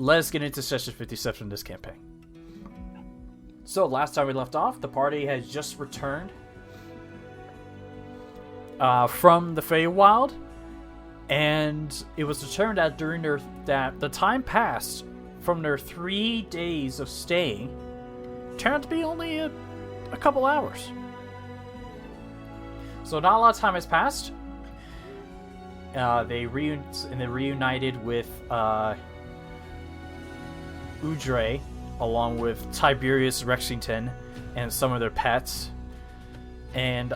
let's get into session 57 in this campaign. So, last time we left off, the party has just returned from the Feywild, and it was determined that that the time passed from their 3 days of staying turned out to be only a couple hours. So not a lot of time has passed. They reunited with Udre, along with Tiberius Rexington and some of their pets, and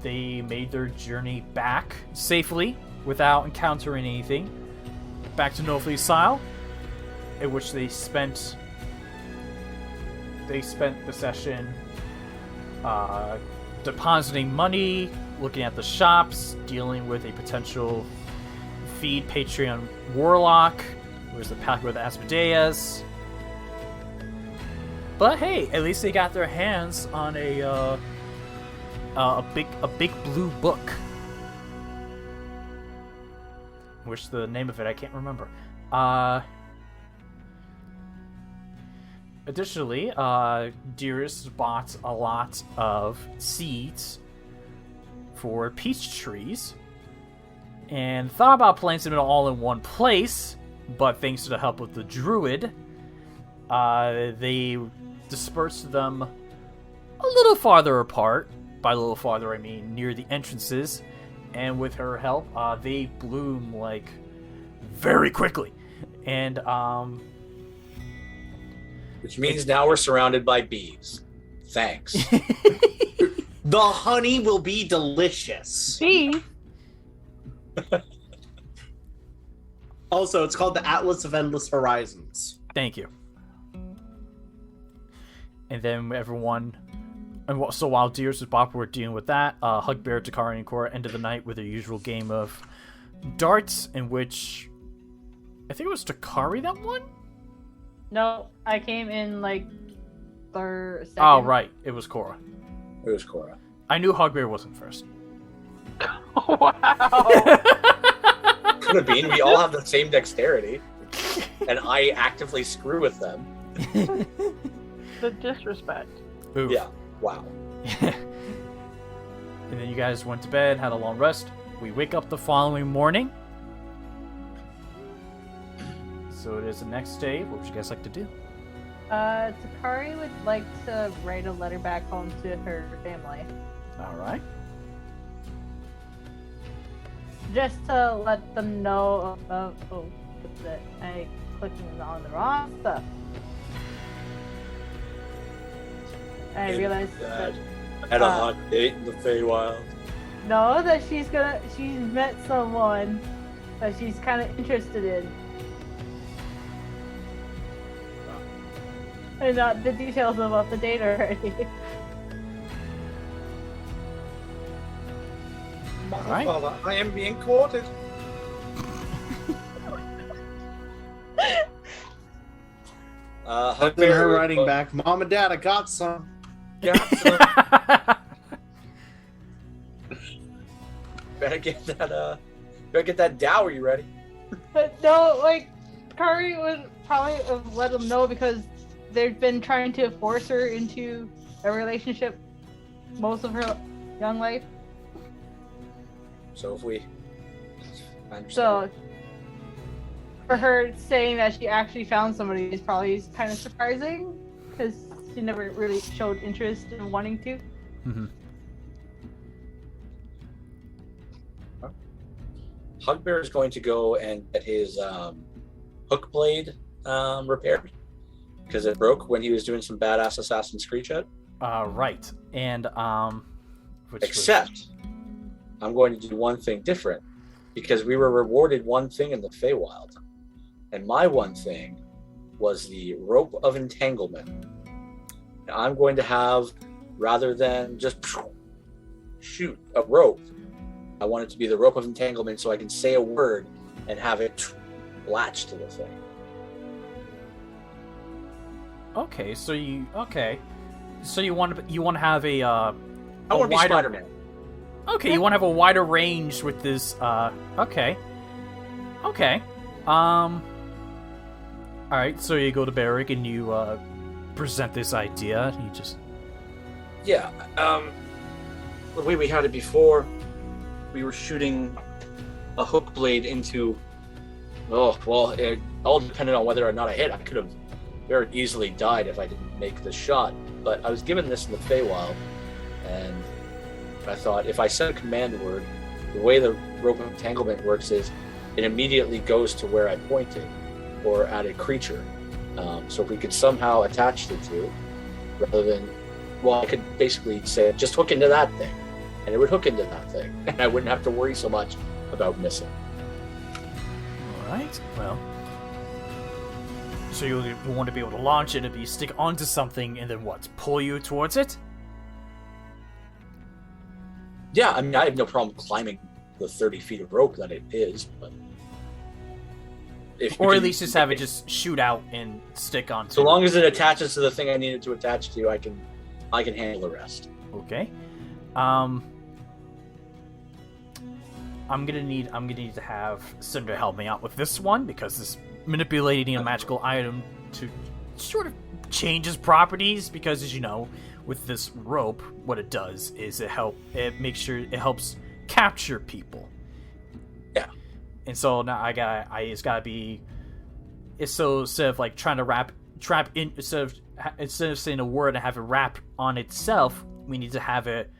they made their journey back safely without encountering anything back to Nofli's Isle, in which they spent the session depositing money, looking at the shops, dealing with a potential feed Patreon warlock, who was the pact with Asmodeus. But hey, at least they got their hands on a big blue book, which the name of it I can't remember. Additionally, Dearest bought a lot of seeds for peach trees and thought about planting them all in one place, but thanks to the help of the druid, they dispersed them a little farther apart. By a little farther, I mean near the entrances, and with her help, they bloom like very quickly, and which means now we're surrounded by bees. Thanks. The honey will be delicious. Bee? Also, it's called the Atlas of Endless Horizons. Thank you. And then everyone... So while Dearest and Bob were dealing with that, Hugbear, Takari, and Corra ended the night with their usual game of darts, in which... I think it was Takari that won? No, I came in like third, second. Oh, right. It was Corra. It was Corra. I knew Hugbear wasn't first. Wow. Could have been. We all have the same dexterity. And I actively screw with them. The disrespect. Oof. Yeah. Wow. And then you guys went to bed, had a long rest. We wake up the following morning. So it is the next day. What would you guys like to do? Takari would like to write a letter back home to her family. Alright. Just to let them know about... Oh, that I clicking on the wrong stuff. I realized that... Had a hot date in the Feywild. No, that she's met someone that she's kind of interested in. And not the details about the date already. Alright. Father, I am being courted. Then her writing back, Mom and Dad, I got some. Better get that dowry ready. But no, like, Kari would probably have let them know because they've been trying to force her into a relationship most of her young life. So if we... So, for her saying that she actually found somebody is probably kind of surprising because she never really showed interest in wanting to. Mm-hmm. Hugbear is going to go and get his hook blade repaired because it broke when he was doing some badass Assassin's Creed shit. Right. And, Except, I'm going to do one thing different because we were rewarded one thing in the Feywild. And my one thing was the rope of entanglement. And I'm going to have, rather than just shoot a rope, I want it to be the rope of entanglement so I can say a word and have it latch to the thing. Okay, so you want to have a I want to be Spider-Man. Okay, you want to have a wider range with this. Okay. All right, so you go to Barrick and you present this idea. You just Yeah. The way we had it before, we were shooting a hook blade into. Oh well, it all depended on whether or not I hit. I could have very easily died if I didn't make the shot. But I was given this in the Feywild, and I thought if I said a command word, the way the rope of entanglement works is it immediately goes to where I pointed, or at a creature. So if we could somehow attach the two, rather than, well, I could basically say just hook into that thing, and it would hook into that thing, and I wouldn't have to worry so much about missing. all right. Well, so you want to be able to launch it and be stick onto something, and then what? Pull you towards it? Yeah, I mean, I have no problem climbing the 30 feet of rope that it is, but if Or at least just have it just shoot out and stick onto. So long as it attaches to the thing I need it to attach to, I can handle the rest. Okay. I'm gonna need to have Cinder help me out with this one, because this manipulating a magical item to sort of changes properties, because as you know, with this rope, what it does is it helps capture people. Yeah. And so now it's gotta be. So instead of like trying to trap in, instead of saying a word and have it wrap on itself, we need to have it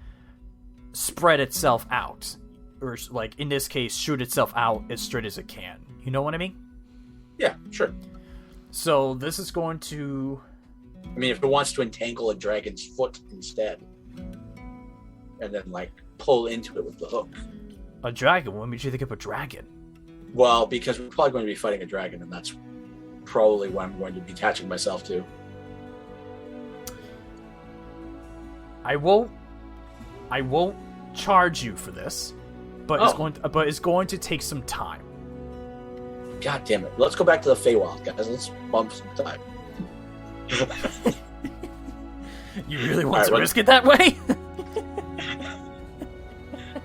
spread itself out, or like in this case, shoot itself out as straight as it can. You know what I mean? Yeah, sure. So this is going to. I mean, if it wants to entangle a dragon's foot instead, and then like pull into it with the hook. A dragon? What made you think of a dragon? Well, because we're probably going to be fighting a dragon, and that's probably what I'm going to be attaching myself to. I won't charge you for this, but it's going to take some time. God damn it! Let's go back to the Feywild, guys. Let's bump some time. You really want to risk it that way?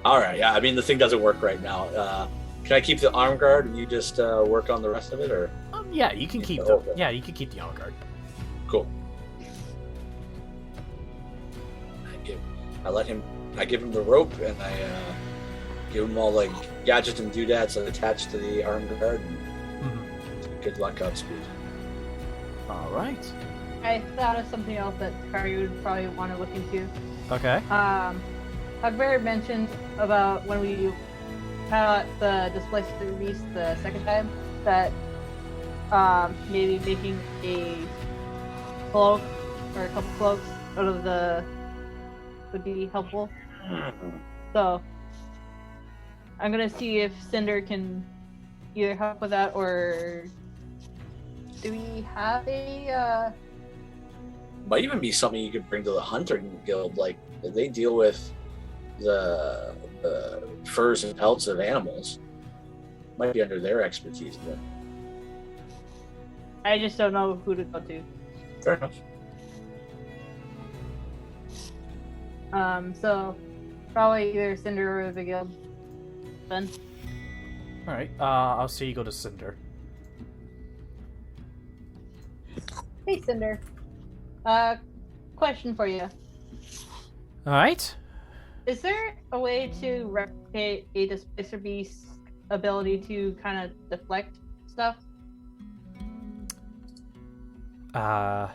All right, yeah. I mean, the thing doesn't work right now. Can I keep the arm guard and you just work on the rest of it, or? Yeah, you can keep the you can keep the arm guard. Cool. I give him the rope, and I give him all like gadgets and doodads attached to the arm guard. And good luck, Godspeed. All right. I thought of something else that Takari would probably want to look into. Okay. Hugbear mentioned about when we had the displaced beast the second time that maybe making a cloak or a couple cloaks out of the would be helpful. So I'm gonna see if Cinder can either help with that, or do we have a Might even be something you could bring to the hunting guild. Like they deal with the furs and pelts of animals. Might be under their expertise, but I just don't know who to go to. fair enough. So probably either Cinder or the guild. Then. All right. I'll see you go to Cinder. Hey, Cinder. Question for you. All right. Is there a way to replicate a Displacer Beast's ability to kind of deflect stuff? There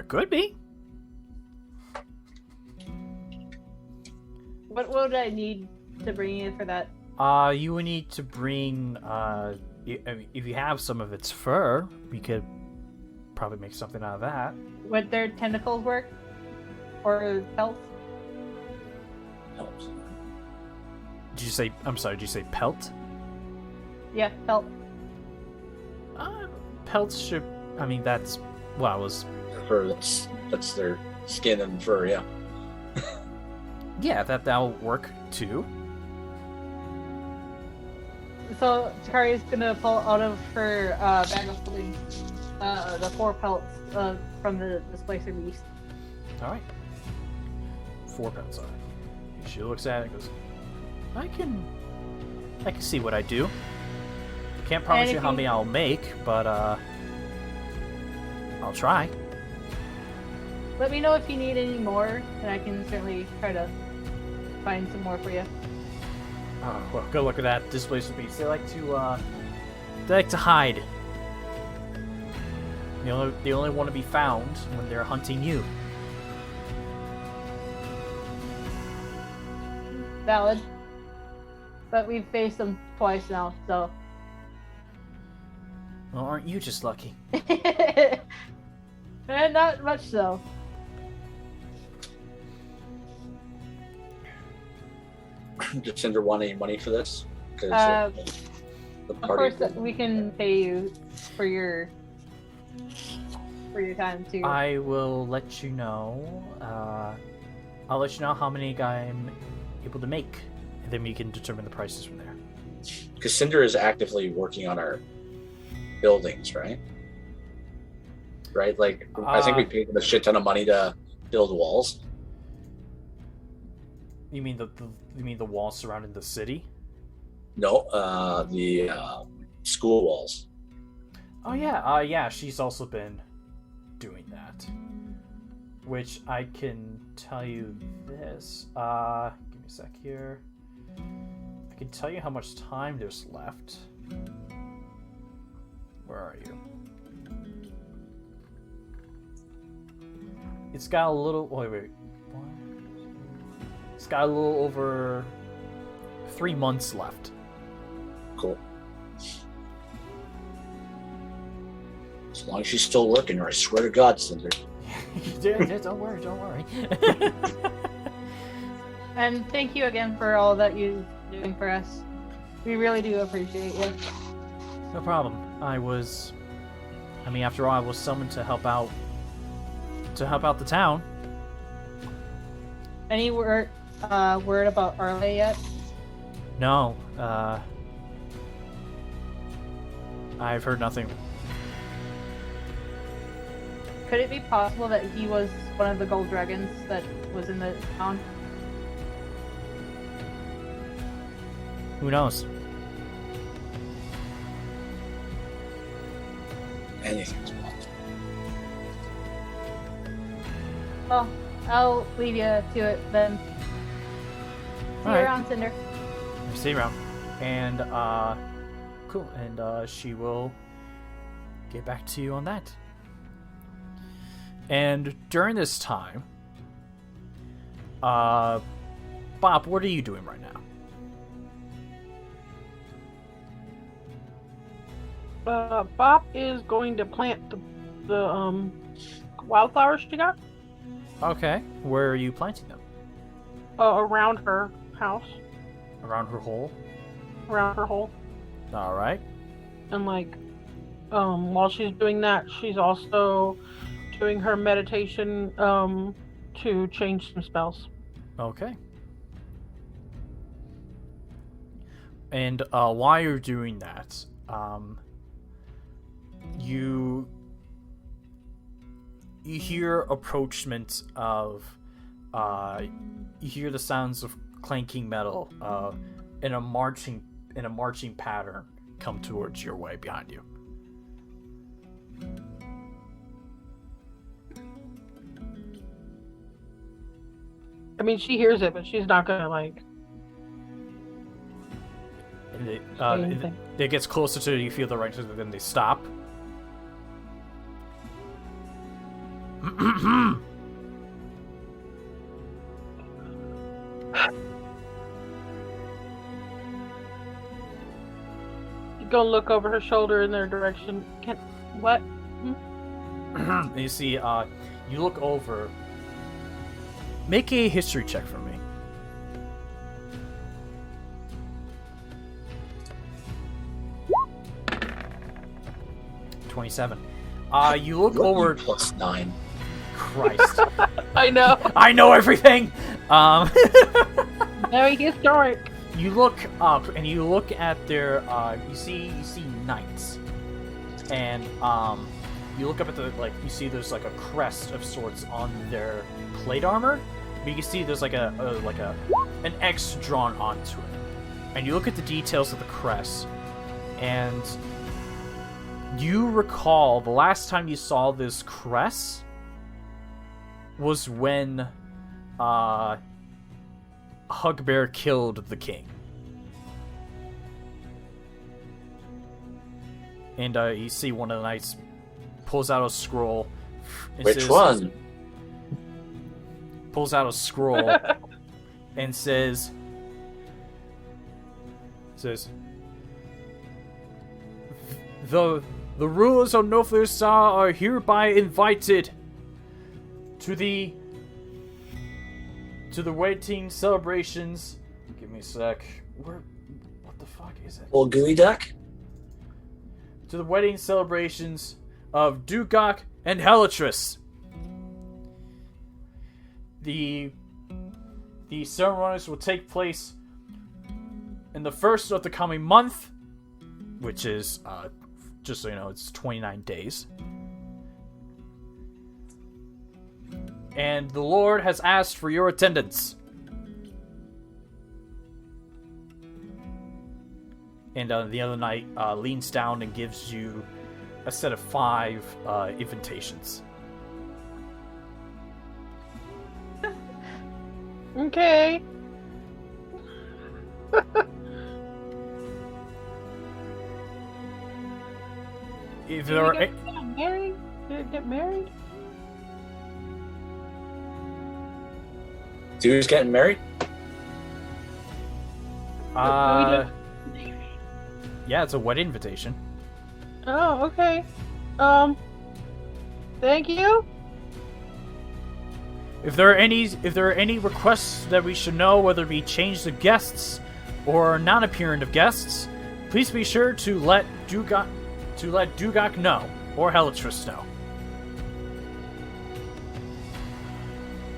could be. What would I need to bring in for that? You would need to bring, if you have some of its fur, we could probably make something out of that. Would their tentacles work? Or pelts? Helps. Did you say pelt? Yeah, pelt. Pelts should, that's, well, I was... Fur, that's their skin and fur, yeah. Yeah, that'll work too. So Takari is gonna pull out of her bag of holding the 4 pelts from the Displacer Beast. Alright. 4 pelts, alright. She looks at it and goes, I can see what I do. Can't promise you how many I'll make, but I'll try. Let me know if you need any more, and I can certainly try to find some more for you. Oh, well, good luck with that. Displaced beasts. They like to hide. They only want to be found when they're hunting you. Valid. But we've faced them twice now, so. Well, aren't you just lucky? And not much so. Does Cinder want any money for this? The Of course, we can pay you for your time too. I will let you know. I'll let you know how many I'm able to make, and then we can determine the prices from there. Because Cinder is actively working on our buildings, right? Right? Like, I think we paid him a shit ton of money to build walls. You mean the walls surrounding the city? No, the school walls. Oh yeah, yeah. She's also been doing that. Which I can tell you this. Give me a sec here. I can tell you how much time there's left. Where are you? It's got a little. Wait. It's got a little over 3 months left. Cool. As long as she's still working her, I swear to God, Cinder. Don't worry. And thank you again for all that you're doing for us. We really do appreciate you. No problem. After all, I was summoned to help out the town. Any word about Arle yet? No, I've heard nothing. Could it be possible that he was one of the gold dragons that was in the town? Who knows? Anything's possible. Well, I'll leave you to it then. See you around, Cinder. Stay around. And, cool. And, she will get back to you on that. And during this time, Bob, what are you doing right now? Bob is going to plant the wildflowers she got. Okay. Where are you planting them? Around her house. Around her hole? Around her hole. Alright. And while she's doing that, she's also doing her meditation to change some spells. Okay. And while you're doing that, you hear approachment of you hear the sounds of clanking metal in a marching pattern come towards your way behind you. I mean, she hears it, but she's not gonna And it gets closer to you feel the right, then they stop. She's gonna look over her shoulder in their direction. What? And you see, you look over. Make a history check for me. '27. You look over. +9. Christ. I know. I know everything. Very historic. You look up and you look at their. You see knights, and you look up at the you see there's a crest of sorts on their plate armor, but you can see there's an X drawn onto it, and you look at the details of the crest, and you recall the last time you saw this crest was when Hugbear killed the king. And you see one of the knights pulls out a scroll. Which one? Pulls out a scroll and says, The rulers of Northstar are hereby invited to the wedding celebrations. Give me a sec. What the fuck is it? Old gooey duck? To the wedding celebrations of Dugok and Helitrus. The ceremonies will take place in the first of the coming month, which is, just so you know, it's 29 days. And the Lord has asked for your attendance. And the other knight leans down and gives you a set of 5 invitations. Okay. If Did there are we get married? Did it get married? Dude's getting married? Yeah, it's a wedding invitation. Oh, okay. Thank you. If there are any requests that we should know, whether it be change of guests or non-appearance of guests, please be sure to let Dugok know, or Helitrus know.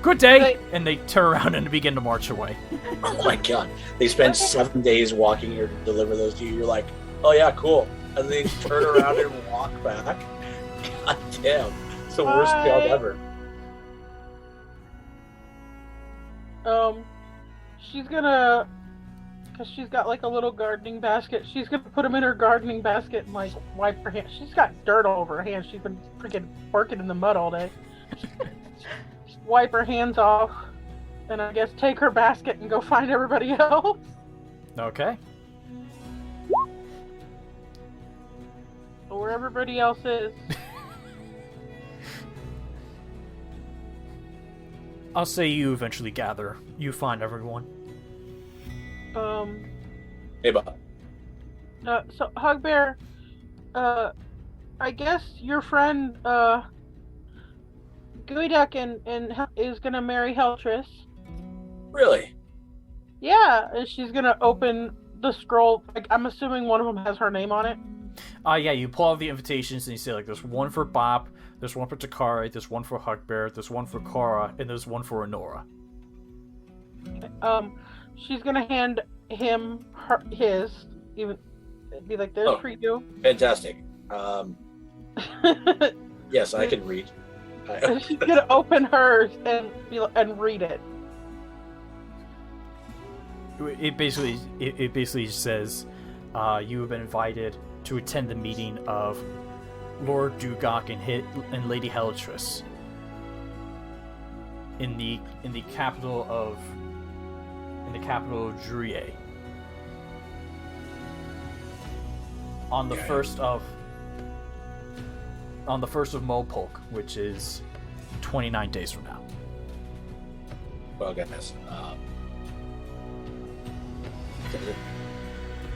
Good day! Wait. And they turn around and begin to march away. Oh my god. They spend 7 days walking here to deliver those to you. You're like, oh yeah, cool. And they turn around and walk back. God damn. It's the worst job ever. She's gonna, cause she's got like a little gardening basket. She's gonna put them in her gardening basket and like wipe her hands. She's got dirt all over her hands. She's been freaking working in the mud all day. Wipe her hands off, and I guess take her basket and go find everybody else. Okay. Where everybody else is. I'll say you eventually gather. You find everyone. Hey, Bob. So Hugbear, I guess your friend, Gooey Duck and is gonna marry Helitrus. Really? Yeah, and she's gonna open the scroll. Like, I'm assuming one of them has her name on it. Yeah, you pull out the invitations and you say, like, there's one for Bob, there's one for Takari, there's one for Hugbear, there's one for Corra, and there's one for Honora. She's gonna hand him his, even be like, there's for you. Fantastic. Yes, I can read. She's gonna open hers and read it. It basically says, you have been invited to attend the meeting of Lord Dugok and Lady Helitrus in the capital of Druye. On the first of Mopolk, which is 29 days from now. Well, goodness.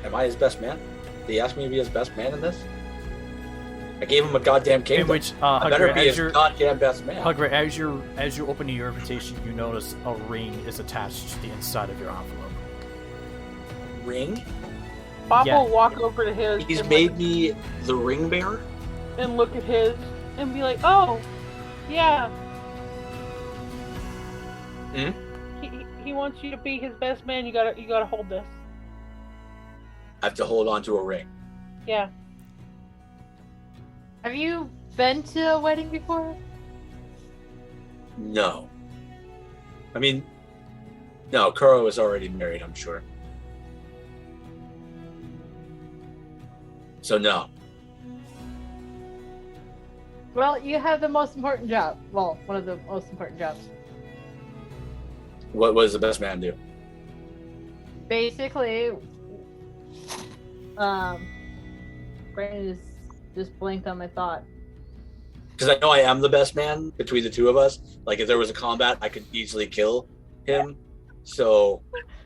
Am I his best man? Did he ask me to be his best man in this? I gave him a goddamn kingdom. In which, I better be his goddamn best man. Hugbear, as you open your invitation, you notice a ring is attached to the inside of your envelope. Ring? Bob Yeah. will walk over to his. He's and made me the ring bearer? and look at his and be like, "Oh, yeah." Hmm? He wants you to be his best man. You gotta hold this. I have to hold on to a ring. Yeah. Have you been to a wedding before? No. I mean, no, Corra was already married, I'm sure. So no. Well, you have the most important job. Well, one of the most important jobs. What does the best man do? Basically, brain is just blinked on my thought. Because I know I am the best man between the two of us. Like, if there was a combat, I could easily kill him. So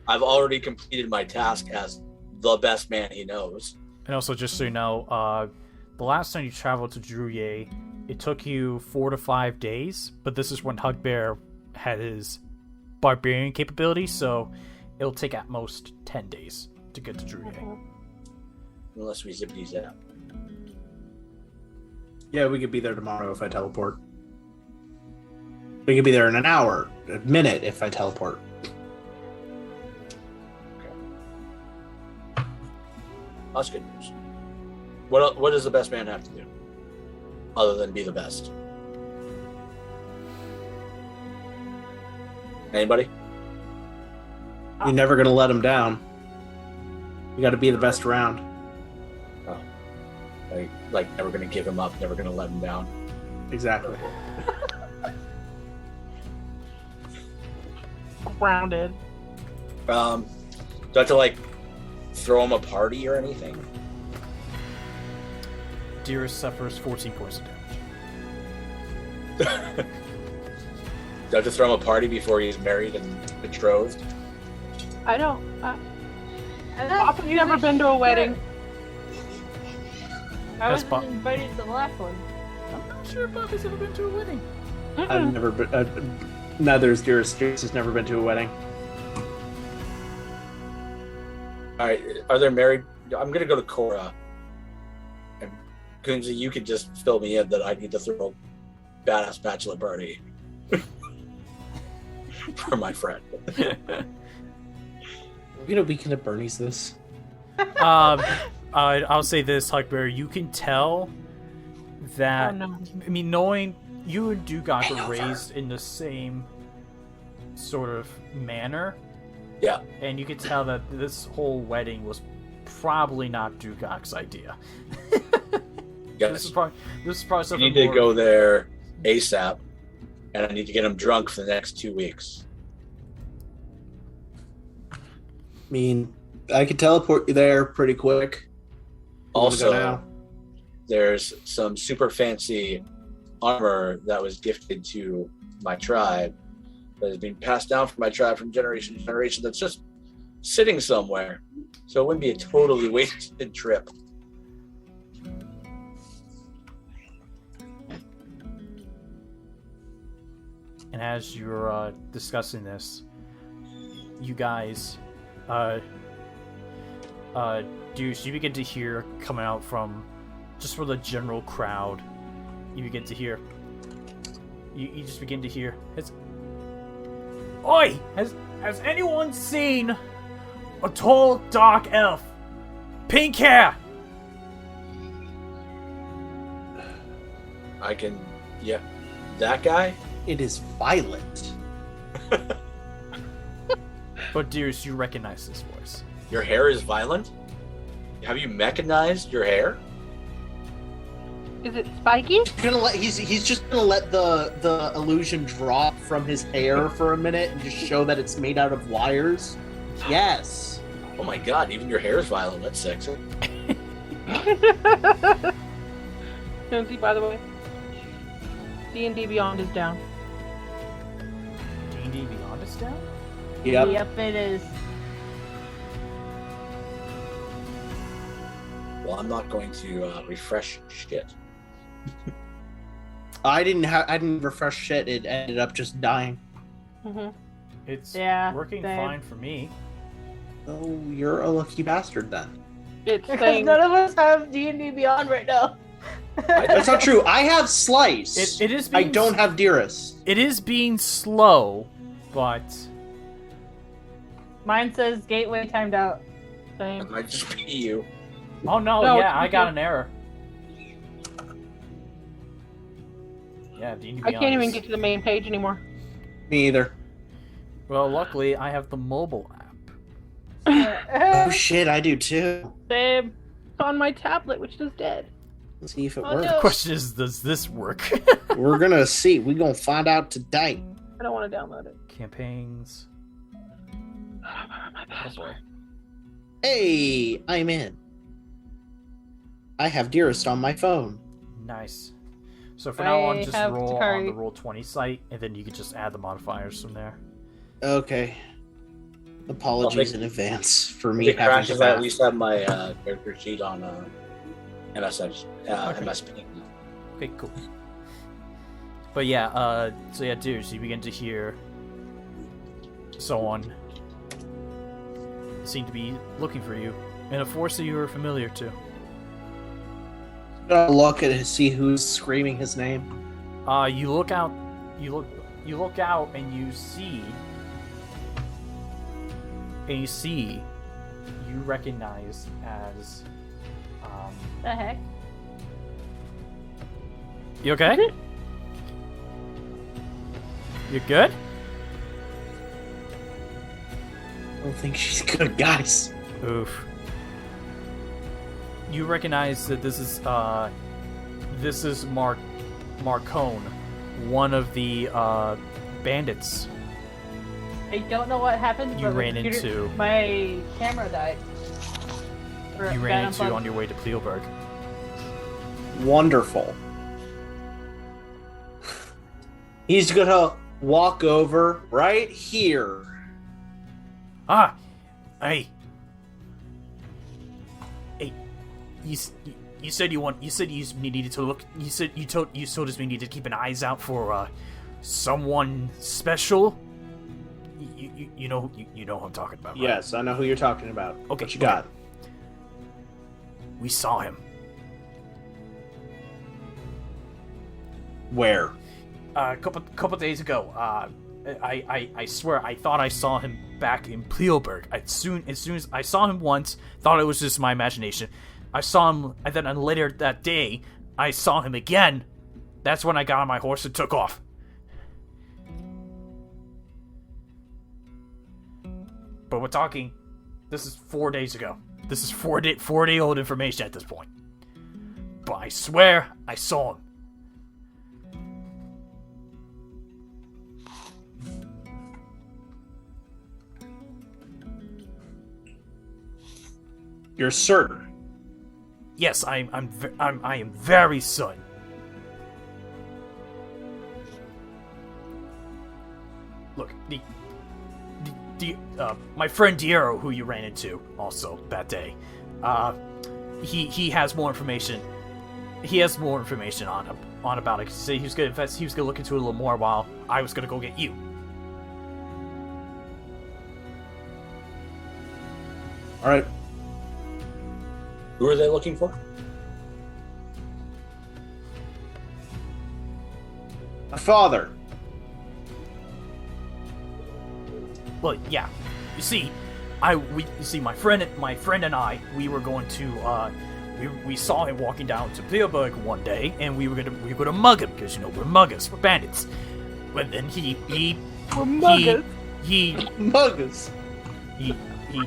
I've already completed my task as the best man he knows. And also, just so you know, the last time you traveled to Druye, it took you 4 to 5 days, but this is when Hugbear had his barbarian capability, so it'll take at most 10 days to get to Druye. Unless we zippity zap. Yeah, we could be there tomorrow if I teleport. We could be there in an hour, a minute if I teleport. That's good news. What does the best man have to do? Other than be the best? Anybody? You're never gonna let him down. You gotta be the best around. Oh. Like never gonna give him up, never gonna let him down. Exactly. Grounded. Do I have to like throw him a party or anything? Dearest suffers 14 points of damage. Do I have to throw him a party before he's married and betrothed? I don't. And Papa's never been to a wedding. I That's wasn't invited to the last one. I'm not sure Bobby's ever been to a wedding. I've never been. Neither is Dearest. Dearest has never been to a wedding. All right, are they married? I'm gonna go to Corra. And Kunzi, you could just fill me in that I need to throw a badass bachelor party for my friend. We can have Bernie's this. I'll say this, Hugbear, you can tell that, Oh, no. I mean, knowing you and Dugok were raised in the same sort of manner, Yeah. and you can tell that this whole wedding was probably not Dugok's idea. Yes. This is probably You something need to more... go there ASAP, and I need to get him drunk for the next 2 weeks. I mean, I could teleport you there pretty quick. You wanna go Also, now? there's some super fancy armor that was gifted to my tribe that has been passed down from my tribe from generation to generation that's just sitting somewhere. So it wouldn't be a totally wasted trip. And as you're discussing this, you guys, Deuce, you begin to hear coming out from the general crowd. You begin to hear. You just begin to hear. Oi! Has anyone seen a tall, dark elf, pink hair? I can, yeah, that guy. It is violent. But Dearest, you recognize this voice. Your hair is violent. Have you mechanized your hair? Is it spiky? He's just gonna let the illusion drop from his hair for a minute and just show that it's made out of wires. Yes. Oh my god, even your hair is violent. That's sexy. Jonesy, by the way, D&D Beyond is down. D&D Beyond is down? Yep. Yep, it is. Well, I'm not going to refresh shit. I didn't refresh shit. It ended up just dying. Mm-hmm. It's Yeah, working same. fine for me. Oh, you're a lucky bastard then. It's Because saying none of us have D&D Beyond right now. That's not true. I have Slice. It is I being don't have Dearest. It is being slow, but Mine says gateway timed out. It same. might just be you. oh no, No, yeah, it's I got okay. an error. Yeah, D&D I Beyond can't even is- get to the main page anymore. Me either. Well, luckily I have the mobile app. Oh shit, I do too. Same. It's on my tablet, which is dead. Let's see if it Oh, works. no. The question is, does this work? We're gonna see. We're gonna find out today. I don't want to download it. Campaigns. My password. Hey, I'm in. I have Dearest on my phone. Nice. So for now on, I just have roll on the Takari. Roll20 site, and then you can just add the modifiers from there. Okay. Apologies in advance for me If it having crashes, to I at math. least have my character sheet on MSP. Okay, cool. But yeah, dudes, you begin to hear someone seem to be looking for you in a force that you are familiar to. Gonna look and see who's screaming his name. You look out. You look out, and you see. You recognize as. The heck? You okay? You good? I don't think she's good, guys. Oof. You recognize that this is Marcone, one of the bandits I don't know what happened. you but my ran computer- into. My camera died. Or You got ran into unplugged. on your way to Pleoburg. Wonderful. He's gonna walk over right here. Ah, hey, you said you needed to look. You told us we needed to keep an eyes out for someone special. You know who I'm talking about. Right? Yes, I know who you're talking about. Okay, What you got? okay. We saw him. Where? A couple days ago. I swear I thought I saw him back in Pleoburg. As soon as I saw him once, thought it was just my imagination. I saw him, and then later that day, I saw him again. That's when I got on my horse and took off. But we're talking. This is 4 days ago. This is 4-day old information at this point. But I swear I saw him. You're certain? Yes, I am very certain. Look, my friend Diero, who you ran into also that day, he has more information. He has more information on about it. He was gonna look into it a little more while I was gonna go get you. All right. Who are they looking for? My father. Well, yeah. You see, my friend and I, we were going to we saw him walking down to Pleoburg one day, and we were gonna mug him because we're muggers, we're bandits. But then he We're muggers. Muggers. he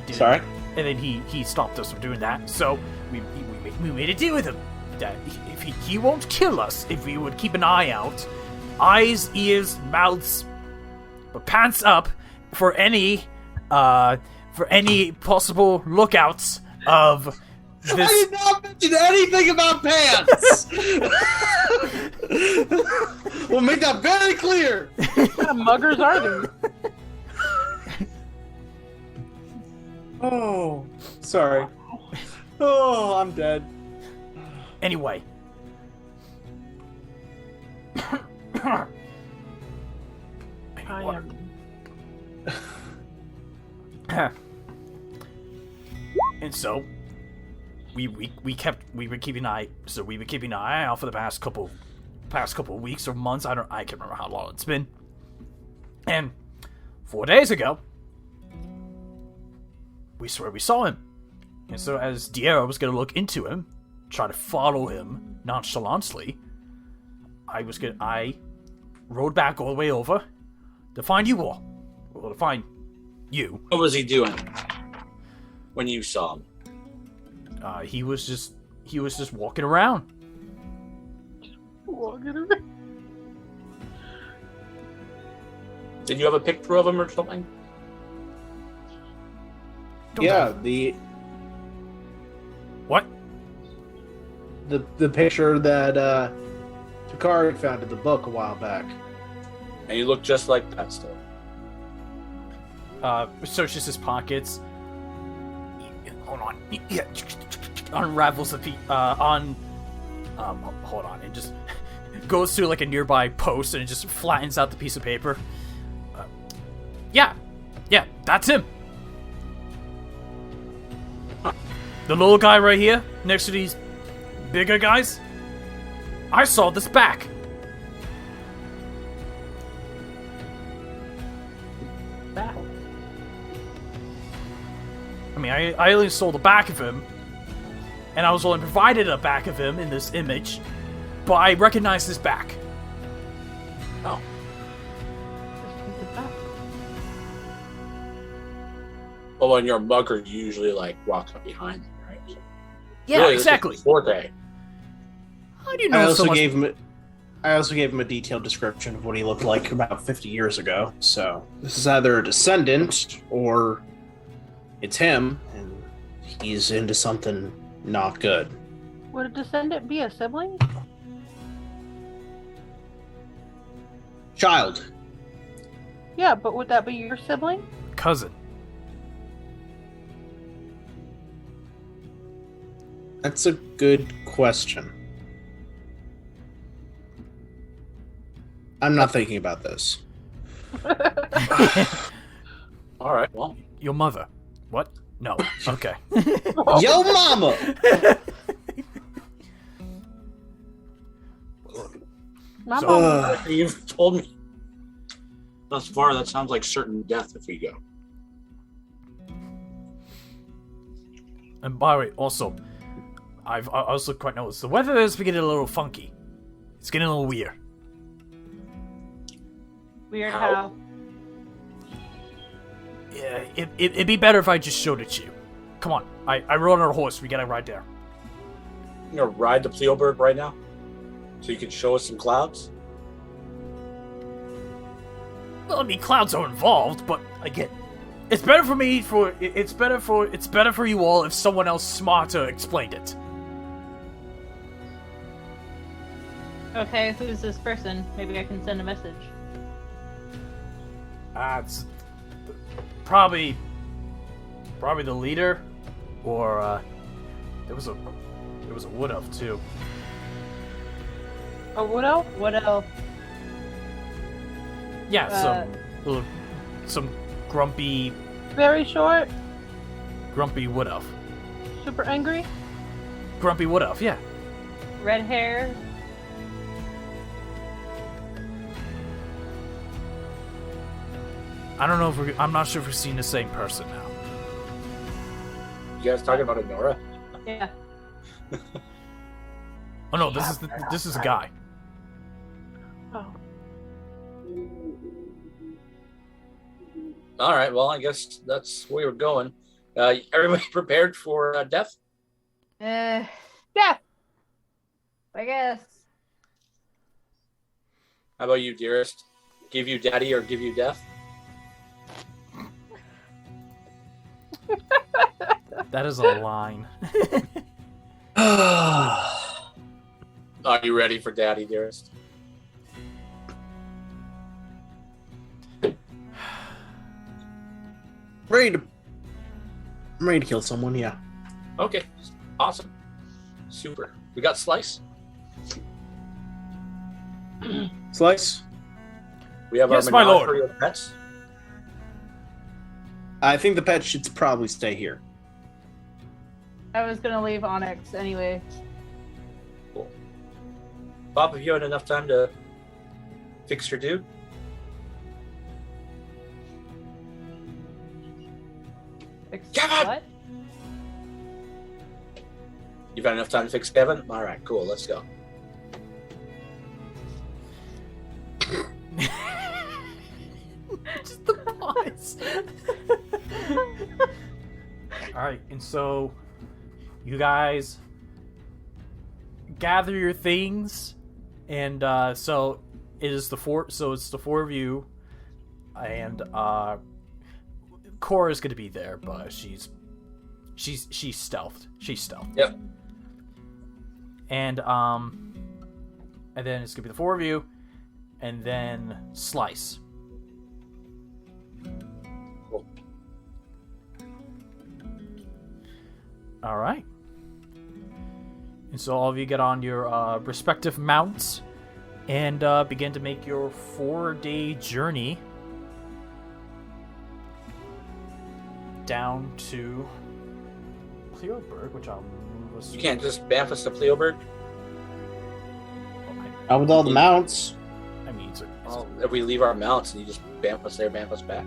did. Sorry? And then he stopped us from doing that. So we made a deal with him that if he won't kill us if we would keep an eye out, eyes, ears, mouths, but pants up for any possible lookouts of I this. did not mention anything about pants. We'll make that very clear. What kind of muggers are they? Oh, sorry. Oh, I'm dead. Anyway. I am. And so we were keeping an eye out for the past couple of weeks or months. I can't remember how long it's been. And 4 days ago, we swear we saw him. And so as Diero was gonna look into him, try to follow him nonchalantly, I rode back all the way over to find you all. Well, to find you. What was he doing when you saw him? He was just walking around. walking around. Did you have a picture of him or something? What? The picture that Takari found in the book a while back. And you look just like that still. Searches his pockets. Hold on. Yeah. Unravels the hold on. It just goes through like a nearby post and it just flattens out the piece of paper. Yeah, that's him. The little guy right here, next to these bigger guys. I saw this back. Back. I mean, I only saw the back of him, and I was only provided a back of him in this image, but I recognize his back. Oh. Well, when you're a mugger, you usually like walk up behind them, right? Yeah, really, exactly. Forte. How do you know I also so much? gave him a detailed description of what he looked like about 50 years ago. So this is either a descendant or it's him, and he's into something not good. Would a descendant be a sibling? Child. Yeah, but would that be your sibling? Cousin. That's a good question. I'm not thinking about this. All right, well. Your mother. What? No. Okay. Yo mama! My So- mom. You've told me thus far that sounds like certain death if we go. And by the way, also, I also quite noticed the weather is getting a little funky. It's getting a little weird. Weird How? how. Yeah, it'd be better if I just showed it to you. Come on, I rode on a horse. We gotta ride there. You're gonna ride to Pleoburg right now, so you can show us some clouds. Well, I mean, clouds are involved, but again, it's better for me. It's better for you all if someone else smarter explained it. Okay, who's this person? Maybe I can send a message. It's probably the leader, or there was a wood elf too. A wood elf? What else? Yeah, some grumpy Very short? wood elf. Super angry? Grumpy wood elf, yeah. Red hair? I don't know if I'm not sure if we're seeing the same person now. You guys talking about Honora? Yeah. Oh no, this is a guy. Oh. All right, well, I guess that's where we're going. Everybody prepared for death? Yeah. I guess. How about you, dearest? Give you daddy or give you death? That is a line. Are you ready for daddy, dearest? I'm ready to kill someone, yeah. Okay, awesome. Super. We got Slice. Slice? We have Yes, our my lord. menagerie of pets. I think the pet should probably stay here. I was gonna leave Onyx anyway. Cool. Bob, have you had enough time to fix your dude? Kevin! What? You've had enough time to fix Kevin? All right, cool. Let's go. Just the pause. Alright, and so you guys gather your things And so it is the four. So it's the four of you, and Corra's gonna be there, but she's stealthed. She's stealthed. Yep. And then it's gonna be the four of you, and then Slice. Cool. All right. And so all of you get on your respective mounts and begin to make your 4-day journey down to Pleoburg, which I'll move us. You can't just bamf us to Pleoburg? Out with all the mounts. I mean, If we leave our mounts and you just bamf us there, bamf us back.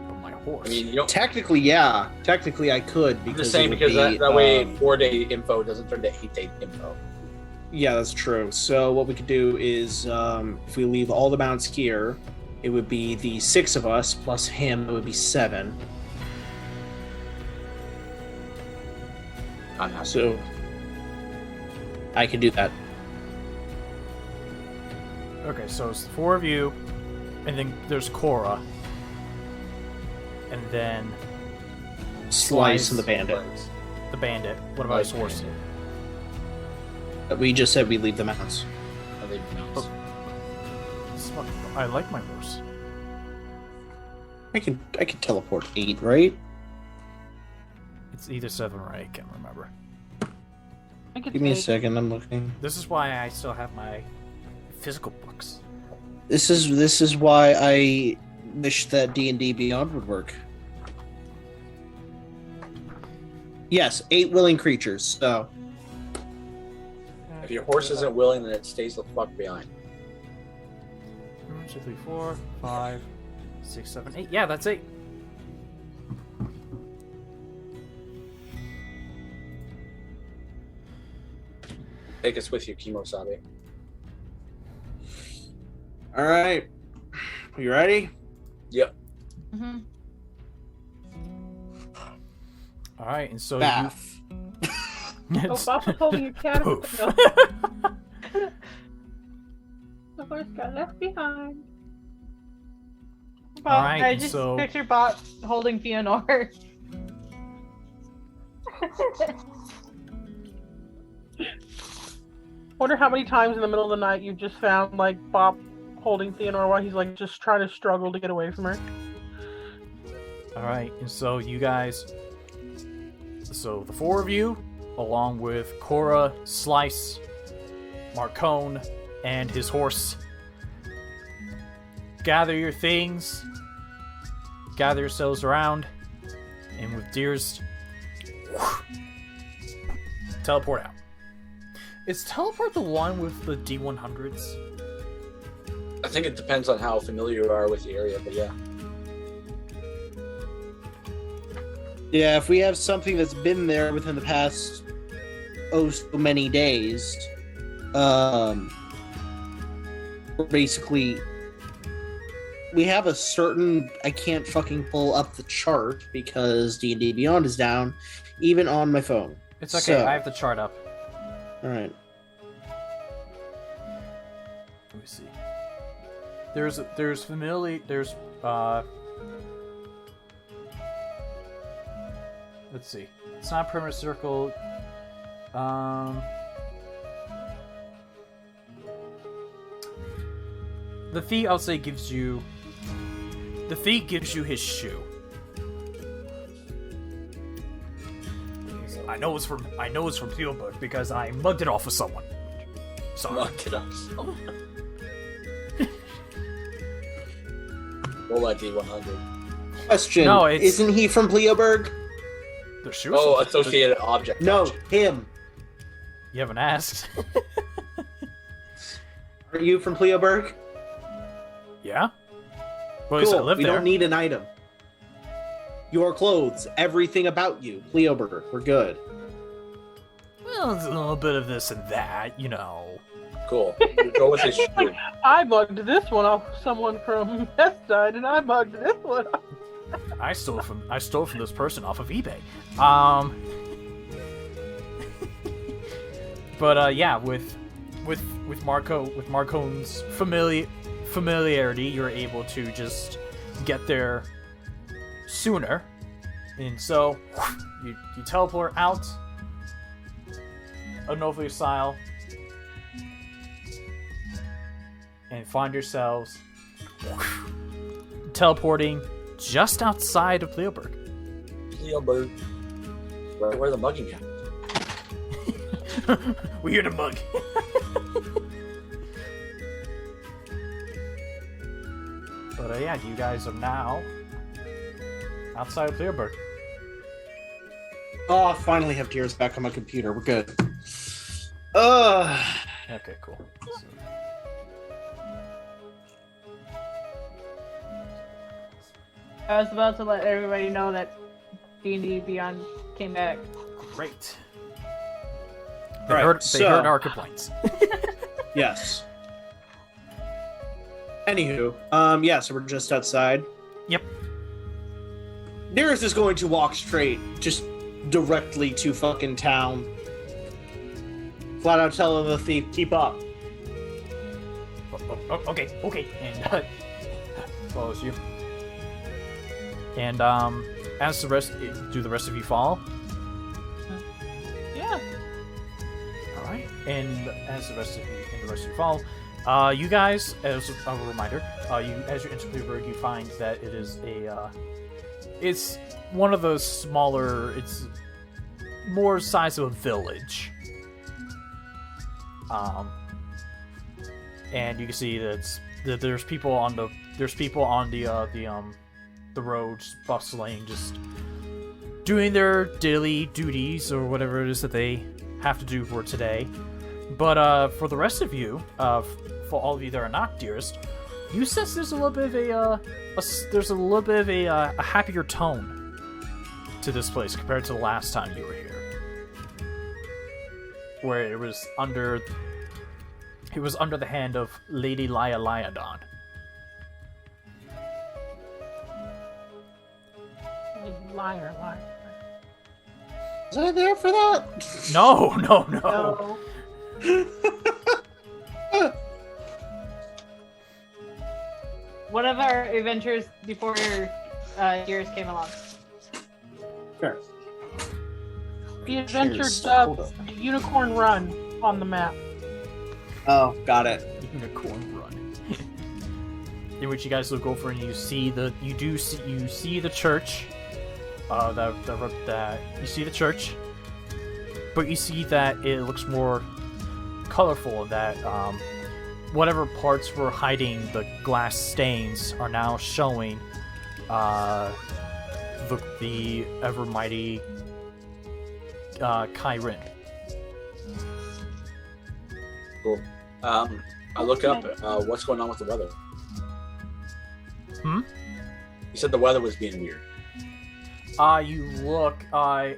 but my horse. I mean, you don't. Technically, yeah. Technically, I could I'm because just saying it would because be, that way 4-day info doesn't turn to 8-day info. Yeah, that's true. So what we could do is, if we leave all the mounts here, it would be the 6 of us plus him. It would be 7. I'm happy. So I can do that. Okay, so it's the four of you, and then there's Corra, and then Slice and the bandit. the bandit. What about his horse? We just said we leave the mounts. I leave mounts. I like my horse. I can teleport 8, right? It's either 7 or 8, I can't remember. I could Give me a take- second. I'm looking. This is why I still have my physical books. This is why I wish that D&D Beyond would work. Yes, 8 willing creatures. So If your horse isn't willing, then it stays the fuck behind. 1, 2, 3, 4, 5, 6, 7, 8. Yeah, that's 8. Take us with you, Kimosabe. all right, you ready? Yep. Mhm. All right, and so Bath. Oh, Bob was holding a cat. Poof. No. The horse got left behind. Bob, Alright, I just so- picture Bob holding Fionor. Wonder how many times in the middle of the night you've just found like Bob holding Theodore while he's like just trying to struggle to get away from her. All right, and so you guys, so the four of you, along with Corra, Slice, Marcone, and his horse, gather your things, gather yourselves around, and with Dearest, teleport out. Is teleport the one with the D100s? I think it depends on how familiar you are with the area, but yeah. Yeah, if we have something that's been there within the past so many days, we're basically we have a certain I can't fucking pull up the chart because D&D Beyond is down, even on my phone. It's okay, So- I have the chart up. All right. Let me see. There's familiar. There's Let's see. It's not permanent circle. The thief, I'll say, gives you. The thief gives you his shoe. I know it's from Pleoburg because I mugged it off of someone. Sorry. Lock it up. Roll that D100. Question: No, it's- Isn't he from Pleoburg? The shoe. Oh, associated object. No, Gotcha. him. You haven't asked. Are you from Pleoburg? Yeah. Well, you said Cool. live We there. don't need an item. Your clothes, everything about you, Pleoburg. We're good. Well, it's a little bit of this and that, you know. Cool. You go with his shoe. Like, I mugged this one off someone from Westside, and I mugged this one off. I stole from this person off of eBay. But yeah, with with Marcone's familiarity, you're able to just get there sooner. And so, you teleport out, Anawithwings style, and find yourselves teleporting just outside of Pleoburg. Pleoburg. Where the mugging happened. We hear the mug. But yeah, you guys are now outside of Pleoburg. Oh, I finally have Dearest back on my computer. We're good. Okay, cool. I was about to let everybody know that D&D Beyond came back. Great. They heard our complaints. Yes. Anywho, yeah, so we're just outside. Yep. Dearest is going to walk straight, just directly to fucking town. Flat out telling the thief, keep up. Okay. And follows you. And as the rest, do the rest of you follow? Yeah. All right. And as the rest of you follow, you guys, as a reminder, as you enter Pleoburg, you find that it is it's one of those smaller. It's more size of a village. And you can see that there's people on the roads bustling, just doing their daily duties or whatever it is that they have to do for today. But for the rest of you, for all of you that are not Dearest, you sense there's a little bit of a happier tone to this place compared to the last time you were here, where it was under the hand of Lady Liadon. Liar. Was I there for that? No. No. One of our adventures before Dearest came along. Sure. The adventure dubbed Unicorn Run on the map. Oh, got it. Unicorn Run. In which you guys look over and you see the church. You see the church, but you see that it looks more colorful. That whatever parts were hiding the glass stains are now showing the ever mighty Kyrin. Cool. I look up. What's going on with the weather? Hmm? You said the weather was being weird. You look.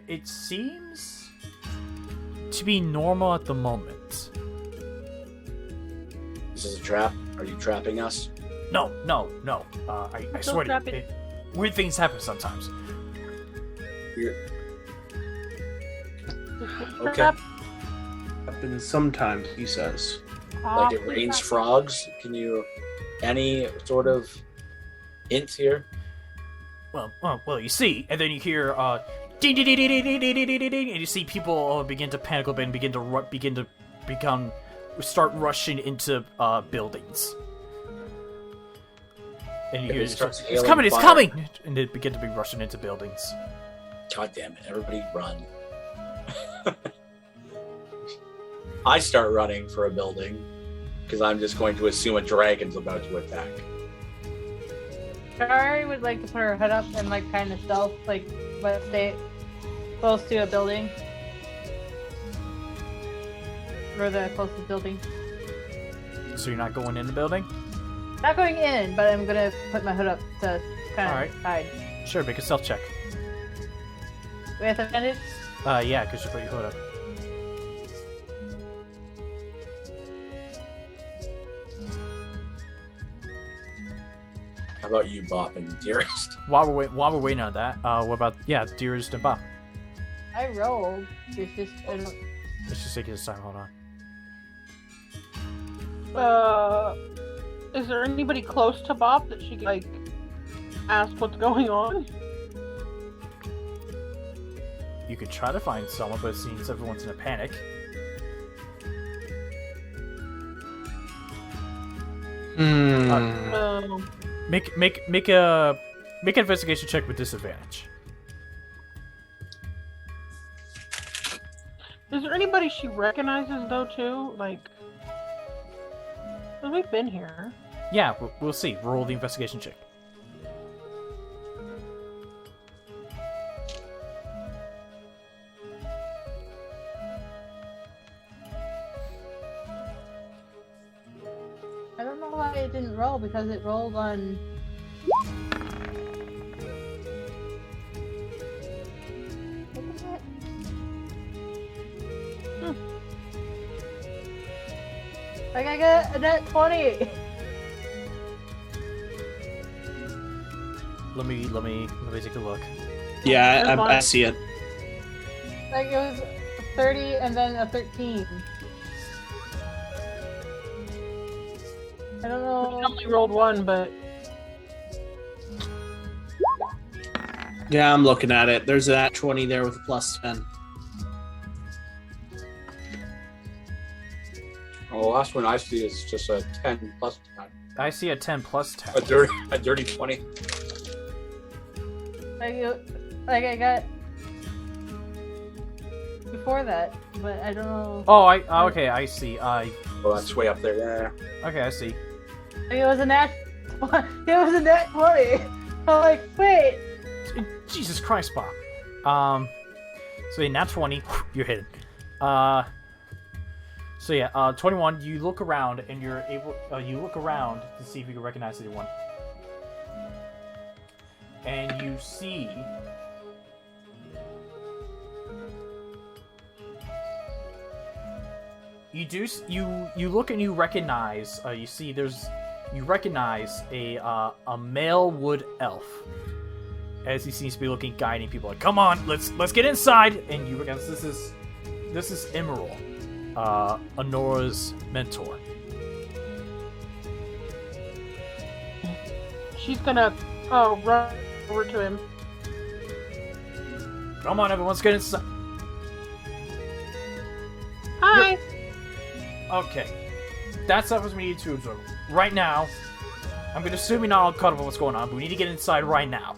It seems to be normal at the moment. This is a trap. Are you trapping us? No. I swear to you, weird things happen sometimes. Weird. Okay. Trap. Happens sometimes, he says. Like it rains frogs. Can you any sort of hint here? Well, you see, and then you hear ding ding ding ding ding ding ding ding ding, and you see people begin to panic a bit and begin to start rushing into buildings. And you hear it's coming, and they begin to be rushing into buildings. God damn it! Everybody run! I start running for a building because I'm just going to assume a dragon's about to attack. Takari would like to put her head up and kind of stealth, but stay close to a building. Or the closest building. So you're not going in the building? Not going in, but I'm gonna put my hood up to kind of hide. Sure, make a stealth check. With advantage? Yeah, because you put your hood up. How about you, Bop and Dearest? While we're waiting on that, what about Dearest and Bob? I rolled. It's just I don't. Let's just take his time. Hold on. Is there anybody close to Bob that she can, like, ask what's going on? You could try to find someone, but it seems everyone's in a panic. Make an investigation check with disadvantage. Is there anybody she recognizes though too? Like, 'cause we've been here. Yeah, we'll see. Roll the investigation check. I don't know why it didn't roll because it rolled on. What was that? Like I got a net 20. Let me take a look. Yeah, I see it. Like it was 30 and then a 13. I don't I know. only rolled one, but Yeah, I'm looking at it. There's that 20 there with a plus 10. Oh, the last one I see is just a 10 plus 10. I see a 10 plus 10. A dirty 20. Like I got before that, but I don't know. Oh, okay, I see. Oh, that's way up there. Yeah. Okay, I see. Like, it was a net. It was a net 20. I'm like, wait. Jesus Christ, Bob. So yeah, nat 20, you're hidden. So yeah, 21. You look around and you're able. You look around to see if you can recognize anyone, and you see. You look and you recognize. You see, you recognize a male wood elf, as he seems to be looking, guiding people. Like, come on, let's get inside. And you recognize this is Emerald, Honora's mentor. she's gonna run over to him. Come on, everyone, let's get inside. Hi. Okay, that's what we need to observe right now. I'm gonna assume you're not all caught up on what's going on, but we need to get inside right now.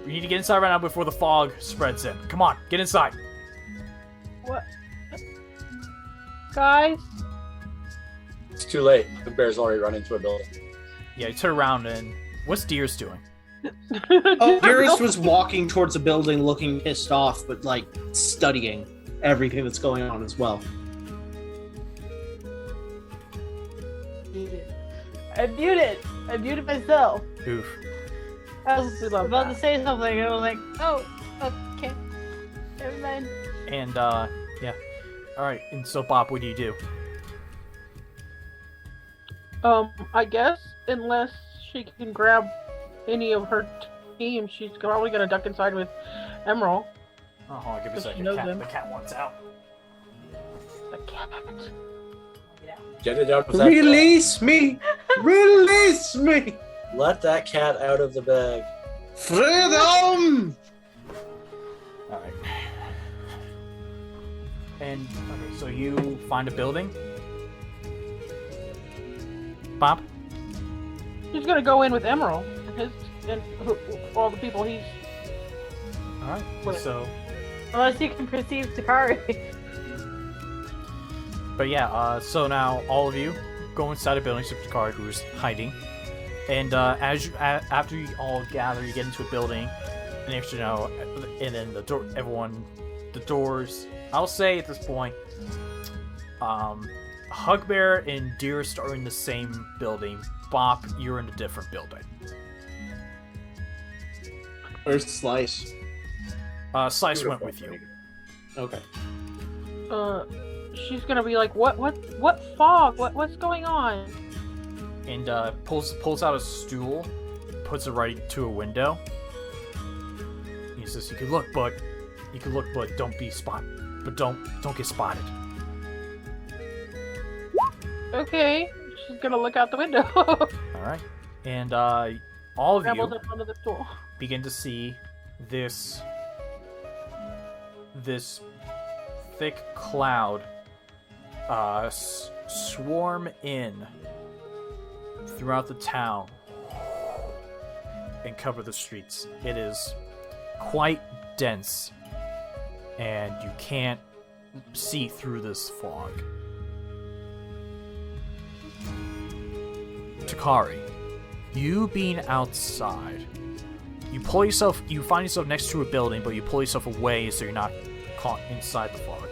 We need to get inside right now before the fog spreads in. Come on, get inside. What? Guys? It's too late. The bear's already run into a building. Yeah, you turn around and what's Dearest doing? Oh, Dearest was walking towards the building looking pissed off, but like studying everything that's going on as well. I muted myself. Oof. I was about to say something, and I was like, oh, okay. Never mind. And, yeah. Alright, and so, Bob, what do you do? I guess, unless she can grab any of her team, she's probably gonna duck inside with Emerald. Oh, hold on, give me a But she second. knows The them. cat wants out. The cat. Get it out of that Release me! Release me! bag. Let that cat out of the bag. Freedom! Alright. And, okay, so you find a building? Bob? He's gonna go in with Emerald and all the people he's. Alright, What? so... Unless you can perceive Takari. But yeah, so now all of you go inside a building except Takari, who's hiding. And after you all gather, you get into a building, and and then the doors. I'll say at this point, Hugbear and Dearest are in the same building. Bop, you're in a different building. Where's Slice? Slice went with you. Okay. She's gonna be like, what fog? What's going on? And pulls out a stool, puts it right to a window. He says, "You can look, but don't be spotted. But don't get spotted." Okay, she's gonna look out the window. All right, and all of Scrambles you up onto the stool. begin to see this thick cloud swarm in throughout the town and cover the streets. It is quite dense, and you can't see through this fog. Takari, you being outside, you find yourself next to a building, but you pull yourself away so you're not caught inside the fog.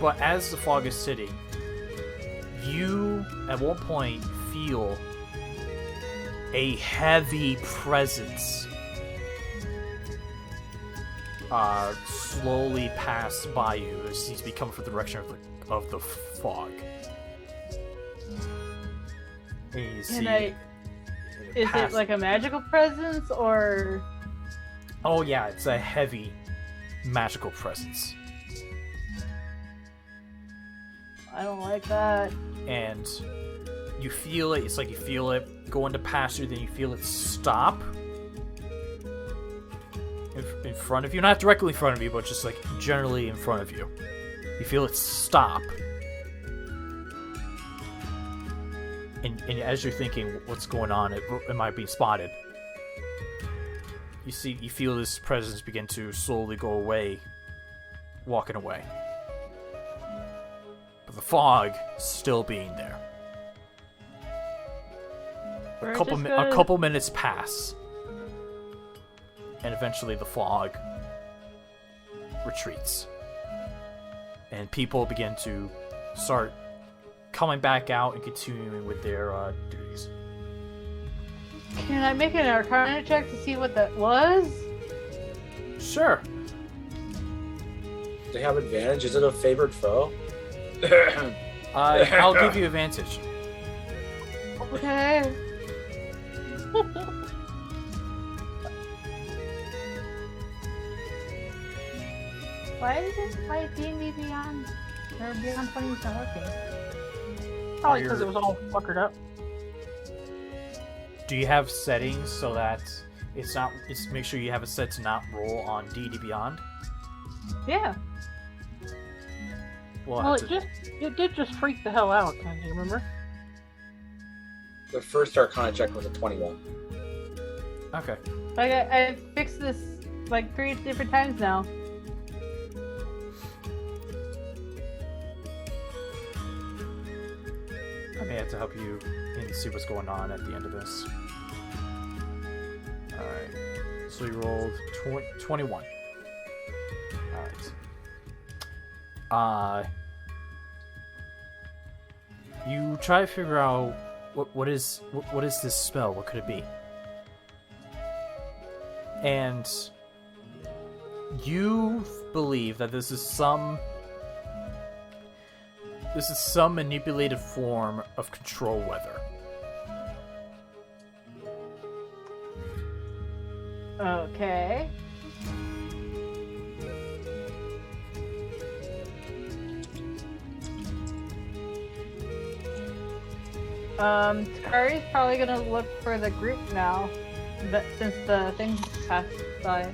But as the fog is sitting, you at one point feel a heavy presence slowly pass by you as he's becoming from the direction of the fog. And you see, is it like a magical presence or? Oh yeah, it's a heavy magical presence. I don't like that. And you feel it. It's like you feel it going to pass you, then you feel it stop in front of you. Not directly in front of you, but just like generally in front of you. You feel it stop. And as you're thinking, what's going on? Am I being spotted? You feel this presence begin to slowly go away, walking away. But the fog still being there. A couple minutes pass, and eventually the fog retreats, and people begin to start coming back out and continuing with their duties. Can I make an Arcana check to see what that was? Sure. They have advantage. Is it a favored foe? I'll give you advantage. Okay. Why isn't my D&D Beyond or Beyond 20 not working? Probably because it was all fuckered up. Do you have settings so that it's make sure you have it set to not roll on D&D Beyond? Yeah. Well, it did just freak the hell out. Can you remember? The first Arcana check was a 21. Okay. Like I fixed this like 3 different times now. I may have to help you and see what's going on at the end of this. Alright. So you rolled 21. Alright. You try to figure out what is this spell? What could it be? And you believe that this is some manipulated form of control weather. Okay. Takari's probably gonna look for the group now, but since the thing passed by.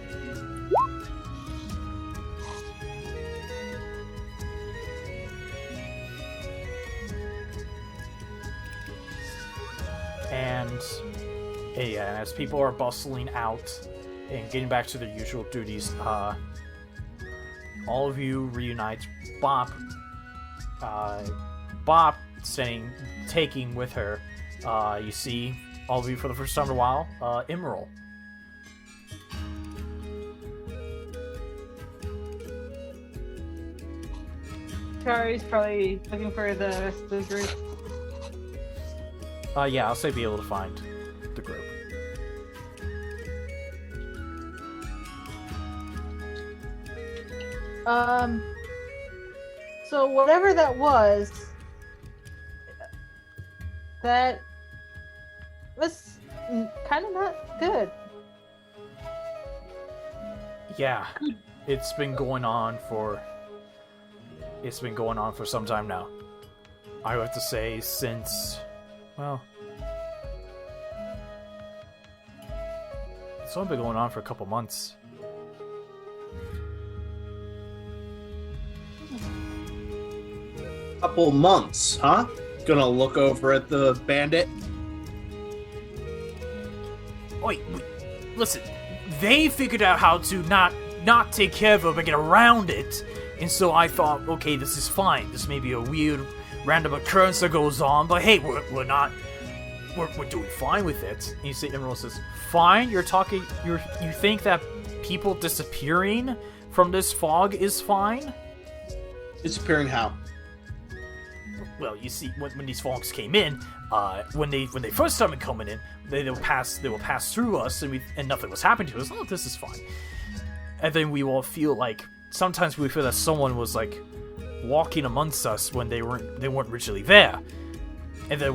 And yeah, as people are bustling out and getting back to their usual duties, all of you reunite. Bop taking with her. You see all of you for the first time in a while. Emerald. Takari's probably looking for the rest of the group. Yeah, I'll say be able to find the group. So whatever that was, that was kind of not good. Yeah, it's been going on for some time now. I have to say, since, well, it's only been going on for a couple months. Couple months, huh? Gonna look over at the bandit. Wait, listen. They figured out how to not take care of it, but get around it. And so I thought, okay, this is fine. This may be a weird, random occurrence that goes on, but hey, we're doing fine with it. And you see, Emerald says, fine? You think that people disappearing from this fog is fine? Disappearing how? Well, you see, when these fogs came in, when they first started coming in, they will pass through us, and nothing was happening to us. Oh, this is fine. And then we all feel like sometimes we feel that someone was like walking amongst us when they weren't originally there. And then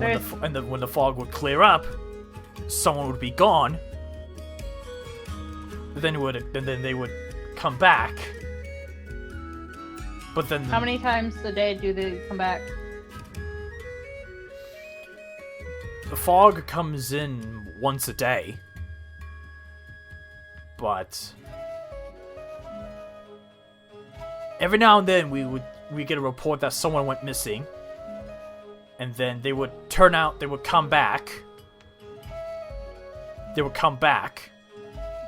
when the fog would clear up, someone would be gone. And then they would come back. But then how many times a day do they come back? The fog comes in once a day, but every now and then we get a report that someone went missing, and then they would come back,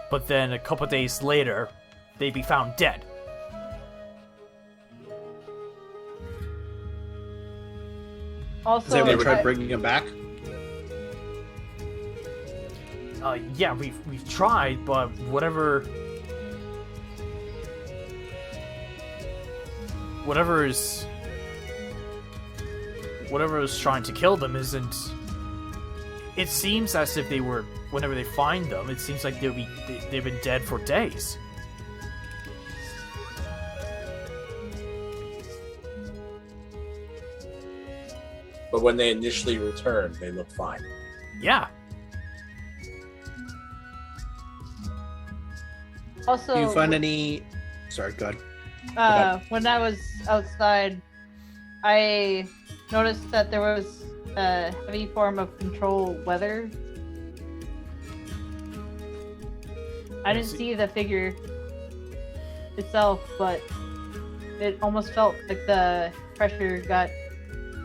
but then a couple days later, they'd be found dead. Also, has anyone tried bringing him back? Yeah, we've tried, but whatever is trying to kill them isn't. It seems as if whenever they find them, it seems like they've been dead for days. But when they initially return, they look fine. Yeah. Also, do you find any? Sorry, go ahead. When I was outside, I noticed that there was a heavy form of control weather. I didn't see the figure itself, but it almost felt like the pressure got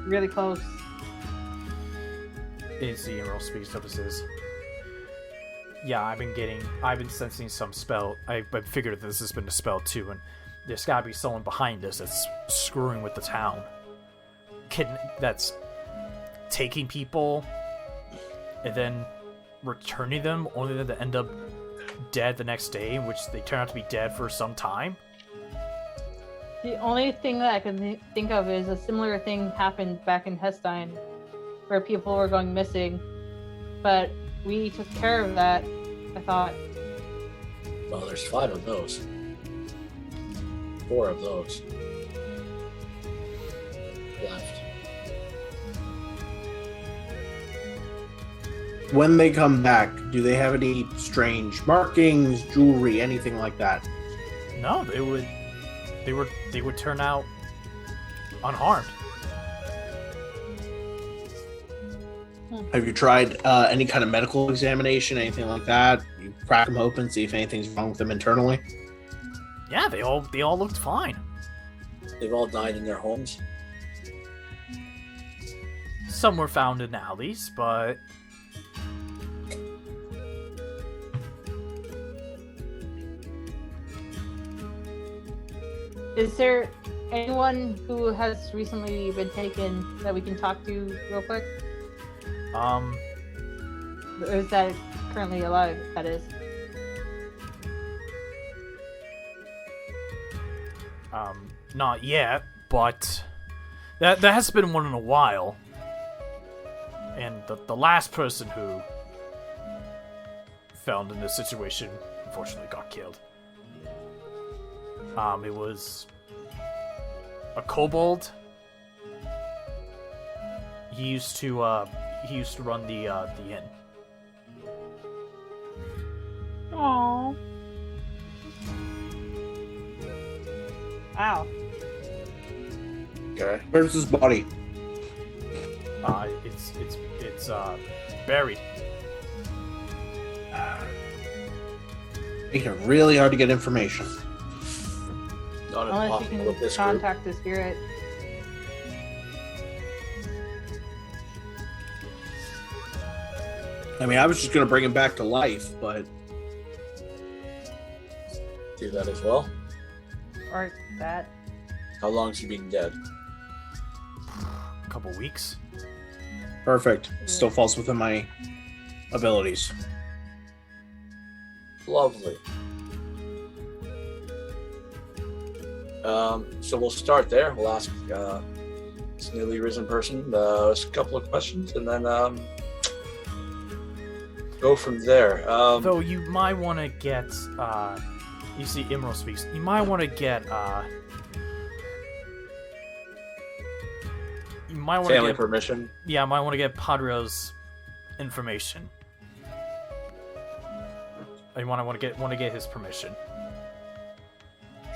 really close. Is the Emerald speaks up and says, yeah, I've been sensing some spell. I figured that this has been a spell too, and there's gotta be someone behind us that's screwing with the town. That's taking people and then returning them, only then to end up dead the next day, in which they turn out to be dead for some time. The only thing that I can think of is a similar thing happened back in Hestein, where people were going missing, but we took care of that, I thought. Well, there's 5 of those. 4 of those left. When they come back, do they have any strange markings, jewelry, anything like that? No, they would turn out unharmed. Have you tried any kind of medical examination, anything like that? You crack them open, see if anything's wrong with them internally? Yeah, they all looked fine. They've all died in their homes. Some were found in alleys, but Is there anyone who has recently been taken that we can talk to real quick? Or is that currently alive, that is? Not yet, but that hasn't been one in a while. And the last person who found in this situation unfortunately got killed. It was a kobold. He used to run the inn. Aww. Wow. Okay. Where's his body? It's buried. Making it really hard to get information. Not Unless you impossible with can this group. contact the spirit. I mean, I was just going to bring him back to life, but Do that as well. Or that. How long has he been dead? A couple weeks. perfect. Still falls within my abilities. Lovely. So we'll start there. We'll ask this newly risen person a couple of questions, and then go from there. Though you might want to get, you see Emerald speaks, you might want to get, you might want to family get, permission. yeah, I might want to get Padre's information. I want to get his permission.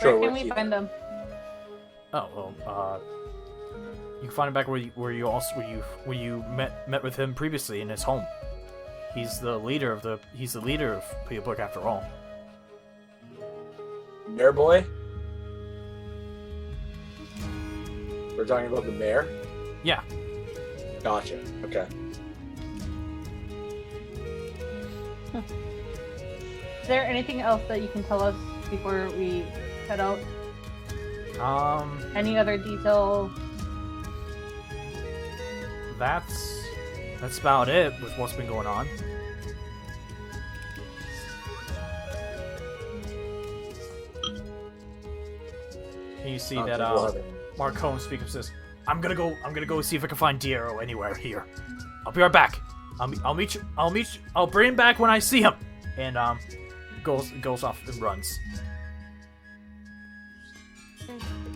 Sure. Where can we'll we keep find it. them? Oh well, you can find him back where you met with him previously in his home. He's the leader of Pleoburg after all. Mayor boy. We're talking about the mayor. Yeah. Gotcha. Okay. Is there anything else that you can tell us before we head out? Any other detail? That's about it with what's been going on. And you see that Mark Cohen speaks up, says, I'm gonna go see if I can find Diero anywhere here. I'll be right back. I'll meet you. I'll bring him back when I see him. And goes off and runs.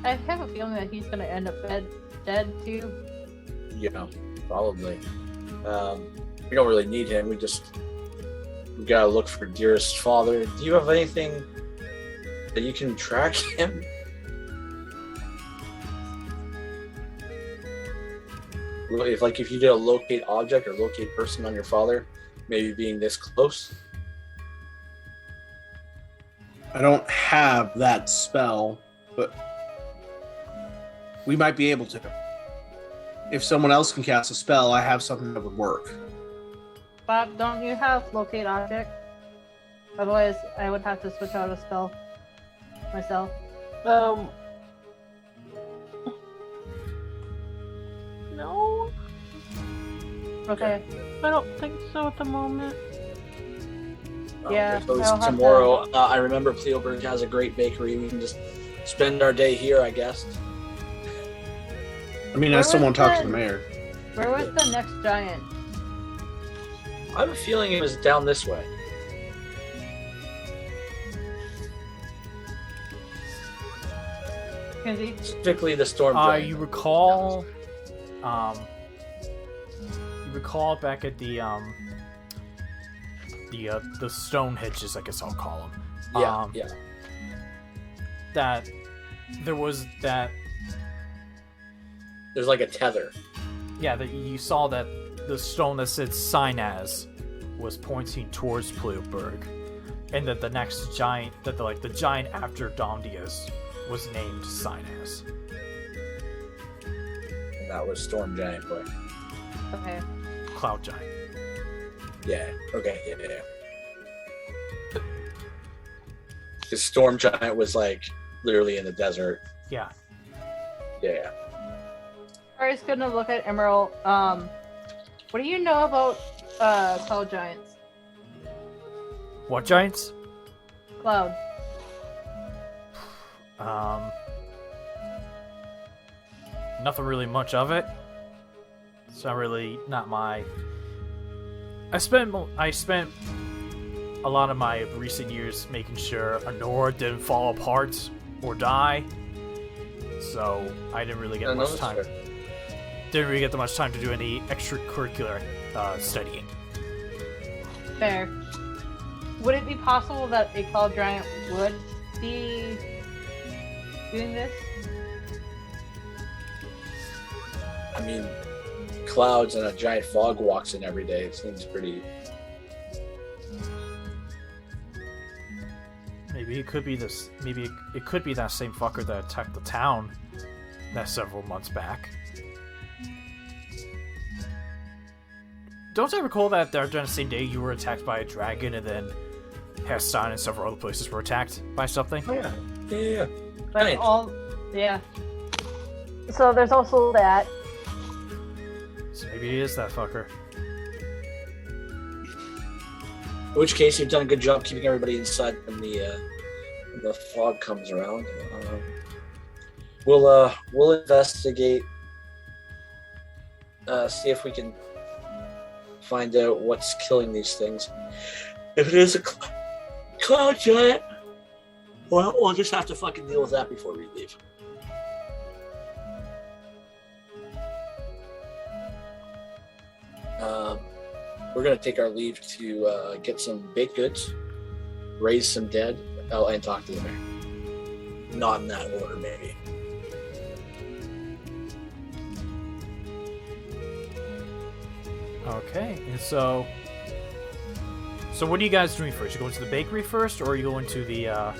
I have a feeling that he's gonna end up dead too. Yeah, probably. We don't really need him. We gotta look for Dearest's father. Do you have anything that you can track him? If you did a locate object or locate person on your father, maybe being this close. I don't have that spell, but we might be able to. If someone else can cast a spell, I have something that would work. Bob, don't you have locate object? Otherwise, I would have to switch out a spell myself. No, Okay. I don't think so at the moment. Yeah, Okay, so I'll have tomorrow, I remember Pleoburg has a great bakery. We can just spend our day here, I guess. I mean, Where I still was want to talk the- to the mayor. Where was the next giant? I have a feeling it was down this way. Kenzie? Specifically the storm giant. You recall back at the stone hedges, I guess I'll call them. Yeah. That there was that. There's like a tether. Yeah, that you saw that the stone that said Sinaz was pointing towards Pleoburg, and that the next giant, the giant after Domdias, was named Sinaz. And that was Storm Giant Boy. Okay. Cloud giant. Yeah. Okay. Yeah. The Storm Giant was like literally in the desert. Yeah. Yeah. Ari's gonna look at Emerald. What do you know about cloud giants? What giants? Cloud. Nothing really much of it. It's not my. I spent a lot of my recent years making sure Honora didn't fall apart or die. So I didn't really get much time. Didn't really get that much time to do any extracurricular studying. Fair. Would it be possible that a cloud giant would be doing this? I mean, clouds and a giant fog walks in every day. It seems pretty. Maybe it could be this. Maybe it could be that same fucker that attacked the town that several months back. Don't I recall that during the same day you were attacked by a dragon, and then Heston and several other places were attacked by something? Oh yeah, yeah. But Right. yeah. So there's also that. So maybe it is that fucker. In which case, you've done a good job keeping everybody inside when the fog comes around. We'll investigate, see if we can find out what's killing these things. If it is a cloud giant, well, we'll just have to fucking deal with that before we leave. We're gonna take our leave to get some baked goods, raise some dead, and talk to the mayor. Not in that order, maybe. Okay, and so what are you guys doing first? You going to the bakery first, or are you going to the? I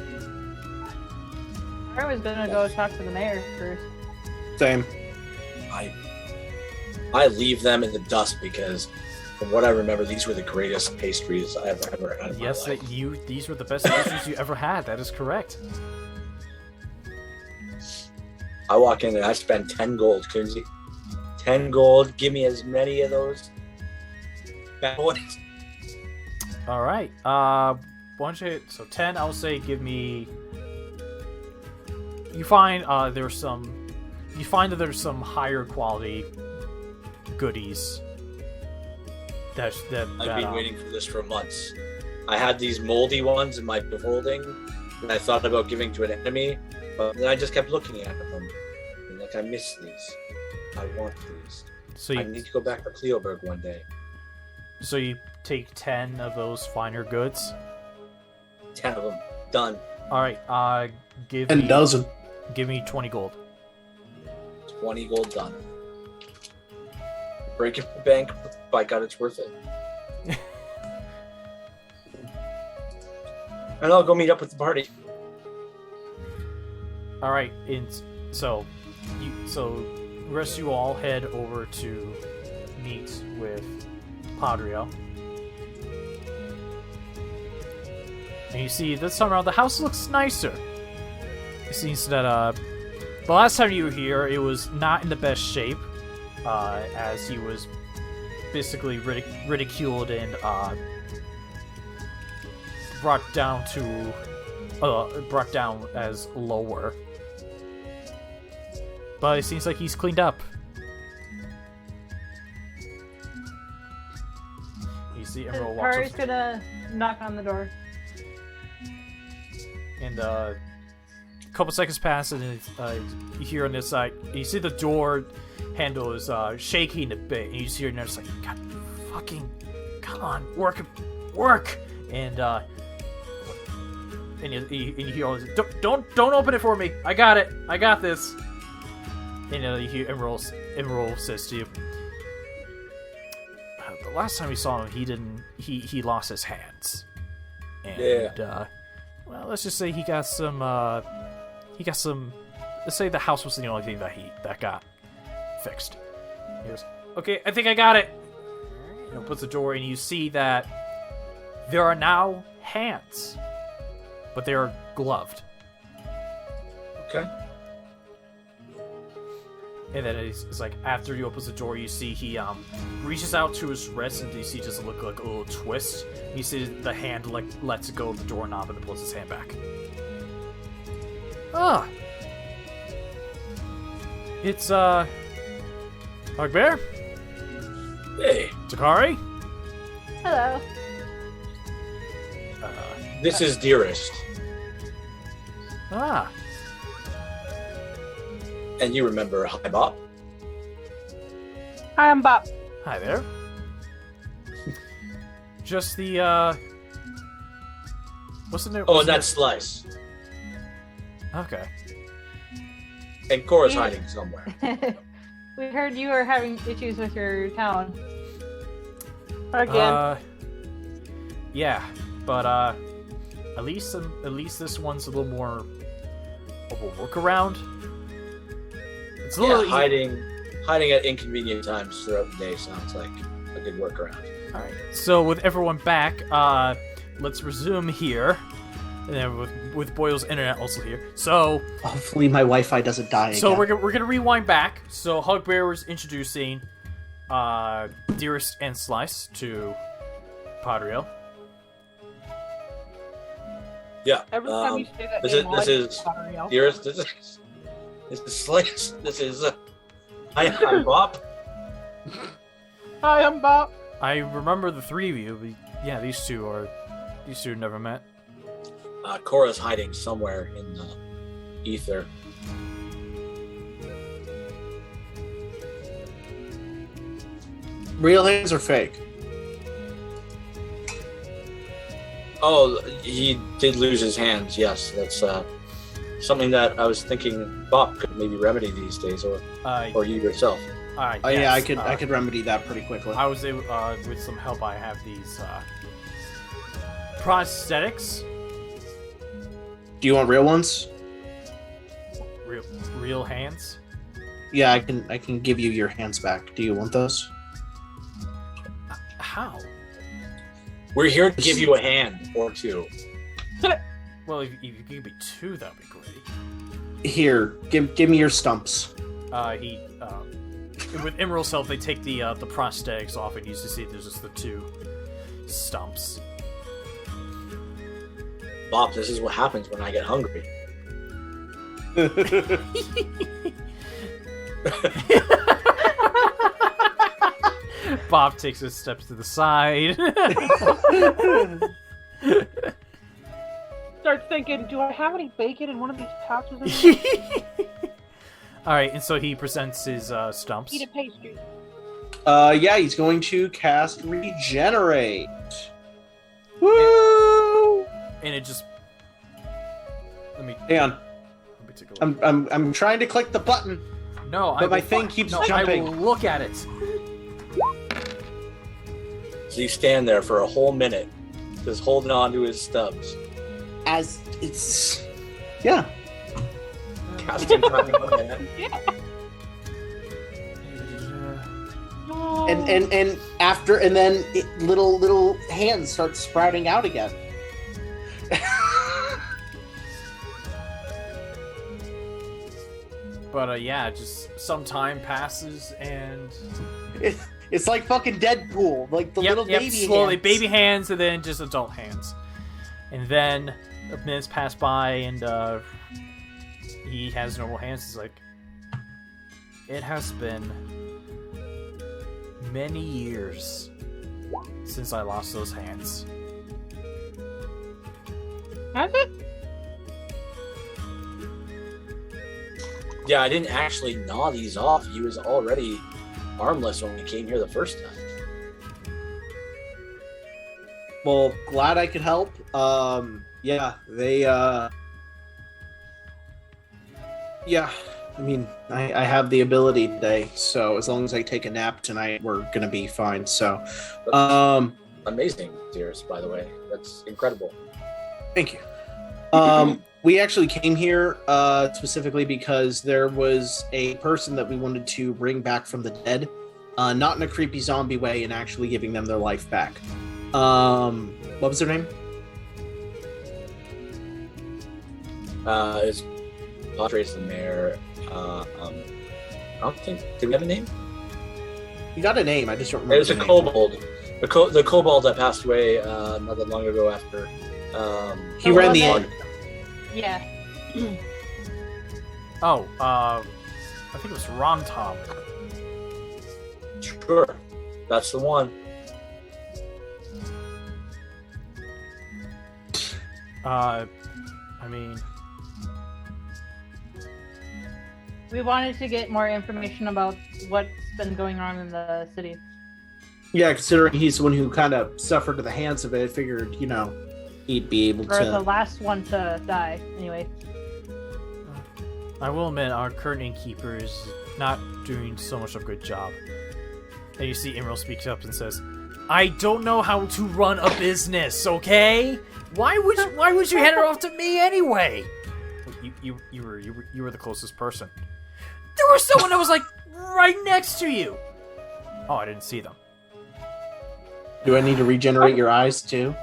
was gonna go talk to the mayor first. Same. I leave them in the dust because, from what I remember, these were the greatest pastries I've ever had in my Yes, life. these were the best pastries you ever had. That is correct. I walk in and I spend 10 gold, Kunzi. 10 gold. Give me as many of those bad boys. All right. So 10. I'll say give me. You find there's some. You find that there's some higher quality goodies. That I've been waiting for this for months. I had these moldy ones in my beholding, and I thought about giving to an enemy, but then I just kept looking at them, and like, I miss these. I want these. So I need to go back to Pleoburg one day. So you take 10 of those finer goods. 10 of them. Done. All right. Give 10 me dozen. Give me 20 gold. 20 gold done. Break it the bank. By God, it's worth it. And I'll go meet up with the party. All right. So the rest of you all head over to meet with Padrio. And you see this time around the house looks nicer. It seems that the last time you were here, it was not in the best shape, as he was basically ridiculed and brought down as lower. But it seems like he's cleaned up. You see Emerald walks Takari's up, gonna knock on the door. and a couple seconds pass, and you hear on this side, you see the door handle is shaking a bit, and you see her nurse like, God, fucking, come on, work, and you hear all this, don't open it for me, I got this, and you hear Emerald says to you, the last time we saw him, he lost his hands, and well, let's just say he got some, let's say the house was the only thing that got fixed. He goes, okay, I think I got it. He opens the door, and you see that there are now hands, but they are gloved. Okay. And then it's like, after he opens the door, you see he reaches out to his wrist, and you see just look like a little twist. You see the hand like lets go of the doorknob and then pulls his hand back. Ah, it's Hugbear? Hey, Takari? Hello. this is Dearest. Ah, And you remember Hi Bob? Hi, I'm Bob. hi there. Just the what's the name? Oh, and that's Slice. Okay. And Corra's hiding somewhere. We heard you were having issues with your town. Again. Yeah, but at least this one's a little more of a workaround. It's a little hiding at inconvenient times throughout the day sounds like a good workaround. All right. So with everyone back, let's resume here, and then with Boyle's internet also here. So hopefully my Wi-Fi doesn't die. So again. we're gonna rewind back. So Hugbear was introducing Dearest and Slice to Padriel. Yeah. Every time you say that this name, is Dearest. This is Slice. This is I'm Bob. Hi, I'm Bob. I remember the three of you, but yeah, these two never met. Corra's hiding somewhere in the ether. Real hands or fake? Oh, he did lose his hands. Yes, that's something that I was thinking Bob could maybe remedy these days, or you yourself. Yeah, I could remedy that pretty quickly. I was able, with some help. I have these prosthetics. Do you want real ones? Real hands? Yeah, I can give you your hands back. Do you want those? How? We're here to give you a hand or two. Well, if you could give me two, that'd be great. Here, give me your stumps. With Emerald's help, they take the prosthetics off, and you see there's just the two stumps. Bob, this is what happens when I get hungry. Bob takes his steps to the side. Starts thinking, do I have any bacon in one of these pouches? Alright, and so he presents his stumps. Eat a pastry. Yeah, he's going to cast Regenerate. Woo! And it just... Hang on. Let me take a look. I'm trying to click the button. No, but my thing keeps jumping. I will look at it. So you stand there for a whole minute, just holding on to his stubs. As it's... Yeah. Casting time on that. And after, and then little hands start sprouting out again. But yeah, just some time passes and it's like fucking Deadpool, like the little baby slowly hands. baby hands and then just adult hands, and then minutes pass by and he has normal hands. He's like, it has been many years since I lost those hands. Has it? Yeah, I didn't actually gnaw these off. He was already armless when we came here the first time. Well, glad I could help. Yeah, they, yeah, I mean, I have the ability today, so as long as I take a nap tonight, we're gonna be fine, so, Amazing, Dearest, by the way. That's incredible. Thank you. We actually came here, specifically because there was a person that we wanted to bring back from the dead, not in a creepy zombie way, and actually giving them their life back. What was their name? It's Padres the mayor. I don't think. Did we have a name? You got a name. I just don't remember. It was a kobold. The kobold that passed away not that long ago after. He ran the inn. Yeah. Oh, I think it was Ron Tom. Sure, that's the one. I mean, We wanted to get more information about what's been going on in the city. Yeah, considering he's the one who kind of suffered at the hands of it, I figured, you know, he'd be able Or to... the last one to die, anyway. I will admit, our current innkeeper is not doing so much of a good job. And you see Emerald speaks up and says, I don't know how to run a business, okay? Why would you hand it off to me anyway? You were the closest person. There was someone that was like right next to you. Oh, I didn't see them. Do I need to regenerate your eyes too?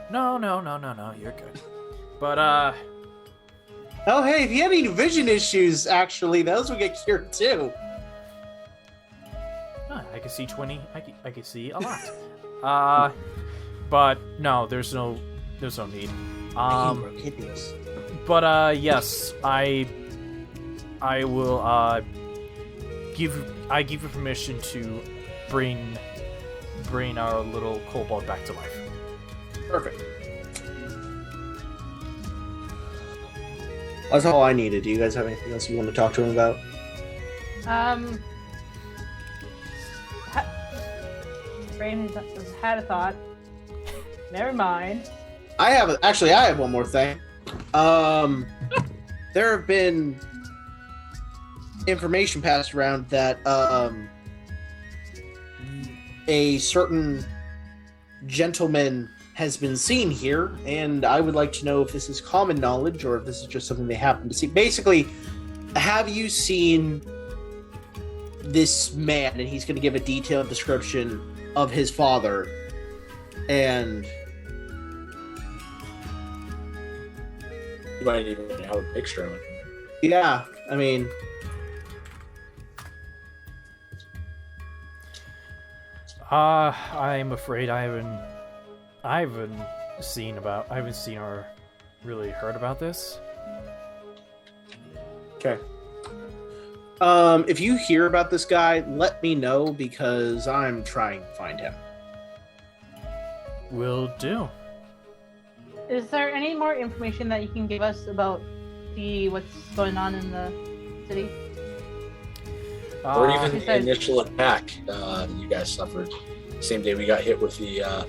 No, you're good. But Oh, hey, if you had any vision issues, actually, those would get cured too. I can see 20. I can see a lot. But no, there's no need. But yes, I will give you permission to bring our little kobold back to life. Perfect. That's all I needed. Do you guys have anything else you want to talk to him about? Brain had a thought. Never mind. I have one more thing. There have been information passed around that a certain gentleman has been seen here, and I would like to know if this is common knowledge or if this is just something they happen to see. Basically, have you seen this man? And he's going to give a detailed description of his father, and You might even have a picture of it. yeah, I mean, I'm afraid I haven't seen or really heard about this. okay. If you hear about this guy, let me know because I'm trying to find him. Will do. Is there any more information that you can give us about what's going on in the city? Or even the initial attack you guys suffered. Same day we got hit with the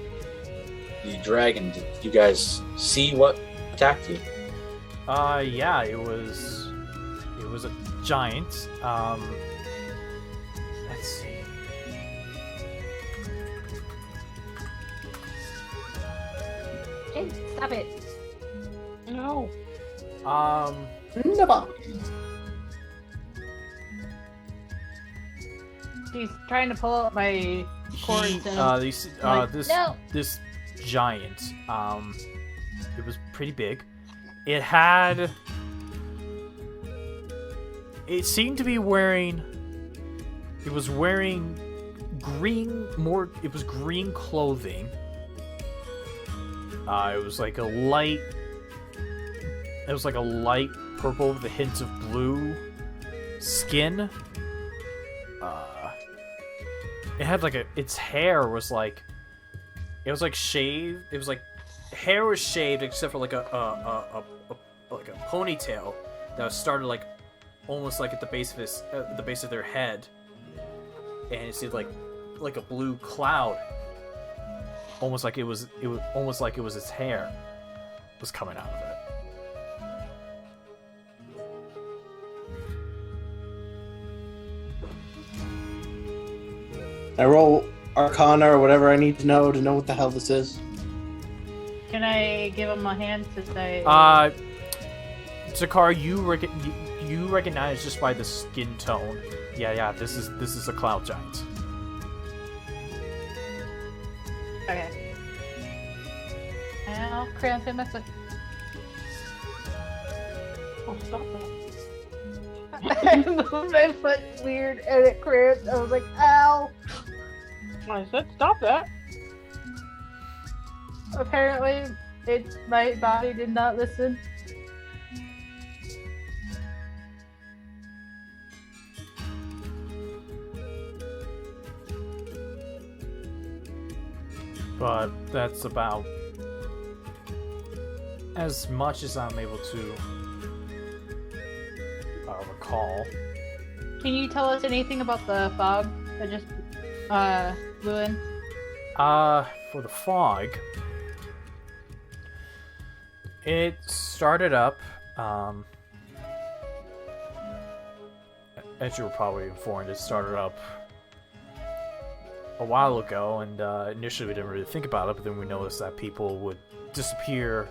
dragon. Did you guys see what attacked you? Yeah, it was a giant. Let's see. Hey, stop it. No. Never. He's trying to pull out my cords and This giant, it was pretty big. It seemed to be wearing green clothing. It was like a light purple with a hint of blue skin. It had its hair was like, it was like shaved. It was like hair was shaved except for like a ponytail that was started like almost like at the base of their head, and it seemed like a blue cloud, almost like it was its hair was coming out of it. I roll Arcana or whatever I need to know what the hell this is. Can I give him a hand to say? Takari, you recognize just by the skin tone. Yeah. This is a cloud giant. Okay. I'll cramp him up. Oh, stop that. I moved my foot weird and it cramped. I was like, ow. I said stop that. Apparently, my body did not listen. But that's about as much as I'm able to recall. Can you tell us anything about the fog that just blew in? For the fog, it started up. as you were probably informed, it started up a while ago, and initially we didn't really think about it, but then we noticed that people would disappear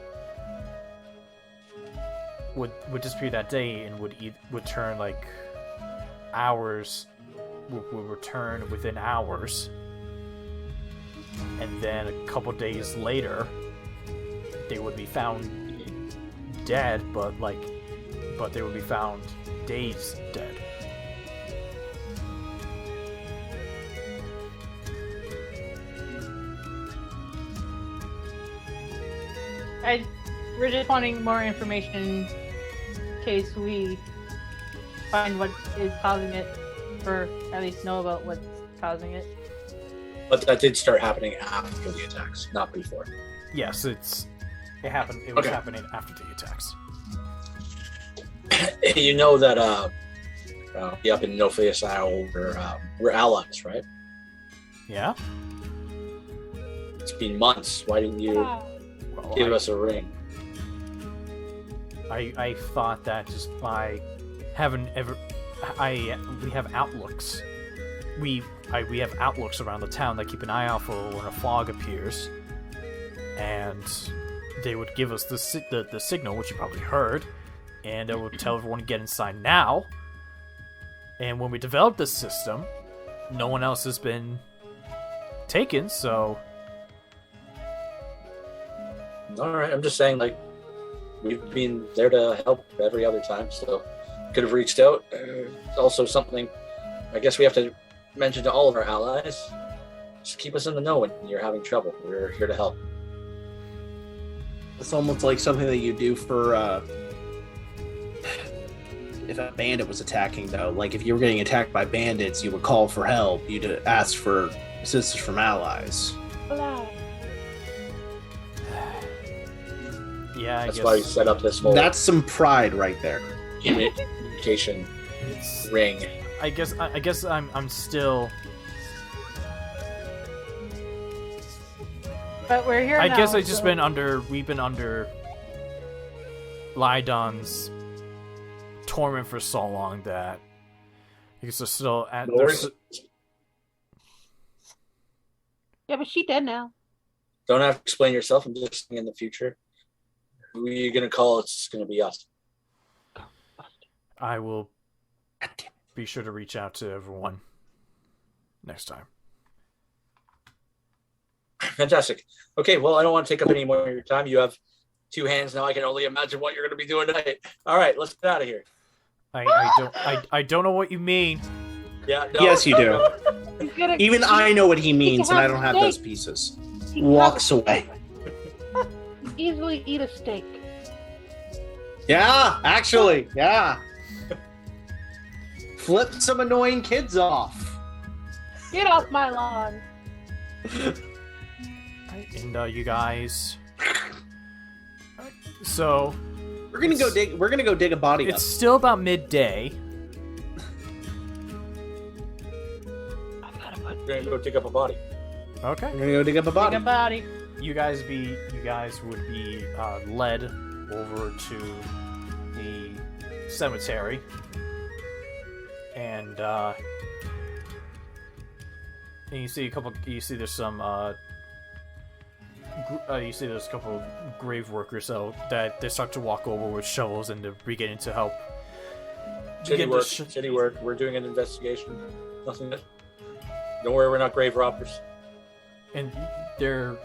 that day and would turn like hours would return within hours, and then a couple days later they would be found dead, but they would be found days dead. We're just wanting more information in case we find what is causing it, or at least know about what's causing it. But that did start happening after the attacks, not before. Yes, it happened. It was happening after the attacks. You know that up in Nofeus Isle, we're allies, right? Yeah. It's been months. Why didn't you give us a ring? I thought that just by having we have outlooks. We have outlooks around the town that keep an eye out for when a fog appears, and they would give us the signal, which you probably heard, and it would tell everyone to get inside now. And when we developed this system, no one else has been taken, so. All right, I'm just saying, like, we've been there to help every other time, so could have reached out. Also, something I guess we have to mention to all of our allies: just keep us in the know when you're having trouble. We're here to help. It's almost like something that you do for if a bandit was attacking, though. Like if you were getting attacked by bandits, you would call for help. You'd ask for assistance from allies. Yeah, that's why we set up this whole. That's some pride right there. Communication ring. I guess I'm still. But we're here. I now, guess we've been under Lydon's torment for so long that I guess they're still at. Yeah, but she dead now. Don't have to explain yourself. I'm just saying in the future. Who are you gonna call? It's gonna be us. I will be sure to reach out to everyone next time. Fantastic. Okay, well, I don't want to take up any more of your time. You have 2 hands now. I can only imagine what you're going to be doing tonight. All right, let's get out of here. I don't know what you mean. Yeah. No, yes, you do. Even I know what he means, and I don't have steak. those pieces. Walks away. Easily eat a steak. Yeah, actually, yeah. Flip some annoying kids off. Get off my lawn. And you guys. So we're gonna go dig a body up. It's still about midday. We're gonna go dig up a body. Okay. We're gonna go dig up a body. Dig a body. You guys would be led over to the cemetery, and you see there's some you see there's a couple of grave workers that they start to walk over with shovels and they're beginning to help. Shitty work. We're doing an investigation. Nothing. Don't worry, we're not grave robbers. And they're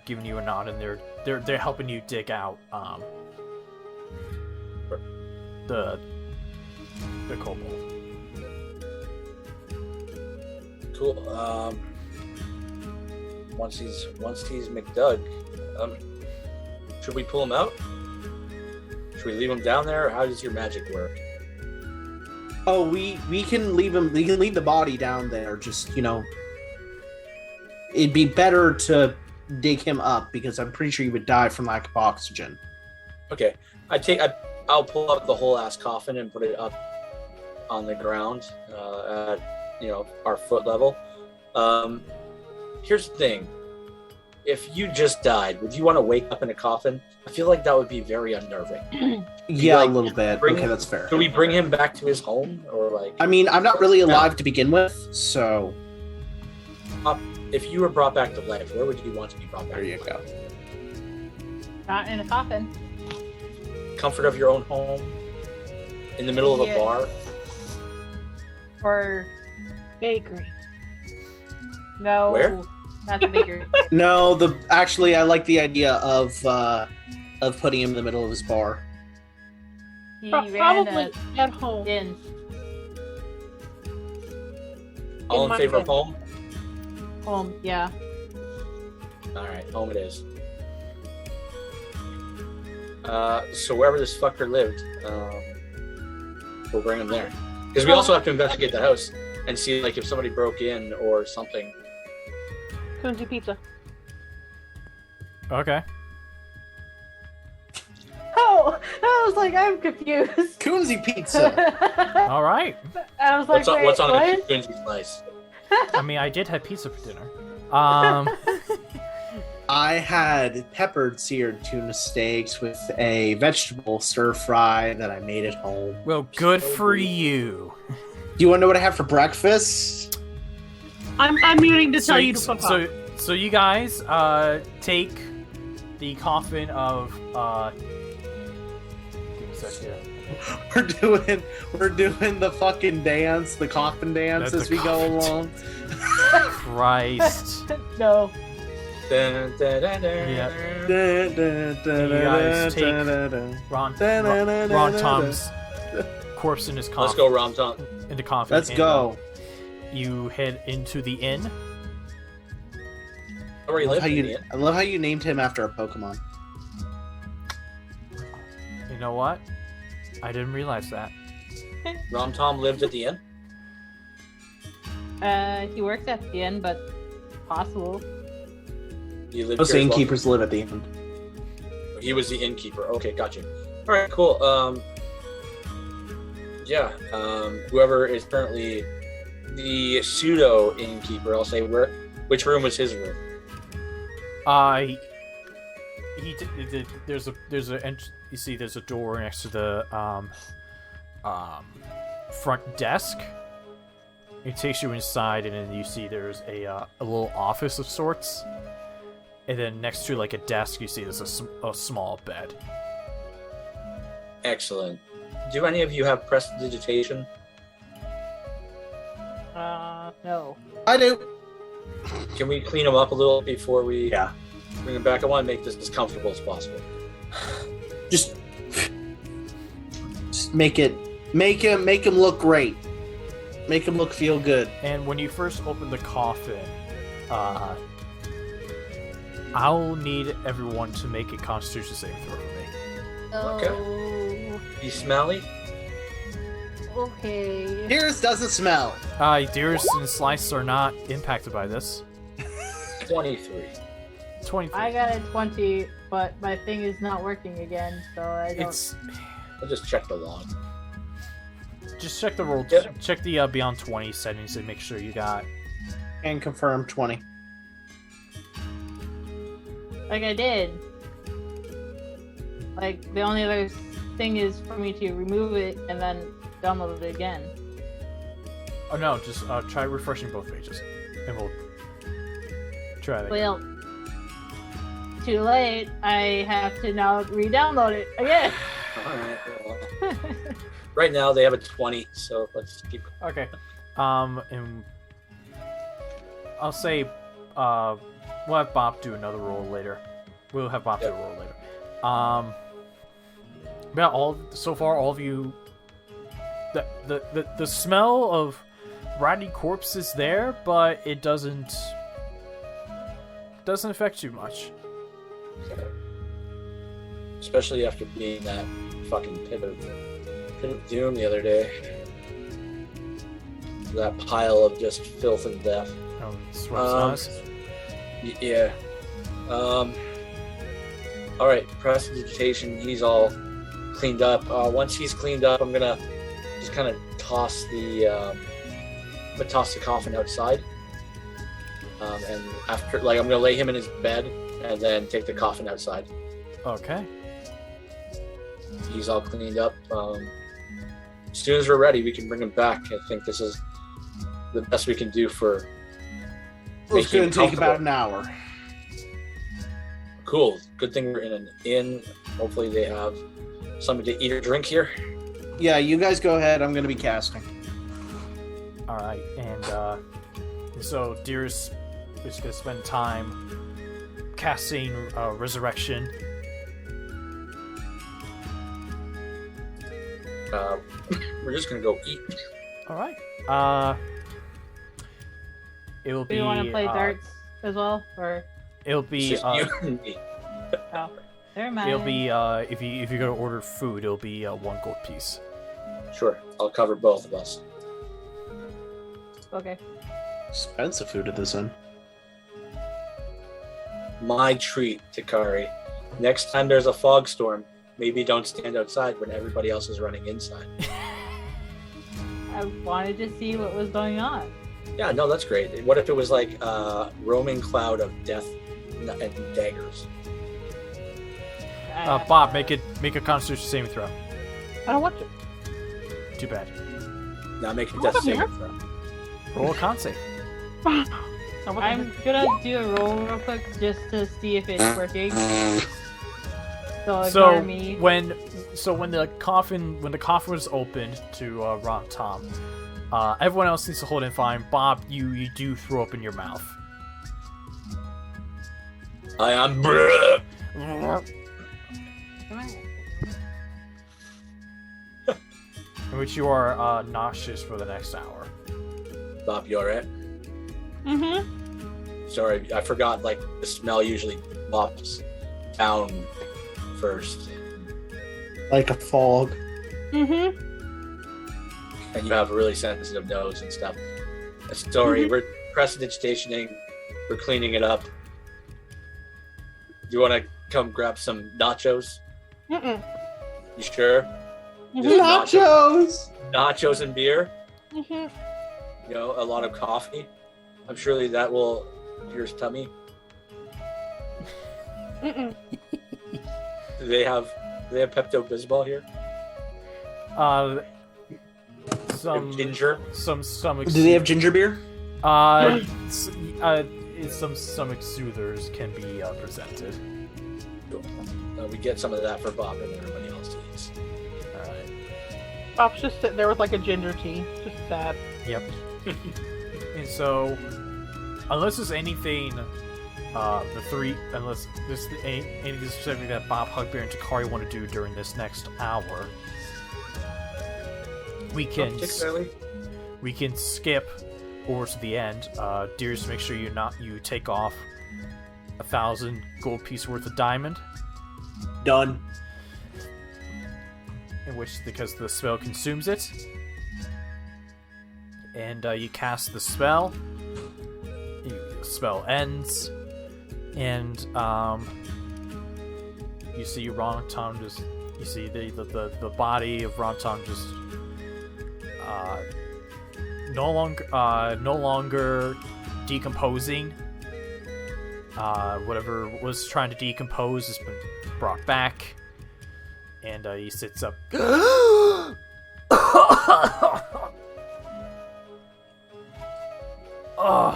giving you a nod, and they're helping you dig out the kobold. Cool. Once he's McDug, should we pull him out? Should we leave him down there, or how does your magic work? Oh, we can leave him. We can leave the body down there. Just it'd be better to dig him up because I'm pretty sure he would die from lack of oxygen. Okay, I'll pull up the whole ass coffin and put it up on the ground at our foot level. Here's the thing: if you just died, would you want to wake up in a coffin? I feel like that would be very unnerving. Yeah, like, a little bit. Okay, that's fair. Do we bring him back to his home, or like? I mean, I'm not really alive to begin with, so. If you were brought back to life, where would you want to be brought back? There you go. Not in a coffin. Comfort of your own home, in the middle of a bar. Or Bakery. no. Where? Not the bakery. No, actually, I like the idea of putting him in the middle of his bar. He Probably ran at home. in. All in my favor of head. home? Home, yeah. All right, home it is. So wherever this fucker lived, we'll bring him there. Because we also have to investigate the house and see like if somebody broke in or something. Kunzi Pizza. Okay. Oh, I was like, I'm confused. Kunzi Pizza. All right. I was like, What's on a what? Quincy's slice? I mean, I did have pizza for dinner. I had peppered seared tuna steaks with a vegetable stir fry that I made at home. Well, good for you. Do you want to know what I had for breakfast? I'm muting to tell you to fuck off. So you guys take the coffin of give me a sec here. We're doing the fucking dance, the coffin dance That's as the we go coffin along. Christ. No. Dun, dun, dun, dun, Yeah. dun. You guys take Ron Tom's corpse in his coffin. Let's go, Rom Tom. In the coffin. Let's and, go. You head into the inn. Already lived in the inn. I love how you named him after a Pokemon. You know what? I didn't realize that. Rom Tom lived at the inn. He works at the inn, but possible. He lived Most here as well? innkeepers live at the end. He was the innkeeper. Okay, gotcha. All right, cool. Whoever is currently the pseudo innkeeper, I'll say which room was his room? There's you see there's a door next to the front desk. It takes you inside, and then you see there's a little office of sorts. And then next to like a desk, you see there's a small bed. Excellent. Do any of you have prestidigitation? No. I do. Can we clean him up a little before we Yeah. bring him back? I want to make this as comfortable as possible. Just make him look great. Make him look feel good. And when you first open the coffin, I'll need everyone to make a Constitution saving throw for me. Oh. You smelly? Okay. Dearest doesn't smell. Dearest and Slice are not impacted by this. 23. 23. I got a 20, but my thing is not working again, so I don't. I'll just check the log. Just check the roll. Yeah. Check the beyond 20 settings and make sure you got. And confirm 20. Like I did. Like the only other thing is for me to remove it and then download it again. Oh no, just try refreshing both pages, and we'll try that. Well, too late. I have to now re-download it again. Alright, well, right now they have a 20, so let's keep. Okay. And I'll say, we'll have Bob do another roll later. We'll have Bob do a roll later. Yeah, so far, all of you, the smell of rotting corpse is there, but it doesn't affect you much. Especially after being that fucking pit of doom the other day. That pile of just filth and death. Oh, it's nice. Yeah. Alright, prestidigitation, he's all cleaned up. Once he's cleaned up, I'm gonna just kind of toss the coffin outside. And after, like, I'm gonna lay him in his bed and then take the coffin outside. Okay. He's all cleaned up. As soon as we're ready, we can bring him back. I think this is the best we can do for. It's going to take about an hour. Cool. Good thing we're in an inn. Hopefully they have something to eat or drink here. Yeah, you guys go ahead. I'm going to be casting. All right, and so Dearest is going to spend time casting Resurrection. We're just gonna go eat. All right. It will be. Do you want to play darts as well, or? It'll be. It's just you and me. Oh, never mind. It'll be. If you're gonna order food, it'll be 1 gold piece. Sure, I'll cover both of us. Okay. Expensive food at this inn. My treat, Takari. Next time there's a fog storm, maybe don't stand outside when everybody else is running inside. I wanted to see what was going on. Yeah, no, that's great. What if it was like a roaming cloud of death and daggers? Bob, make a Constitution saving throw. I don't want to. Too bad. Not make a death saving throw. Roll a con save. I'm gonna do a roll real quick just to see if it's working. So ignore me. when the coffin was opened to Ron Tom, everyone else needs to hold in fine. Bob, you do throw up in your mouth. I am. Come on. In which you are nauseous for the next hour. Bob, you alright? Mm-hmm. Sorry, I forgot, like, the smell usually pops down first. Like a fog. Mm-hmm. And you have a really sensitive nose and stuff. Sorry, we're precedent stationing. We're cleaning it up. Do you want to come grab some nachos? Mm-mm. You sure? Nachos! Nachos and beer? Mm-hmm. You know, a lot of coffee. I'm sure that will your tummy. Mm-mm. Do they have Pepto-Bismol here? Some Ginger? Some Do they have ginger beer? some soothers can be presented. Cool. We get some of that for Bob and everybody else eats. All right. Bob's just sitting there with like a ginger tea. Just sad. Yep. And so, unless there's anything, unless there's anything specific that Bob, Hugbear, and Takari want to do during this next hour, we can skip over to the end. Dearest, make sure you take off 1,000 gold piece worth of diamond. Done. In which, because the spell consumes it. And you cast the spell. The spell ends. And you see Rontom just... You see the body of Rontom just... no longer decomposing. Whatever was trying to decompose has been brought back. And he sits up. Oh.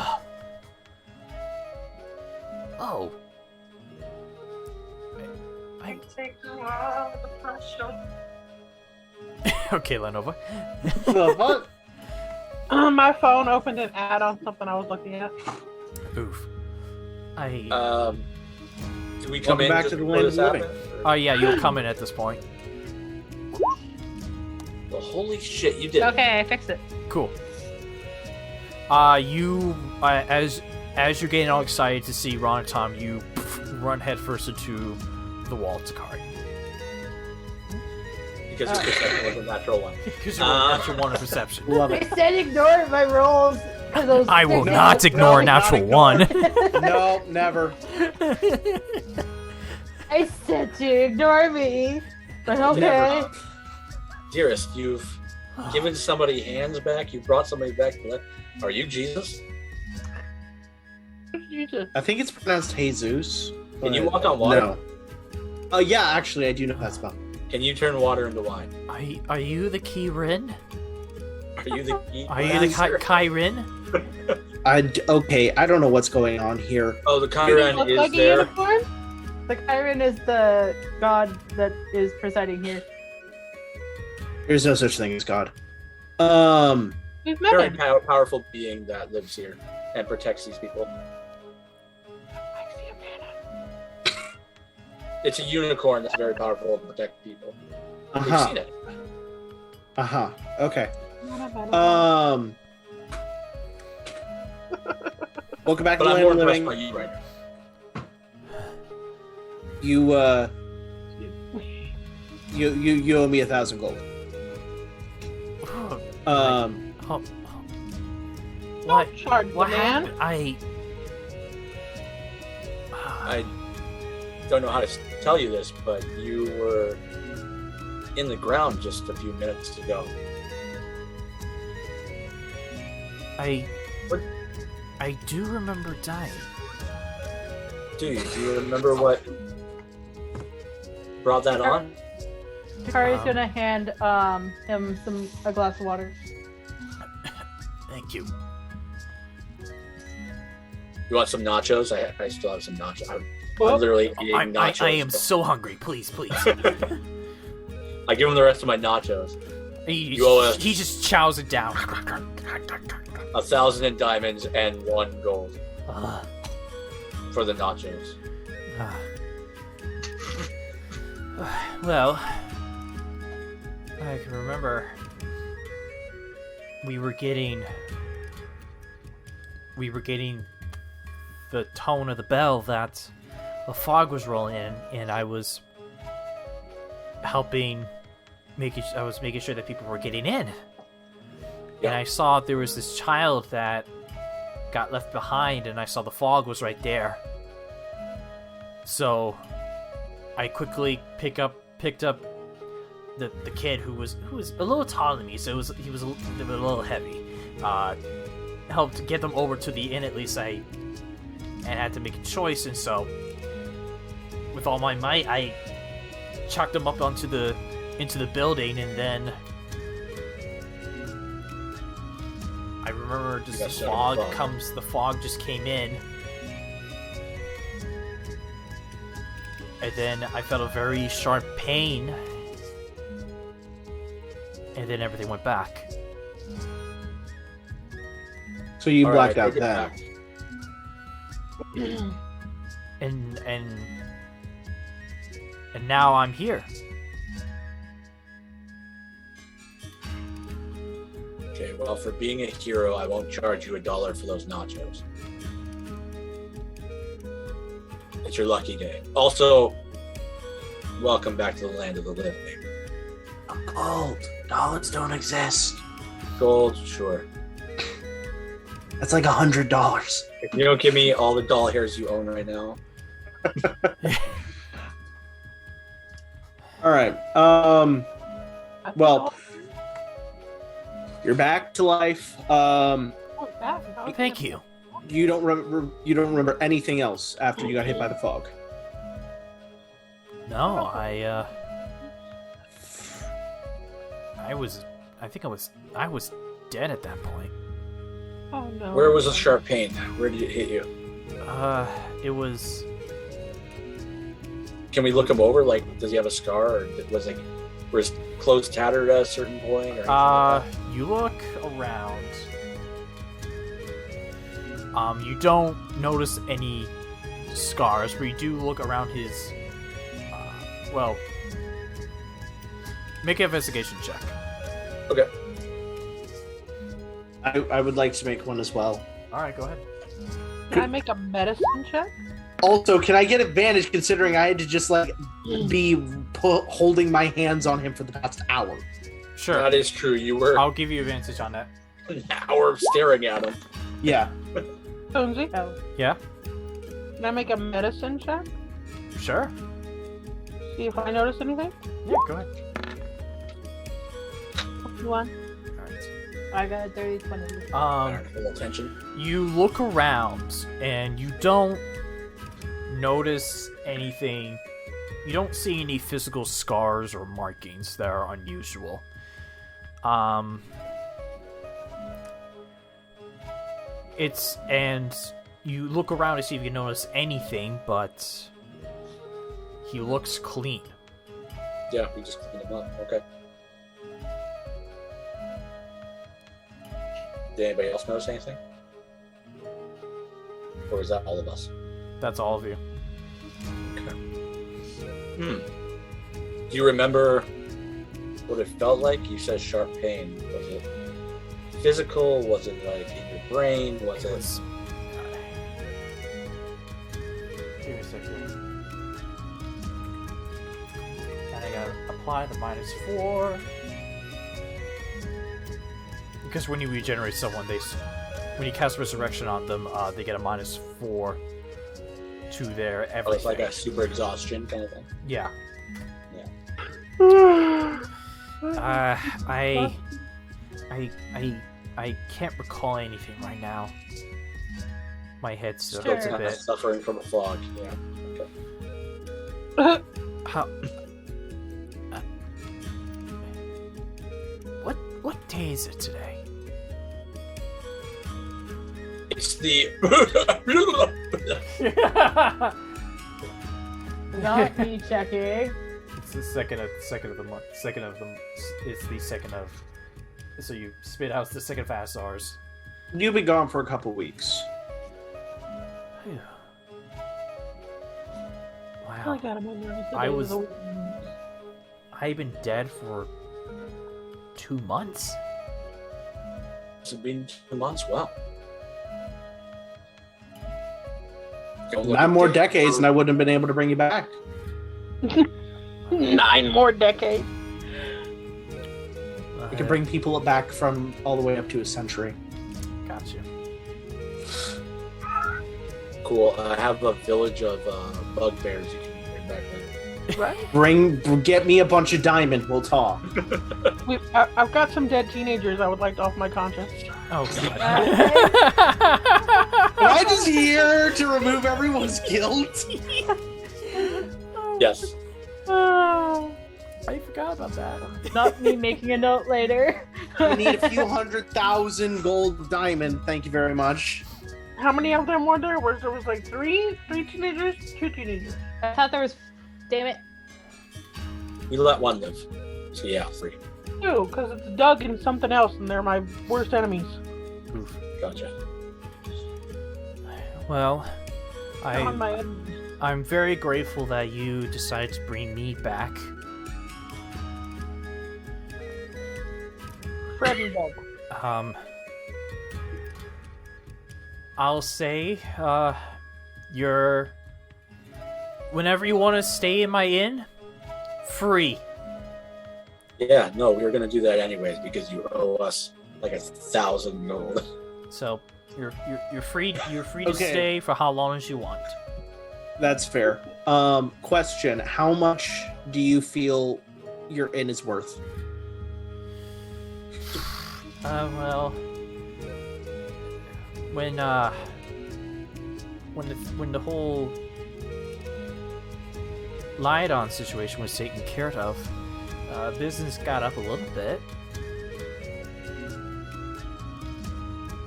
Okay, Lynova. What? My phone opened an ad on something I was looking at. Oof. Do we come in back just to the before land this of living. happens, or- Oh yeah, you'll come in at this point. Well, holy shit, you did. Okay, I fixed it. Cool. You as you're getting all excited to see Ron and Tom, you run headfirst into the wall, Takari. Because your perception was a natural one. Because you're a natural one of perception. Love I it. said ignore my rolls. I will not ignore a natural one. No, never. I said to ignore me. But okay. Never. Dearest, you've given somebody hands back. You brought somebody back to life. Are you Jesus? Jesus. I think it's pronounced Jesus. Can you walk on water? No. Oh, yeah, actually, I do know that spell. Can you turn water into wine? Are you the Kirin? Are you the Are you the Kyrin? Okay, I don't know what's going on here. Oh, the Does it Chiron look is like a there. unicorn? The Chiron is the god that is presiding here. There's no such thing as God. He's met Very him. powerful being that lives here and protects these people. I see a mana. It's a unicorn that's very powerful to protect people. We've Uh-huh. seen it. Uh-huh. Okay. Mana. Welcome back But to I'm Land more of impressed Living. by you right now. You you owe me 1,000 gold. What? Don't charge What the man. happened? I don't know how to tell you this, but you were in the ground just a few minutes ago. I do remember dying. Do you remember what brought that on? Takari's gonna hand him a glass of water. Thank you. You want some nachos? I still have some nachos. I'm Well, literally eating I nachos. am so hungry. Please, please. I give him the rest of my nachos. he owe us- just chows it down. 1,000 in diamonds and 1 gold Uh, for the nachos. well, I can remember we were getting the tone of the bell that the fog was rolling in, and I was making sure that people were getting in. Yeah. And I saw there was this child that got left behind, and I saw the fog was right there. So I quickly picked up the kid who was a little taller than me, so he was a little heavy. Helped get them over to the inn at least. I had to make a choice, and so with all my might, I chucked them up into the building, and then I remember just You the got fog started the fog just came in, and then I felt a very sharp pain, and then everything went back. So you All blacked right, out take it then. back. And now I'm here. Okay, well, for being a hero, I won't charge you $1 for those nachos. It's your lucky day. Also, welcome back to the land of the living. Gold. Dollars don't exist. Gold, sure. That's like $100. If you don't give me all the doll hairs you own right now, All right. Well, you're back to life. Thank you. You don't remember anything else after you got hit by the fog. No, I think I was dead at that point. Oh no. where was the sharp pain? Where did it hit you? It was. Can we look him over? Like, does he have a scar, or was his clothes tattered at a certain point? Or anything like that? You look around. You don't notice any scars, but you do look around his. Well, make an investigation check. Okay. I would like to make one as well. All right, go ahead. Can I make a medicine check? Also, can I get advantage considering I had to just be holding my hands on him for the past hour? Sure. That is true. You were I'll give you advantage on that. an hour of staring at him. Yeah. Jonesy, Yeah. can I make a medicine check? Sure. See if I notice anything? Yeah, go ahead. 1. All right. I got a 30, 20. Full attention. You look around and you don't notice anything. You don't see any physical scars or markings that are unusual. And you look around to see if you notice anything, but he looks clean. Yeah, we just cleaned him up. Okay. Did anybody else notice anything? Or is that all of us? That's all of you. Okay. Do you remember what it felt like? You said sharp pain. Was it physical? Was it like in your brain? Was it? Give me a second. And I gotta apply the -4. Because when you regenerate someone, when you cast Resurrection on them, they get a -4 to their everything. Oh, it's like a super exhaustion kind of thing. Yeah. Yeah. I can't recall anything right now. My head's still Sure. hurts a bit. Suffering from a fog. Yeah. Okay. How? What day is it today? It's the. Not me checking. It's the second of the month. Second of them. It's the second of. So you spit out the second fast R's. You'll be gone for a couple weeks. Phew. I Wow. got him over everything. I've been dead for 2 months. It's been 2 months. Wow. 9 more decades, and I wouldn't have been able to bring you back. 9 more decades. I can bring people back from all the way up to a century. Gotcha. Cool. I have a village of bugbears you can bring back then. Right? Get me a bunch of diamond. We'll talk. I've got some dead teenagers I would like to off my conscience. Oh god. Am I just here to remove everyone's guilt? Yes. Oh. I forgot about that. Not me making a note later. We need a few 100,000 gold diamond. Thank you very much. How many of them were there? There was like 3 teenagers, 2 teenagers. I thought there was. Damn it. We let one live. So yeah, 3. 2, because it's Doug and something else, and they're my worst enemies. Oof. Gotcha. Well, They're on my enemies. I'm very grateful that you decided to bring me back. Fred and Doug. I'll say, you're... Whenever you want to stay in my inn, free. Yeah, no, we were gonna do that anyways because you owe us like 1,000 gold. So you're free. You're free to Okay. stay for how long as you want. That's fair. Question: how much do you feel your inn is worth? Well, when the whole Lydon situation was taken care of, business got up a little bit.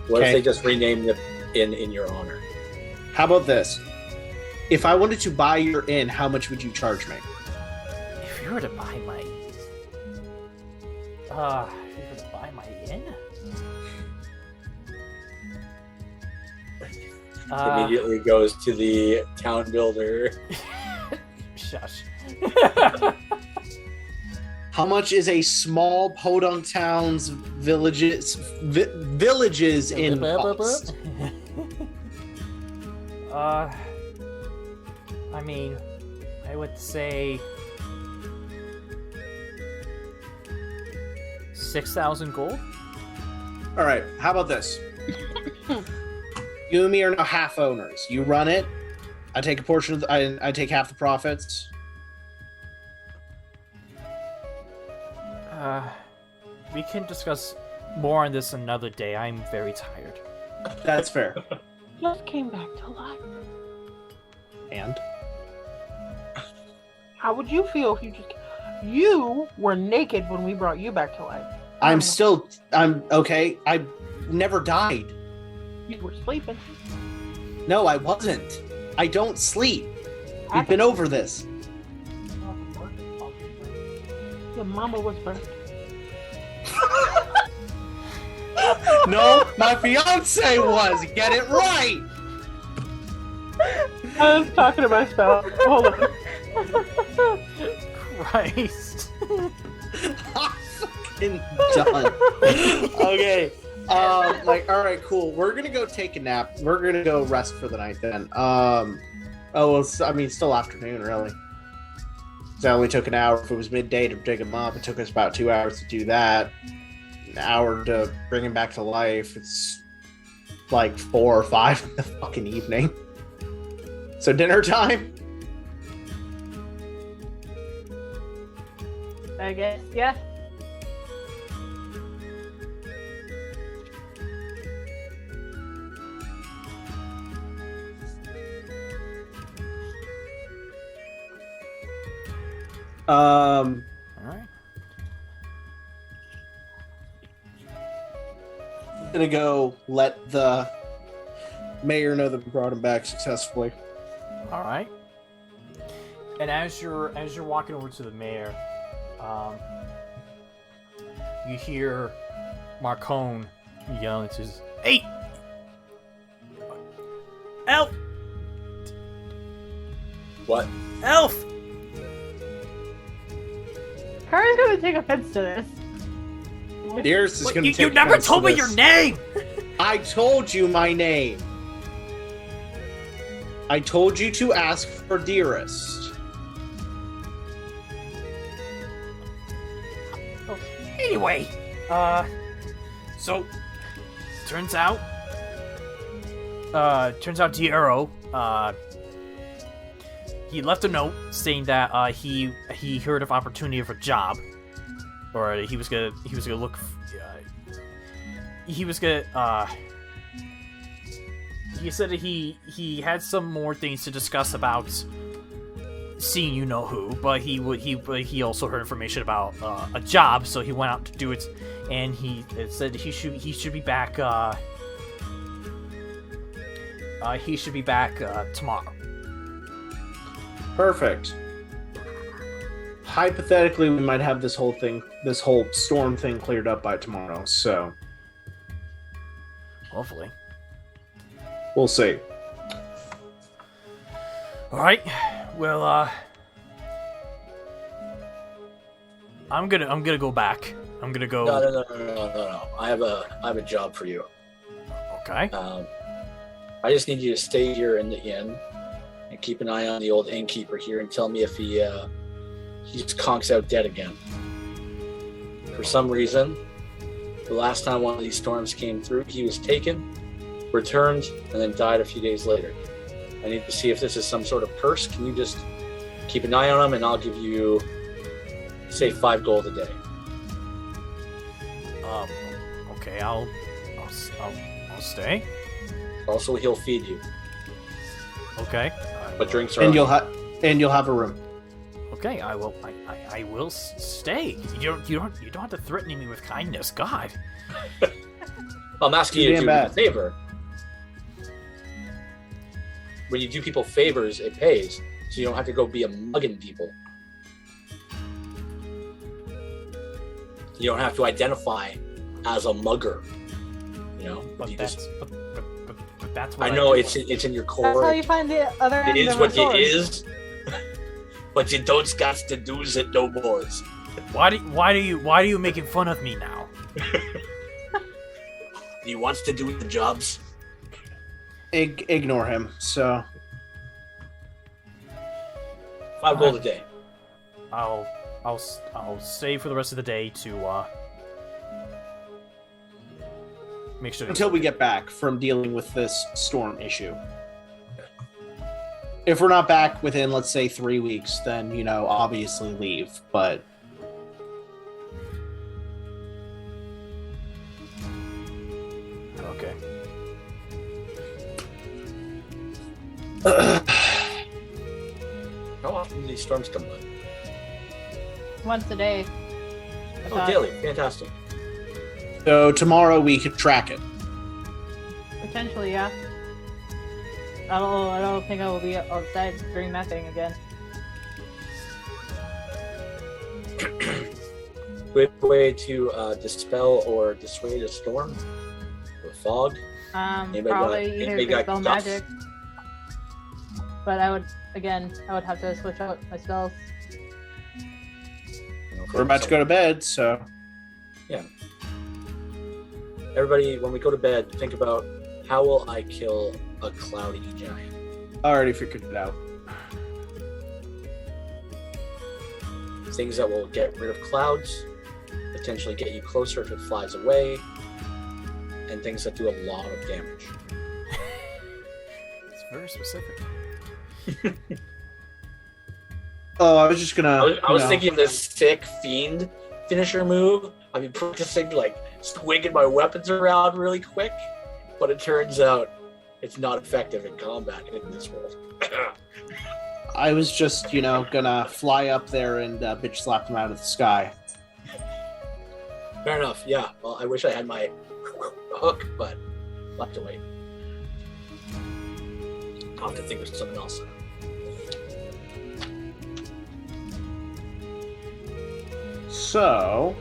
What Okay. if they just renamed the inn in your honor? How about this? If I wanted to buy your inn, how much would you charge me? If you were to buy my, inn, Immediately goes to the town builder. shush. How much is a small podunk town's villages in cost? I mean, I would say 6,000 gold. All right. How about this? You and me are now half owners. You run it. I take a portion of I take half the profits. We can discuss more on this another day. I'm very tired. That's fair. Just came back to life. And How would you feel if you were naked when we brought you back to life? I'm okay. I never died. You were sleeping. No, I wasn't. I don't sleep. We've been over this. Your mama was burnt. No, my fiance was. Get it right. I was talking to myself. Hold on. Christ. I'm fucking done. Okay. All right, cool. We're gonna go take a nap. We're gonna go rest for the night then. It's still afternoon, really. So I only took an hour. If it was midday to dig him up, it took us about 2 hours to do that. An hour to bring him back to life. It's like 4 or 5 in the fucking evening. So dinner time? I guess, yeah. All right. I'm gonna go let the mayor know that we brought him back successfully. All right. And as you're walking over to the mayor, you hear Marcone yelling to his, "Hey, Elf! What? Elf! Kari's gonna take offense to this. Dearest is Wait, gonna you take never offense told to me this. your name!" I told you my name. I told you to ask for Dearest. Anyway, so turns out Diero, he left a note saying that he heard of opportunity of a job, or he was gonna look. He said that he had some more things to discuss about seeing you know who, but he also heard information about a job, so he went out to do it, and it said he should be back. He should be back tomorrow. Perfect. Hypothetically, we might have this whole storm thing cleared up by tomorrow, so Hopefully. we'll see. All right. Well, I'm gonna go back. I'm gonna go. No. I have a job for you. Okay. I just need you to stay here in the inn and keep an eye on the old innkeeper here and tell me if he just conks out dead again. For some reason, the last time one of these storms came through, he was taken, returned, and then died a few days later. I need to see if this is some sort of curse. Can you just keep an eye on him, and I'll give you, say, 5 gold a day. Okay. I'll stay. Also, he'll feed you, Okay. but drinks are And you'll have a room. Okay. I will stay. You don't have to threaten me with kindness. God. I'm asking you to Damn do me a bad. favor. When you do people favors, it pays, so you don't have to go be a mugging people. You don't have to identify as a mugger. You know, But you that's just, but that's what I know do. it's in your That's core. how you find the other end It is of what a it sword. is. But you don't got to do it no more. Why are you making fun of me now? He wants to do the jobs. Ignore him. So 5 gold a day. I'll stay for the rest of the day to make sure until we get back from dealing with this storm issue. If we're not back within, let's say, 3 weeks, then, obviously leave. But How often do these storms come by? Once a day. I Oh, thought. daily. Fantastic. So tomorrow we could track it. Potentially, yeah. I don't think I will be outside during that thing again. Good way to dispel or dissuade a storm? Or fog? Probably either anybody got dispel guts? magic. But I would have to switch out my spells. We're about to go to bed, so Everybody, when we go to bed, think about how will I kill a cloudy giant? I already figured it out. Things that will get rid of clouds, potentially get you closer if it flies away, and things that do a lot of damage. It's very specific. Oh, I was just gonna. I was thinking of this sick fiend finisher move. I've been practicing like swinging my weapons around really quick, but it turns out it's not effective in combat in this world. I was just, gonna fly up there and bitch slap them out of the sky. Fair enough. Yeah. Well, I wish I had my hook, but I'll have to wait. I'll have to think of something else. So,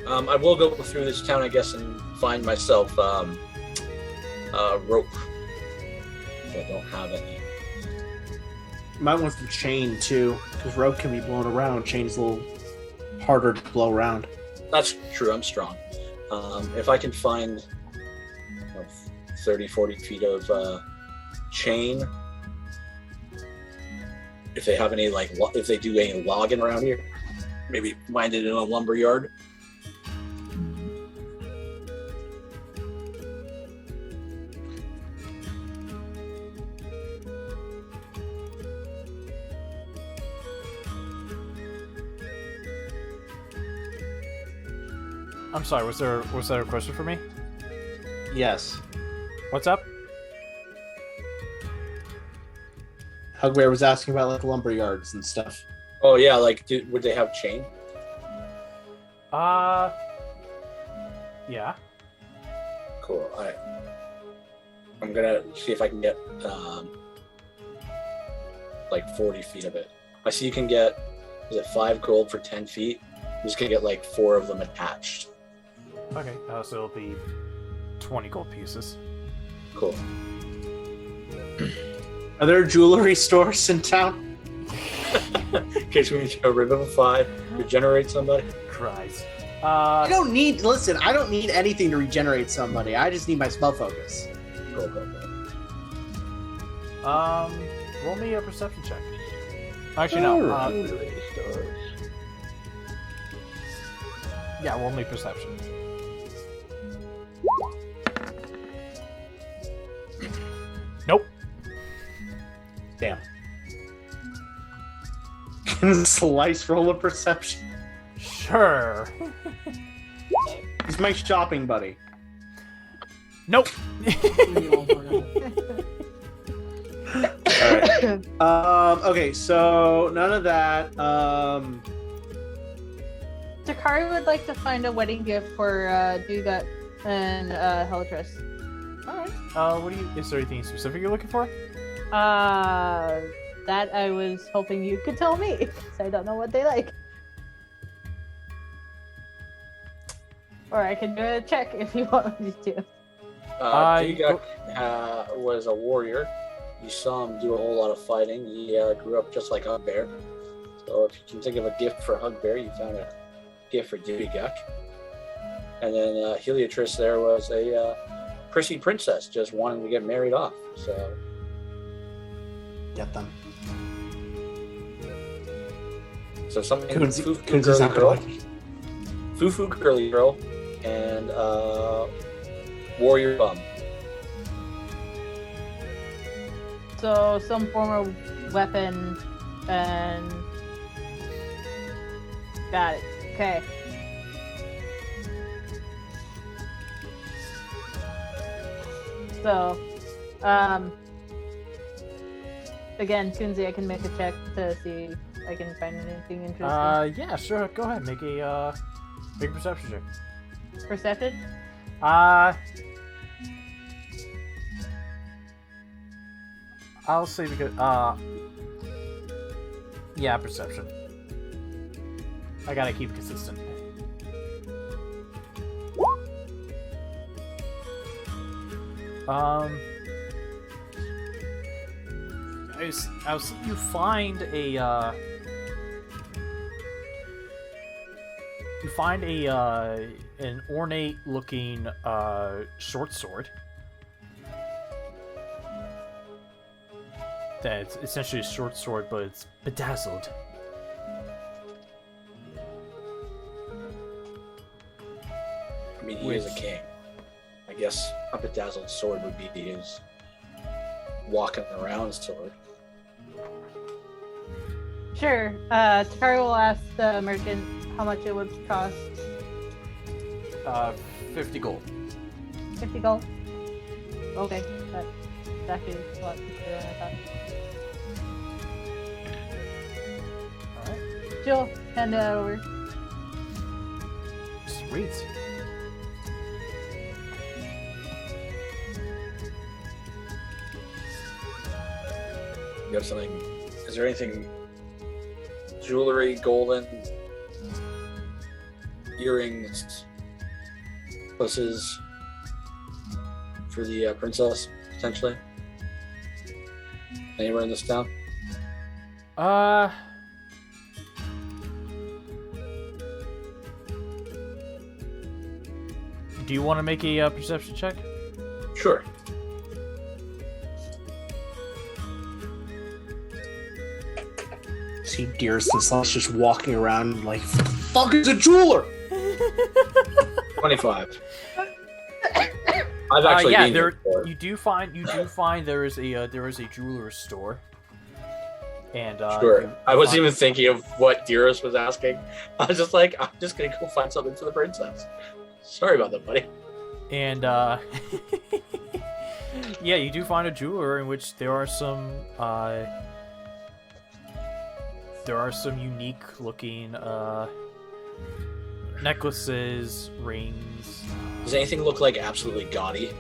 I will go through this town, I guess, and find myself rope. If I don't have any. might want some chain too, because rope can be blown around. Chain's a little harder to blow around. That's true. I'm strong. If I can find 30, 40 feet of chain, if they have any, if they do any logging around here, maybe find it in a lumber yard. I'm sorry, was there a question for me? Yes. What's up? Hugbear was asking about lumber yards and stuff. Oh yeah, would they have chain? Yeah. Cool. All right. I'm gonna see if I can get 40 feet of it. I see you can get, is it 5 gold for 10 feet? I'm just gonna get 4 of them attached. Okay, so it'll be 20 gold pieces. Cool. Are there jewelry stores in town? In case we need to revivify, regenerate somebody. Christ. I don't need anything to regenerate somebody. I just need my spell focus. Go. Roll me a perception check. Actually, no. Yeah, roll me perception. Nope. Damn. Slice roll of perception. Sure. He's my shopping buddy. Nope. Alright. Okay, so none of that. Takari would like to find a wedding gift for Dugat and Helitris. Alright. Is there anything specific you're looking for? That I was hoping you could tell me, because I don't know what they like. Or I can do a check if you want me to. Dugak was a warrior. You saw him do a whole lot of fighting. He grew up just like Hugbear. So if you can think of a gift for Hugbear, you found a gift for Dugak. And then Helitris there was a prissy princess just wanting to get married off. So Get them. So something Coons foo-foo is girly not girl, gonna like. foo-foo girly girl, and warrior bum. So some form of weapon and got it. Okay. So, again, Kunzi, I can make a check to see if I can find anything interesting. Yeah, sure. Go ahead. Make a perception check. Perception? I'll say because yeah, perception. I gotta keep it consistent. I'll see you find an ornate looking short sword that's essentially a short sword, but it's bedazzled. I mean, he is a king. I guess a bedazzled sword would be his walking around sword. Sure. Takari will ask the merchant how much it would cost. 50 gold. 50 gold? Okay, that's actually a lot cheaper than I thought. Alright. Jill, hand that over. Sweet. You have something? Is there anything? Jewelry, golden earrings, necklaces for the princess potentially. Anywhere in this town? Do you want to make a perception check? Sure. See Dearest and Slush just walking around like, fuck is a jeweler? 25. I've actually yeah, been there. here before. You do find there is a jeweler's store, and Sure. I wasn't even thinking of what Dearest was asking. I was just like, I'm just gonna go find something for the princess. Sorry about that, buddy. And yeah, you do find a jeweler in which there are some unique looking necklaces, rings. Does anything look like absolutely gaudy?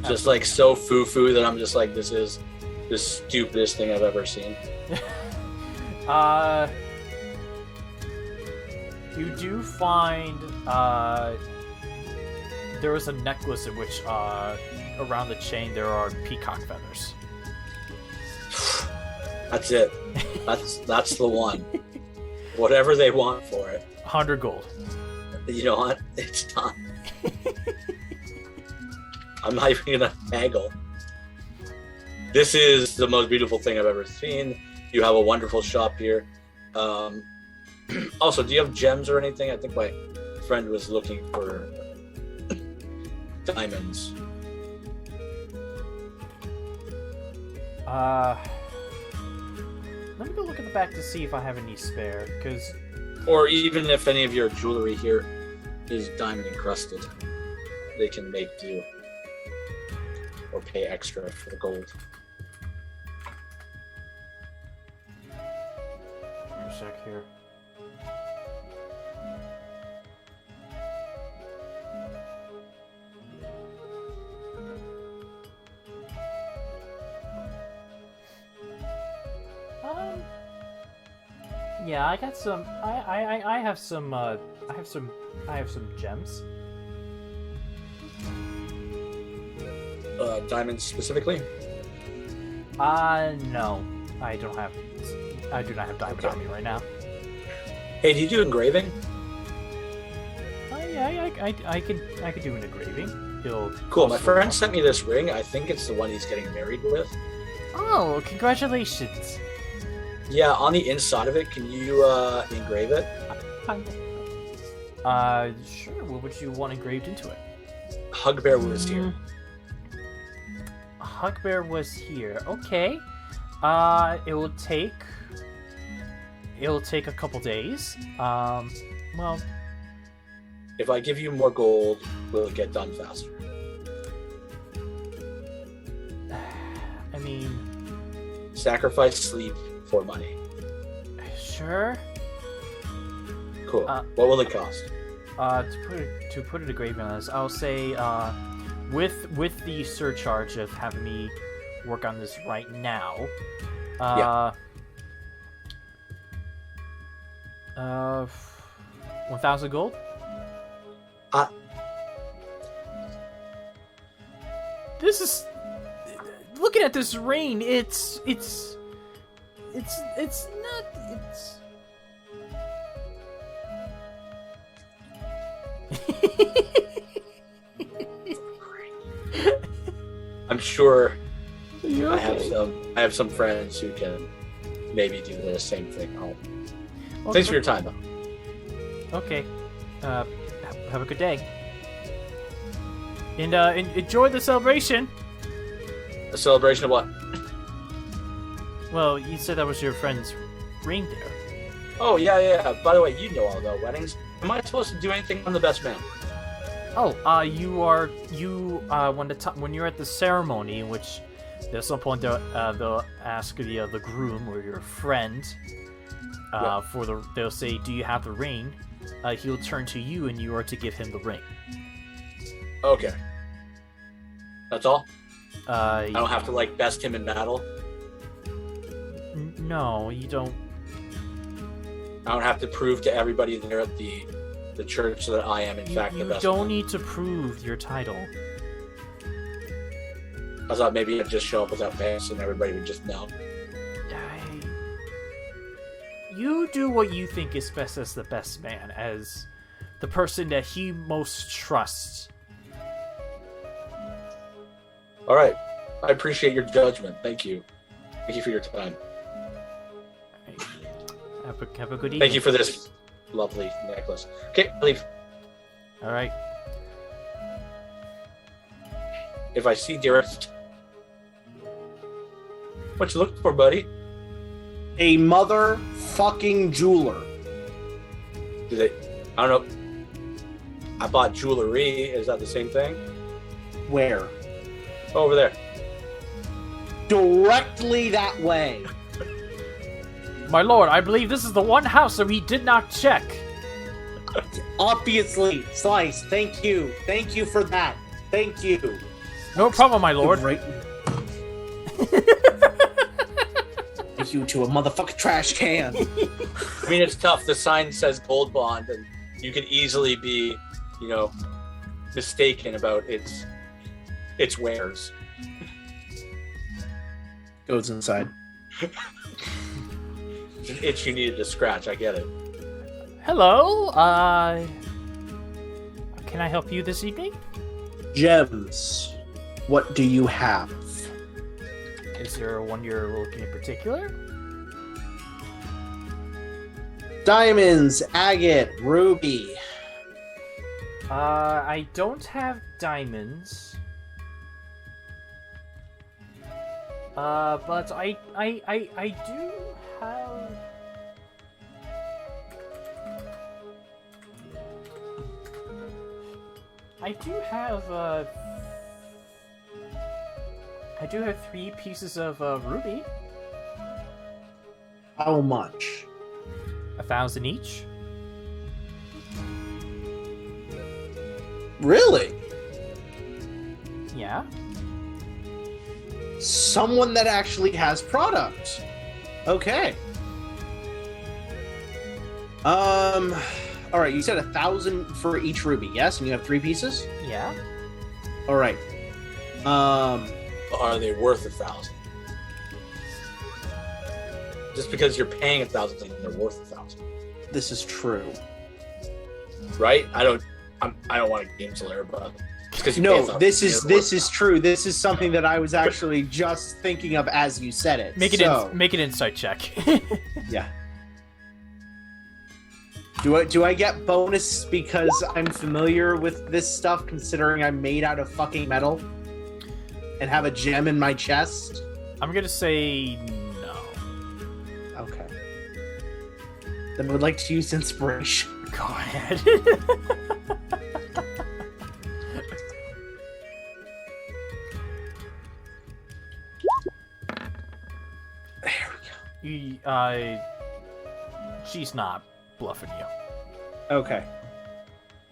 Just like so foo-foo that I'm just like, this is the stupidest thing I've ever seen. You do find there is a necklace in which around the chain there are peacock feathers. That's it. That's the one. Whatever they want for it. 100 gold. You know what? It's done. I'm not even gonna haggle. This is the most beautiful thing I've ever seen. You have a wonderful shop here. Also, do you have gems or anything? I think my friend was looking for diamonds. Let me go look at the back to see if I have any spare, because... Or even if any of your jewelry here is diamond encrusted, they can make do. Or pay extra for the gold. Let me check here. Yeah, I got some. I have some. I have some gems. Diamonds specifically? No, I don't have. I do not have diamond on me right now. Hey, do you do engraving? Yeah, I could do an engraving. Cool. My friend sent me this ring. I think it's the one he's getting married with. Oh, congratulations! Yeah, on the inside of it, can you engrave it? Sure. What would you want engraved into it? Hugbear was here. Hugbear was here. Okay. It'll take a couple days. Well, If I give you more gold, will it get done faster? I mean, sacrifice sleep for money. Sure. Cool. What will it cost? To put it gravely on this, I'll say with the surcharge of having me work on this right now. 1,000 gold. This is looking at this rain. It's not. I'm sure I have some friends who can maybe do the same thing. Okay. Thanks for your time, though. Okay. Have a good day. And enjoy the celebration. A celebration of what? Well, you said that was your friend's reindeer. Oh, yeah. By the way, you know all the weddings. Am I supposed to do anything on the best man? Oh, when you're at the ceremony, which at some point they'll ask the groom or your friend, they'll say, "Do you have the ring?" He'll turn to you, and you are to give him the ring. Okay. That's all? I don't have to best him in battle? No, you don't. I don't have to prove to everybody there at the church that I am, in fact, the best. You don't need to prove your title. I thought maybe I'd just show up without pants and everybody would just know. You do what you think is best as the best man, as the person that he most trusts. All right. I appreciate your judgment. Thank you. Thank you for your time. Have a good evening. Thank you for this lovely necklace. Okay, leave. All right. If I see Dearest, what you looking for, buddy? A motherfucking jeweler. I don't know. I bought jewelry. Is that the same thing? Where? Over there. Directly that way. My lord, I believe this is the one house that we did not check. Obviously, Slice. Thank you. Thank you for that. Thank you. No problem, my lord. Right. Thank you to a motherfucking trash can. I mean, it's tough. The sign says Gold Bond, and you could easily be, mistaken about its wares. Goes inside. It's an itch you needed to scratch. I get it. Hello. Can I help you this evening? Gems. What do you have? Is there one you're looking in particular? Diamonds, agate, ruby. I don't have diamonds. But I do have. I do have 3 pieces of ruby. How much? 1,000 each. Really? Yeah. Someone that actually has product. Okay. All right. You said 1,000 for each ruby, yes? And you have 3 pieces. Yeah. All right. Are they worth 1,000? Just because you're paying 1,000 doesn't mean they're worth 1,000. This is true. Right? I don't want to game slayer, but no, this is true. This is something that I was actually just thinking of as you said it. Make an insight check. Yeah. Do I get bonus because I'm familiar with this stuff, considering I'm made out of fucking metal and have a gem in my chest? I'm gonna say no. Okay. Then I would like to use inspiration. Go ahead. she's not bluffing you. Okay.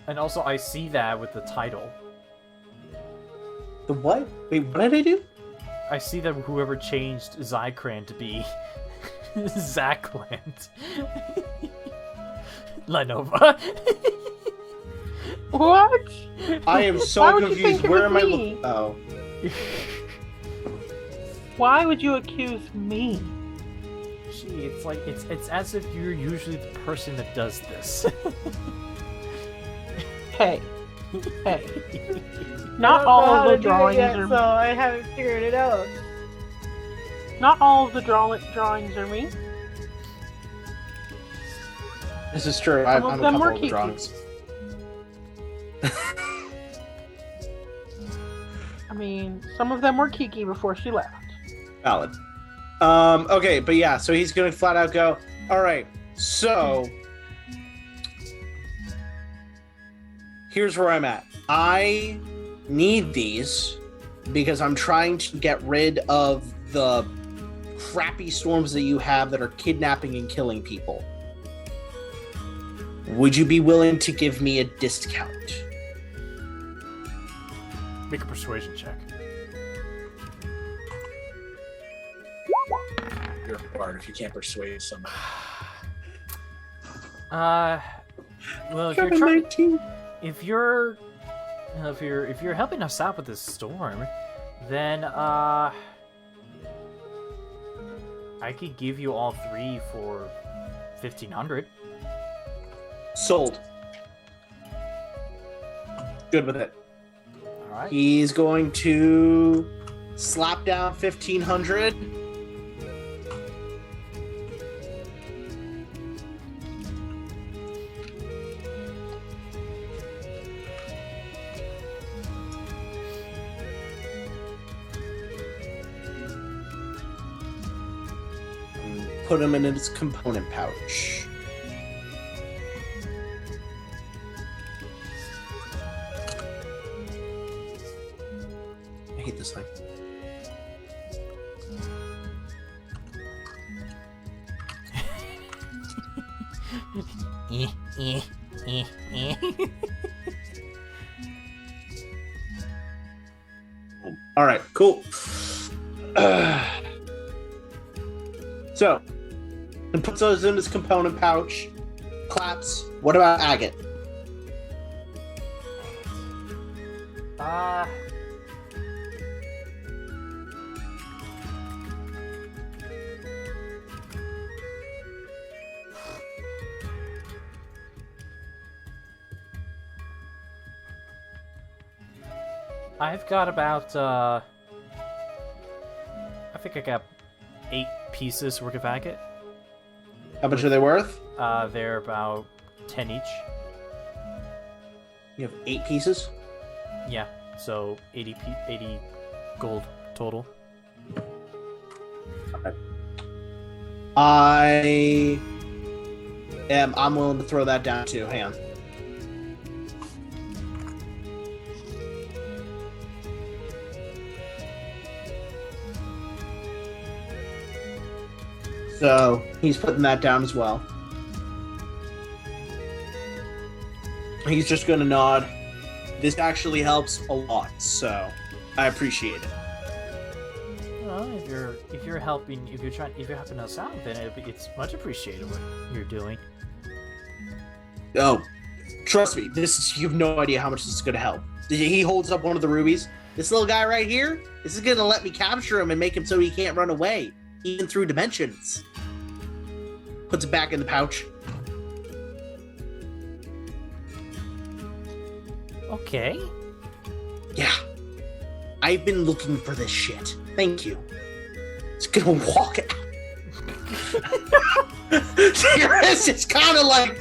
And also, I see that with the title. The what? Wait, what did I do? I see that whoever changed Zykran to be Zakland. Lynova. What? I am so Why would you confused. think it Where was am I me? looking? Oh. Why would you accuse me? Gee, it's like it's as if you're usually the person that does this. Hey. Not all of the drawings are. so I haven't figured it out. Not all of the drawings are me. This is true. Some I'm of a them couple were of the Kiki. drawings. I mean, some of them were Kiki before she left. Valid. Okay, but yeah, so he's gonna flat out go, alright, so here's where I'm at. I need these because I'm trying to get rid of the crappy storms that you have that are kidnapping and killing people. Would you be willing to give me a discount? Make a persuasion check. You're a bard if you can't persuade somebody. Well, if you're trying, if you're helping us out with this storm, then I could give you all three for 1,500. Sold. Good with it. All right. He's going to slap down 1,500. Put him in his component pouch. I hate this thing. All right, cool. So, and puts those in his component pouch. Claps. What about agate? I've got about I think I got 8 pieces worth of agate. How much are they worth? They're about 10 each. You have 8 pieces? Yeah, so 80 gold total. I'm willing to throw that down too. Hang on. So he's putting that down as well. He's just going to nod. This actually helps a lot, so I appreciate it. Well, if you're helping us out, then it's much appreciated what you're doing. Oh, trust me, you have no idea how much this is going to help. He holds up one of the rubies. This little guy right here, this is going to let me capture him and make him so he can't run away, even through dimensions. Puts it back in the pouch. Okay. Yeah. I've been looking for this shit. Thank you. It's gonna walk out. Dearest is kind of like...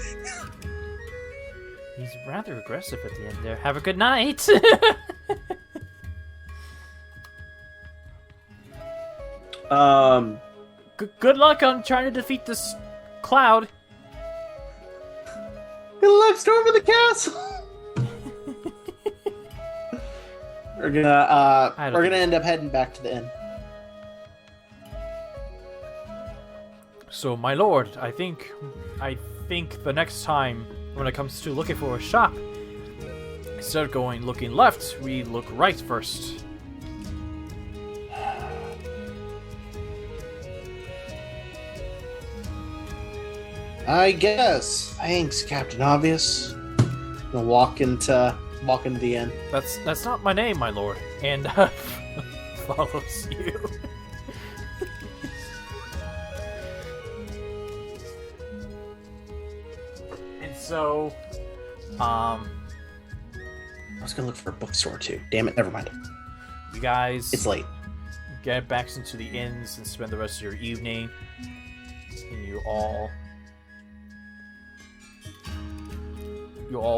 He's rather aggressive at the end there. Have a good night. Good luck on trying to defeat this cloud. Good luck storming the castle. We're gonna end up heading back to the inn. So, my lord, I think the next time when it comes to looking for a shop, instead of looking left, we look right first. I guess. Thanks, Captain Obvious. Gonna walk into the inn. That's not my name, my lord. And follows you. And so, I was gonna look for a bookstore too. Damn it, never mind. you guys It's late. get back into the inns and spend the rest of your evening. And you all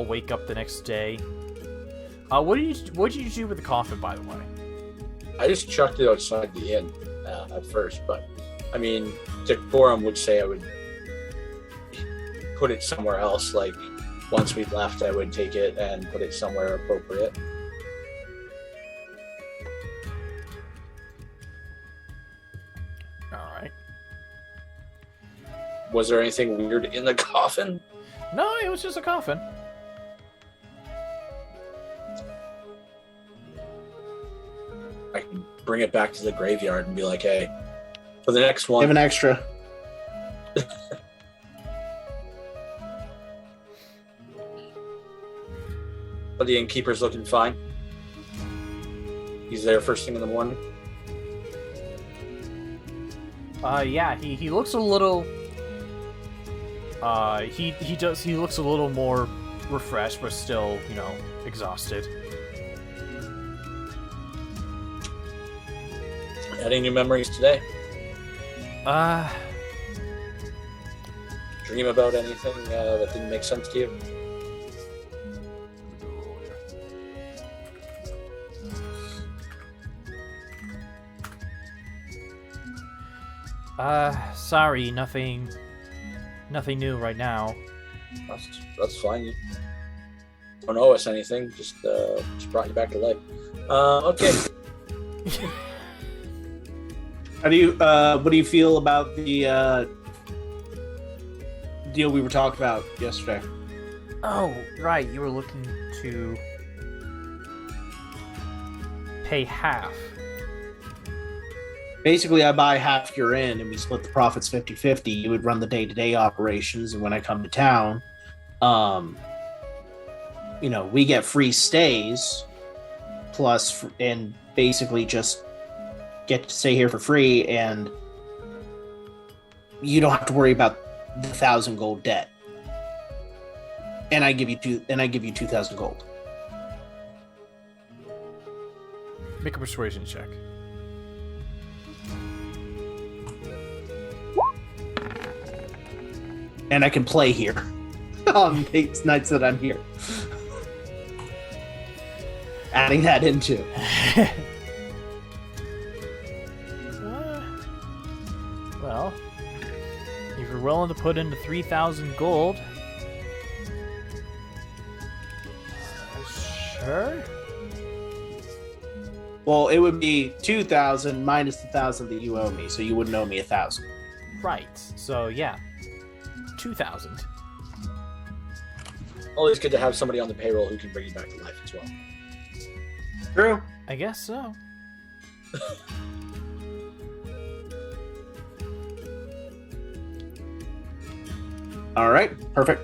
wake up the next day. What did you do with the coffin, by the way? I just chucked it outside the inn at first, but I mean, Decorum would say I would put it somewhere else. Like once we left, I would take it and put it somewhere appropriate. All right. Was there anything weird in the coffin? No, it was just a coffin. I can bring it back to the graveyard and be like, hey, for the next one. Have an extra. But the innkeeper's looking fine. He's there first thing in the morning. Yeah, he looks a little. He looks a little more refreshed, but still, exhausted. Any new memories today? Uh, Dream about anything that didn't make sense to you? Sorry, nothing new right now. That's fine. You don't owe us anything. Just brought you back to life. Okay. How do you? What do you feel about the deal we were talking about yesterday? Oh, right, you were looking to pay half. Basically, I buy half your inn, and we split the profits 50-50. You would run the day-to-day operations, and when I come to town, we get free stays, plus, and basically just get to stay here for free, and you don't have to worry about the 1,000 gold debt. And I give you 2,000 gold. Make a persuasion check. And I can play here on nights that I'm here. Adding that into. Well, if you're willing to put into 3,000 gold, sure. Well, it would be 2,000 minus the 1,000 that you owe me, so you wouldn't owe me 1,000. Right. So yeah, 2,000. Always good to have somebody on the payroll who can bring you back to life as well. True. I guess so. All right, perfect.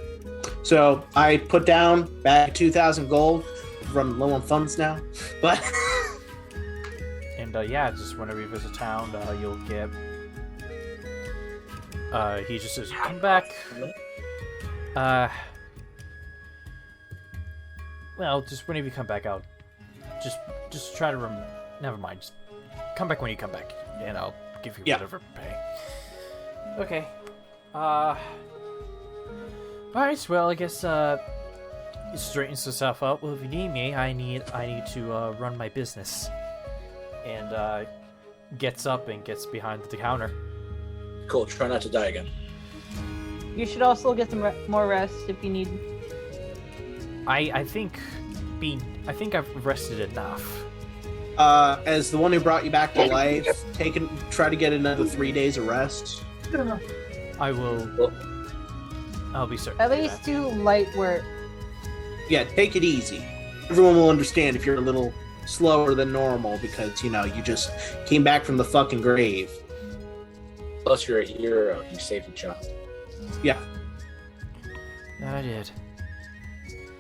So I put down back 2,000 gold. Running low on funds now, but And yeah, just whenever you visit town, you'll get. He just says, "Come back." Well, just whenever you come back out, just try to never mind. Just come back when you come back, and I'll give you whatever pay. Okay. All right. Well, I guess it straightens itself out. Well, if you need me, I need to run my business. And gets up and gets behind the counter. Cool. Try not to die again. You should also get some more rest if you need. I think I've rested enough. As the one who brought you back to life, try to get another 3 days of rest. I will. Well, I'll be certain. At to do least that. do light work. Yeah, take it easy. Everyone will understand if you're a little slower than normal because, you just came back from the fucking grave. plus, you're a hero. You saved a child. Yeah. That I did.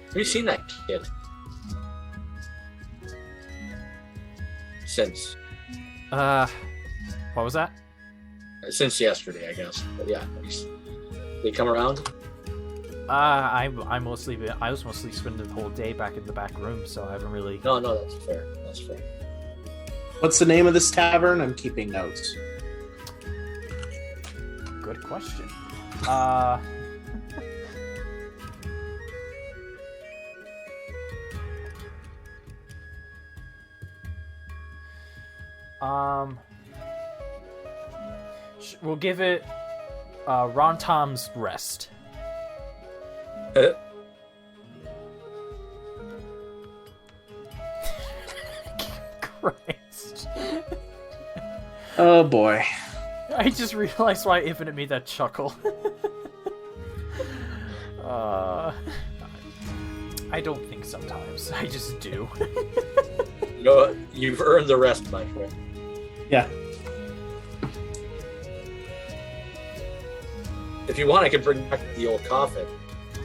Have you seen that kid? Since What was that? yesterday, I guess. But yeah, they come around. I was mostly spending the whole day back in the back room, so I haven't really. No, that's fair. That's fair. What's the name of this tavern? I'm keeping notes. Good question. We'll give it Ron Tom's Rest. Christ. Oh boy. I just realized why Infinite made that chuckle. I don't think sometimes. I just do. No, you've earned the rest, my friend. Yeah. If you want, I can bring back the old coffin.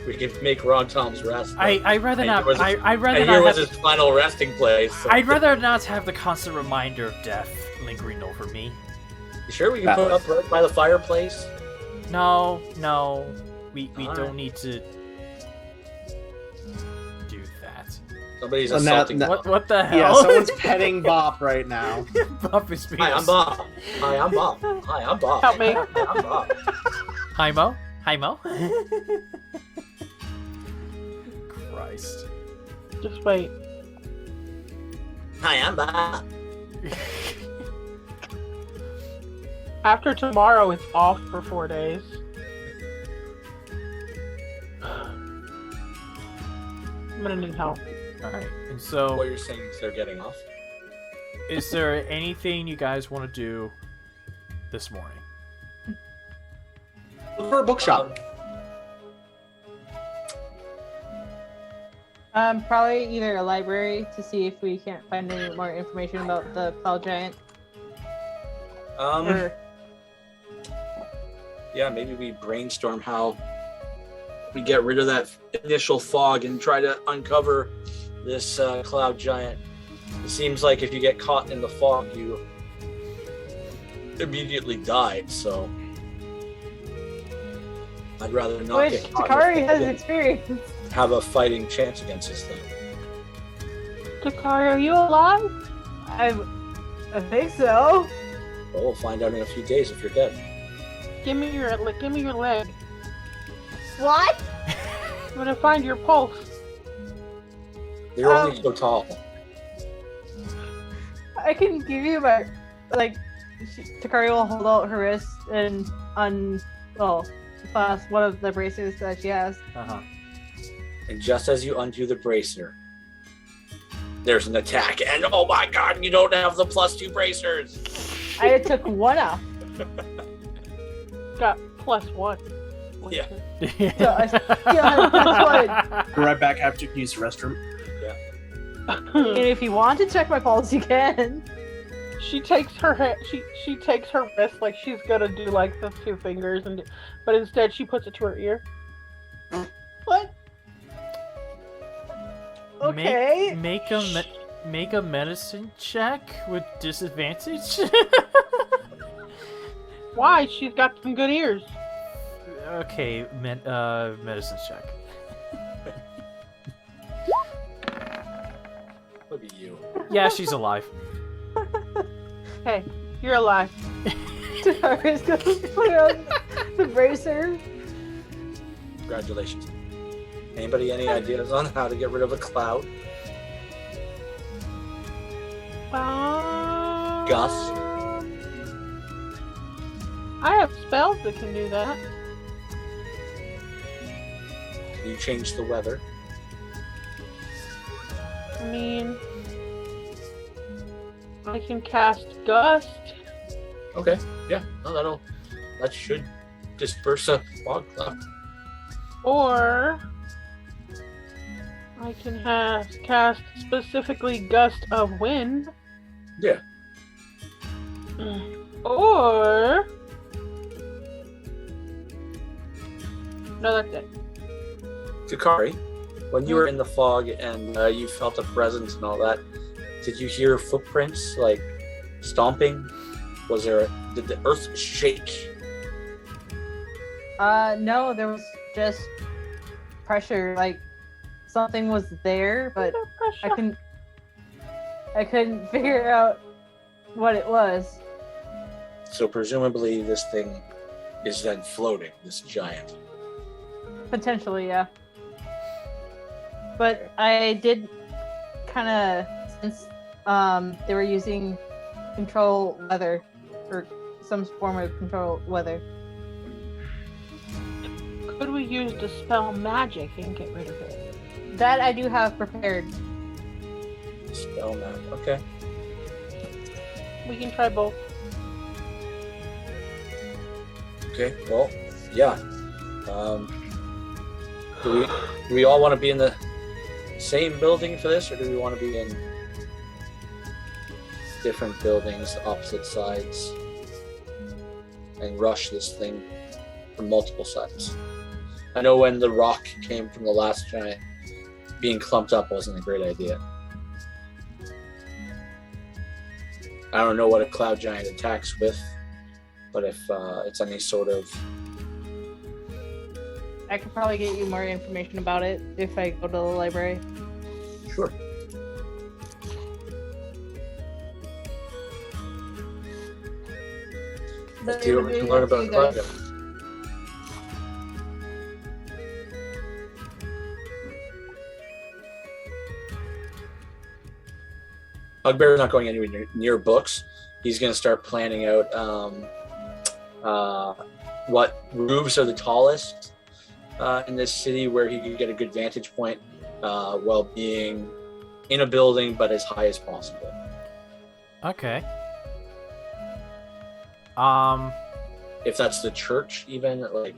We can make Ron Tom's Rest. I'd rather not. I'd rather and not here was have. his final resting place. So. I'd rather not have the constant reminder of death lingering over me. You sure we can put it up right by the fireplace? No, we All don't right. need to do that. Somebody's Well, now- assaulting. now- Bob. What the hell? Yeah, someone's petting Bop right now. Bob is being Hi, I'm Bob. Hi, I'm Bob. Hi, I'm Bob. Help me. Hi, I'm Bob. Hi, Mo. Hi, Mo. Christ. Just wait. Hi, I'm Bob. After tomorrow, it's off for 4 days. I'm gonna need help. All right. And What so, you're saying is they're getting off? is there anything you guys want to do this morning? Look for a bookshop. Probably either a library to see if we can't find any more information about the cloud giant, or Yeah, maybe we brainstorm how we get rid of that initial fog and try to uncover this cloud giant. It seems like if you get caught in the fog, you immediately die. So I'd rather not which get caught Takari in the has fog experience. and have a fighting chance against this thing. Takari, are you alive? I think so. Well, we'll find out in a few days if you're dead. Give me your leg. What? I'm gonna find your pulse. You're only so tall. I can give you my Takari will hold out her wrist and clasp one of the braces that she has. And just as you undo the bracer, there's an attack. And oh my god, you don't have the +2 bracers! I took one off. Got +1. Yeah. So I still have +1. Go right back after you use the restroom. And if you want to check my pulse, you can. She takes her she takes her wrist like she's gonna do like the 2 fingers, but instead she puts it to her ear. What? Okay. Make a medicine check with disadvantage. Why? She's got some good ears. Okay, medicine check. Look at you. Yeah, she's alive. Hey, you're alive. Takari's gonna put on the bracer. Congratulations. Anybody any ideas on how to get rid of a cloud? Gus? I have spells that can do that. Can you change the weather? I mean, I can cast Gust. Okay. Yeah. No, that should disperse a fog cloud. Or I can cast specifically Gust of Wind. Yeah. Or no, that's it. Takari, when you were in the fog and you felt a presence and all that, did you hear footprints like stomping? Did the earth shake? No, there was just pressure. Like something was there, but I couldn't figure out what it was. So presumably this thing is then floating, this giant. Potentially, yeah. But I did kind of, since they were using control weather, or some form of control weather. Could we use Dispel Magic and get rid of it? That I do have prepared. Spell map. Okay. We can try both. Okay. Well, yeah. Do we all want to be in the same building for this, or do we want to be in different buildings, opposite sides, and rush this thing from multiple sides? I know when the rock came from the last giant, being clumped up wasn't a great idea. I don't know what a cloud giant attacks with, but if it's any sort of... I could probably get you more information about it if I go to the library. Sure. Let's see what we can learn about cloud giants. Hugbear's not going anywhere near books. He's going to start planning out what roofs are the tallest in this city, where he could get a good vantage point while being in a building, but as high as possible. Okay. If that's the church, even, like,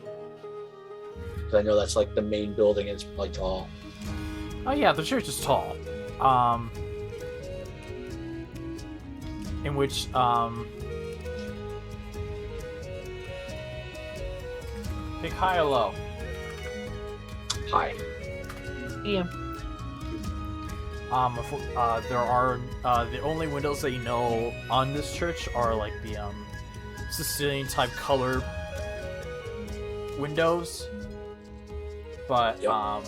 'cause I know that's like the main building and it's probably tall. Oh yeah, the church is tall. In which, pick high or low? High. Yeah. There are, the only windows that you know on this church are like the, Sicilian type color windows. But, Yep.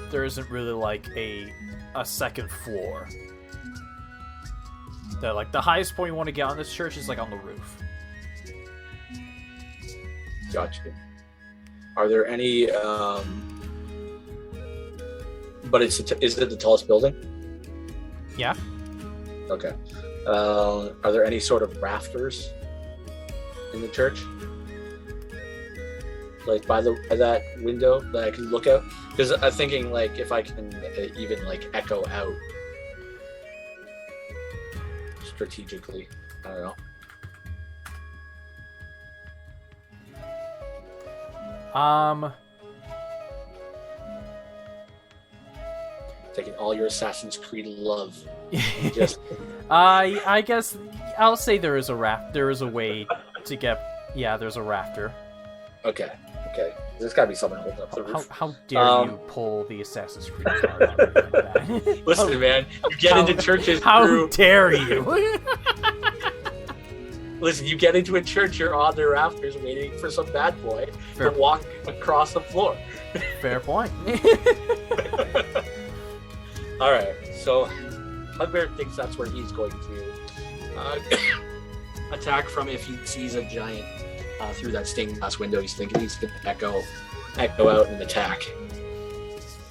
there isn't really like a second floor. Like the highest point you want to get on this church is like on the roof. Gotcha. Are there any? But is it the tallest building? Yeah. Okay. Are there any sort of rafters in the church, like by that window that I can look out? Because I'm thinking, like, if I can even like echo out strategically. I don't know. Taking all your Assassin's Creed love. Just I guess I'll say there is a way to get. Yeah, there's a rafter. okay. There's got to be something holding up the roof. How dare you pull the Assassin's Creed card on me like that? Listen, man, you get into churches. How dare you? Listen, you get into a church, you're on the rafters waiting for some bad boy to walk across the floor. Fair point. All right, so Hugbear thinks that's where he's going to attack from if he sees a giant through that stained glass window. He's thinking he's going to echo out and attack.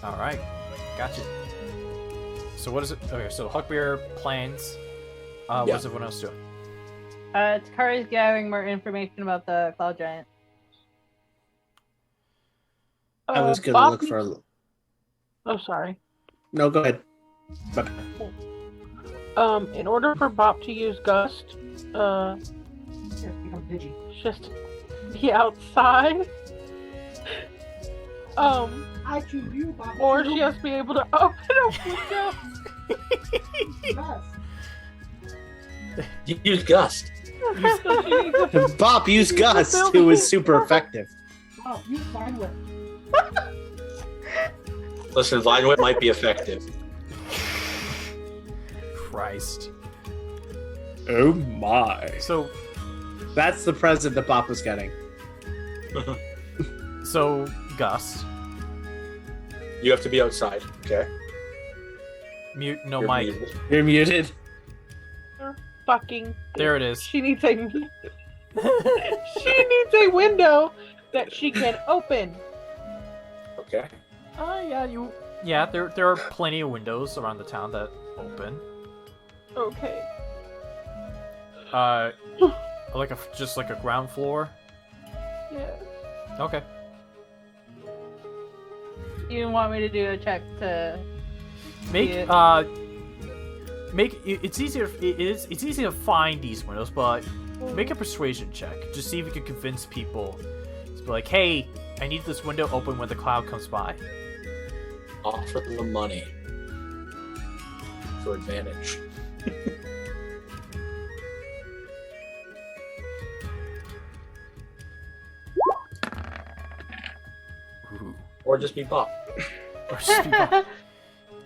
All right, gotcha. So what is it? Okay, so Hugbear plans. What does everyone else do? Takari's gathering more information about the cloud giant. I was going to look for... Oh, sorry. No, go ahead. In order for Bop to use Gust, be outside. I choose you, Bob. Or she has to be able to open a window. Use Gust. So she needs a Bop used Gust, who was super effective. Oh, use Vine Whip. Listen, Vine Whip might be effective. Christ. Oh my. So, That's the present that Bop was getting. Gus. You have to be outside, okay? Mute, no You're mic. muted. You're muted. fucking. There it is. She needs a. She needs a window that she can open. Okay. Yeah, there are plenty of windows around the town that open. Okay. Just like a ground floor. Yeah. Okay. You want me to do a check to Make Yeah. it's easier. It's easy to find these windows, but make a persuasion check. Just see if you can convince people. Just be like, hey, I need this window open when the cloud comes by. Offer them the money for advantage. Ooh. Or just be Bob. Or just be Bob.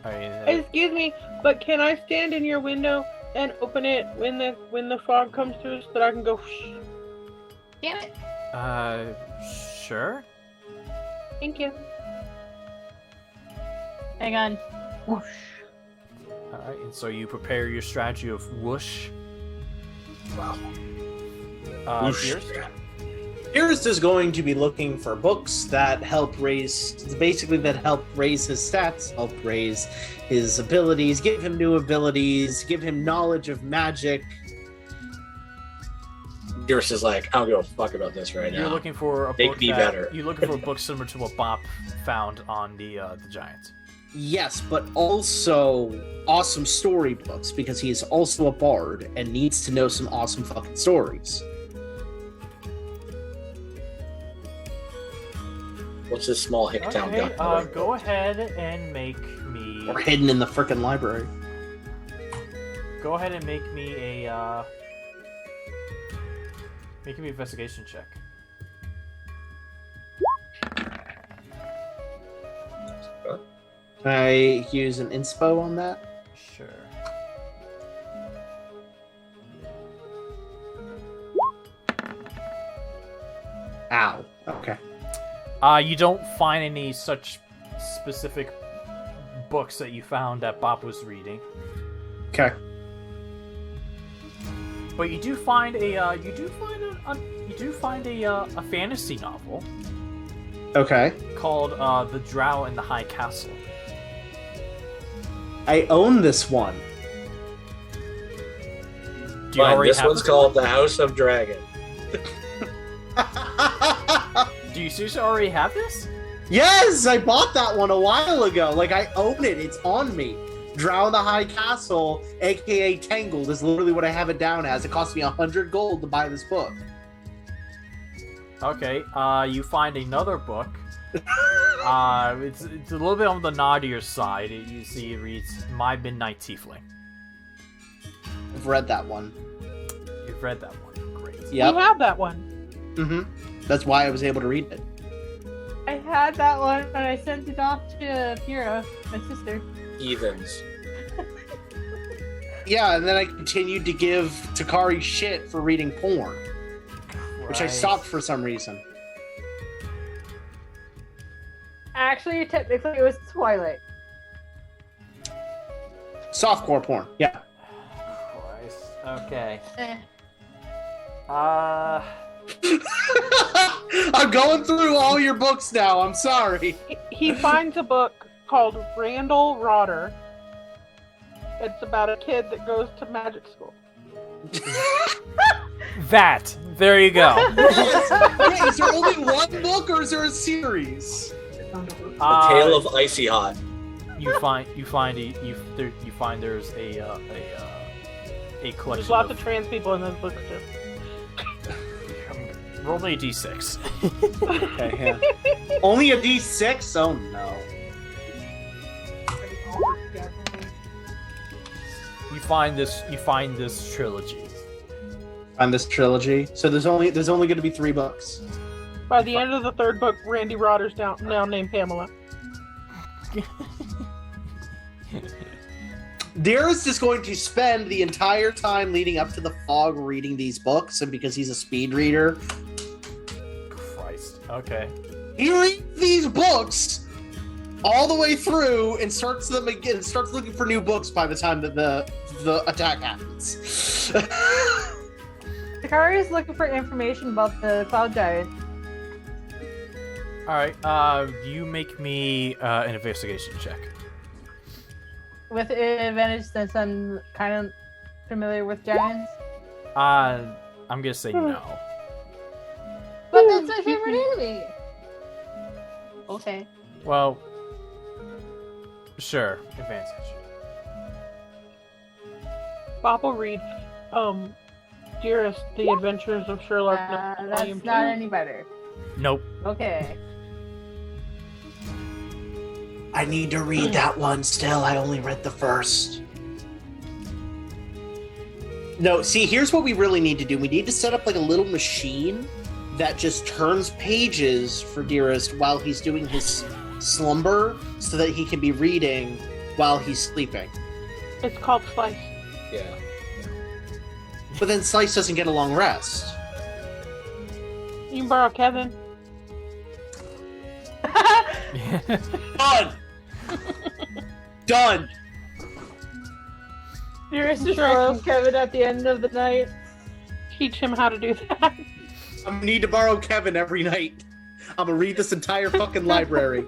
Alright, Excuse me, but can I stand in your window and open it when the fog comes to us, so that I can go? Shh. Damn it. Sure. Thank you. Hang on. Whoosh. Alright, and so you prepare your strategy of whoosh. Wow. Dearest? Dearest is going to be looking for books that help raise his stats, help raise his abilities, give him new abilities, give him knowledge of magic. Dearest is like, I don't give a fuck about this right You're now. looking for a Make book me that, better. You're looking for a book similar to what Bop found on the Giants. Yes, but also awesome storybooks, because he is also a bard and needs to know some awesome fucking stories. What's this small hick town Okay, got? go ahead and make me. Or hidden in the frickin' library. Go ahead and make me a. Make me an investigation check. Can I use an inspo on that? Sure. Ow. Okay. You don't find any such specific books that you found that Bop was reading, Okay. but you do find a fantasy novel Okay. called "The Drow in the High Castle." I own this one. Do you Fine, already this have one's it? called The House of Dragon. Do you seriously already have this? Yes, I bought that one a while ago. Like, I own it. It's on me. Drow in the High Castle, aka Tangled, is literally what I have it down as. It cost me 100 gold to buy this book. Okay. You find another book. It's a little bit on the naughtier side. You see, it reads "My Midnight Tiefling." I've read that one. You've read that one. Great. Yep. You have that one. Mm-hmm. That's why I was able to read it. I had that one, and I sent it off to Pura, my sister. Heathens. Yeah, and then I continued to give Takari shit for reading porn, which I Right. stopped for some reason. Actually, technically, it was Twilight. Softcore porn. Yeah. Christ. Okay. Eh. I'm going through all your books now. I'm sorry. He finds a book called Randall Rotter. It's about a kid that goes to magic school. That. There you go. Wait, is there only one book or is there a series? The Tale of Icy Hot. You find there's a collection There's lots of trans people in those books too. Roll me a d6. Okay, yeah. Only a D6? Oh no. You find this trilogy. On this trilogy. So there's only going to be 3 books. By the end of the 3rd book, Randy Rotter's now named Pamela. Dearest is going to spend the entire time leading up to the fog reading these books, and because he's a speed reader, Christ. Okay. he reads these books all the way through and starts them again. Starts looking for new books by the time that the attack happens. Takari is looking for information about the cloud giant. All right. You make me an investigation check. With advantage since I'm kind of familiar with giants. I'm gonna say no. But that's my favorite enemy! Okay. Well, sure. Advantage. Bob will read, Dearest, The Adventures of Sherlock Holmes, That's Volume 2. not any better. Nope. Okay. I need to read that one still. I only read the first. No, see, here's what we really need to do. We need to set up like a little machine that just turns pages for Dearest while he's doing his slumber so that he can be reading while he's sleeping. It's called Slice. Yeah. But then Slice doesn't get a long rest. You can borrow Kevin. Done! Done! Dearest destroys Kevin at the end of the night. Teach him how to do that. I'm gonna need to borrow Kevin every night. I'm gonna read this entire fucking library.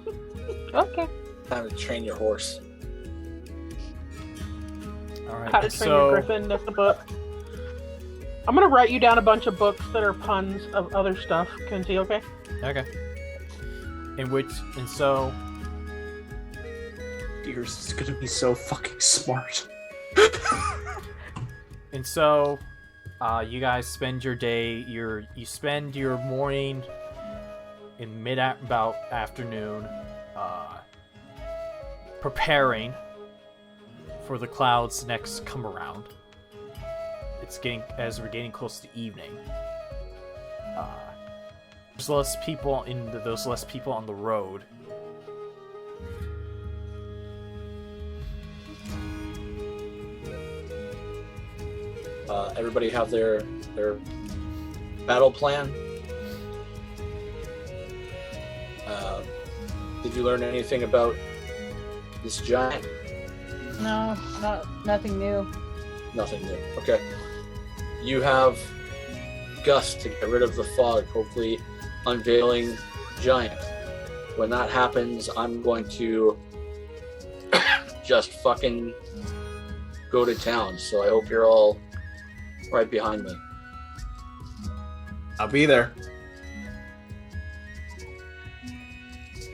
Okay. Time to train your horse. All right. How to Train Your Griffin, that's the book. I'm gonna write you down a bunch of books that are puns of other stuff. Kenzie, okay? Okay. And so Dearest is gonna be so fucking smart. And so, you guys spend your day. You spend your morning in about afternoon, preparing for the clouds' next come around. As we're getting close to evening. There's less people on the road. Everybody have their battle plan. Did you learn anything about this giant? No, nothing new. Nothing new. Okay. You have Gus to get rid of the fog, hopefully unveiling giant. When that happens, I'm going to just fucking go to town. So I hope you're all right behind me. I'll be there.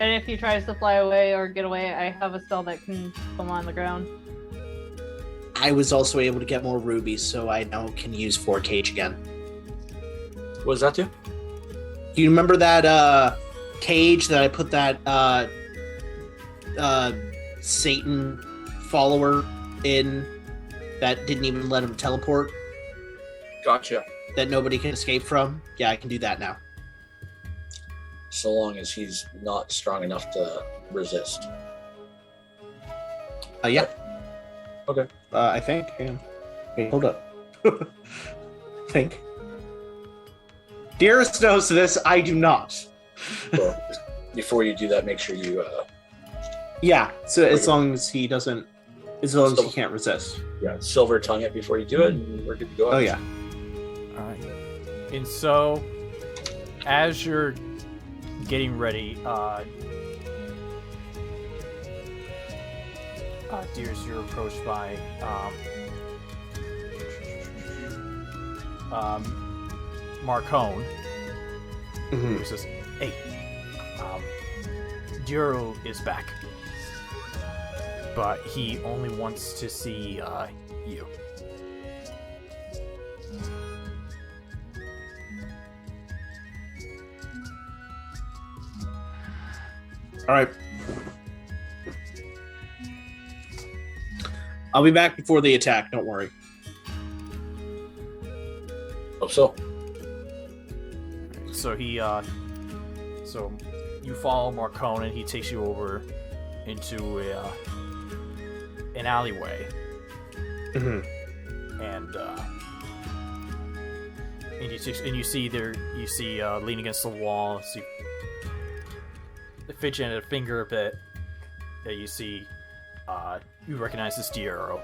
And if he tries to fly away or get away, I have a spell that can put him on the ground. I was also able to get more rubies, so I now can use 4 cage again. What does that do? Do you remember that cage that I put that Satan follower in that didn't even let him teleport? Gotcha. That nobody can escape from? Yeah, I can do that now. So long as he's not strong enough to resist. Yeah. Okay. I think. Hang on. Wait, hold up. I think. Dearest knows this, I do not. Well, before you do that, make sure you Yeah, so as long as he doesn't, as long as he can't resist. silver tongue it before you do it, and we're good to go. Oh yeah. Alright. And so, as you're getting ready, Dearest, you're approached by Marcone, who says, "Hey, Duro is back, but he only wants to see you." All right. I'll be back before the attack. Don't worry. Hope so. So so you follow Marcone, and he takes you over into an alleyway. Mm-hmm. And you see leaning against the wall, see fidgeting a finger a bit. That you see, you recognize this Diero,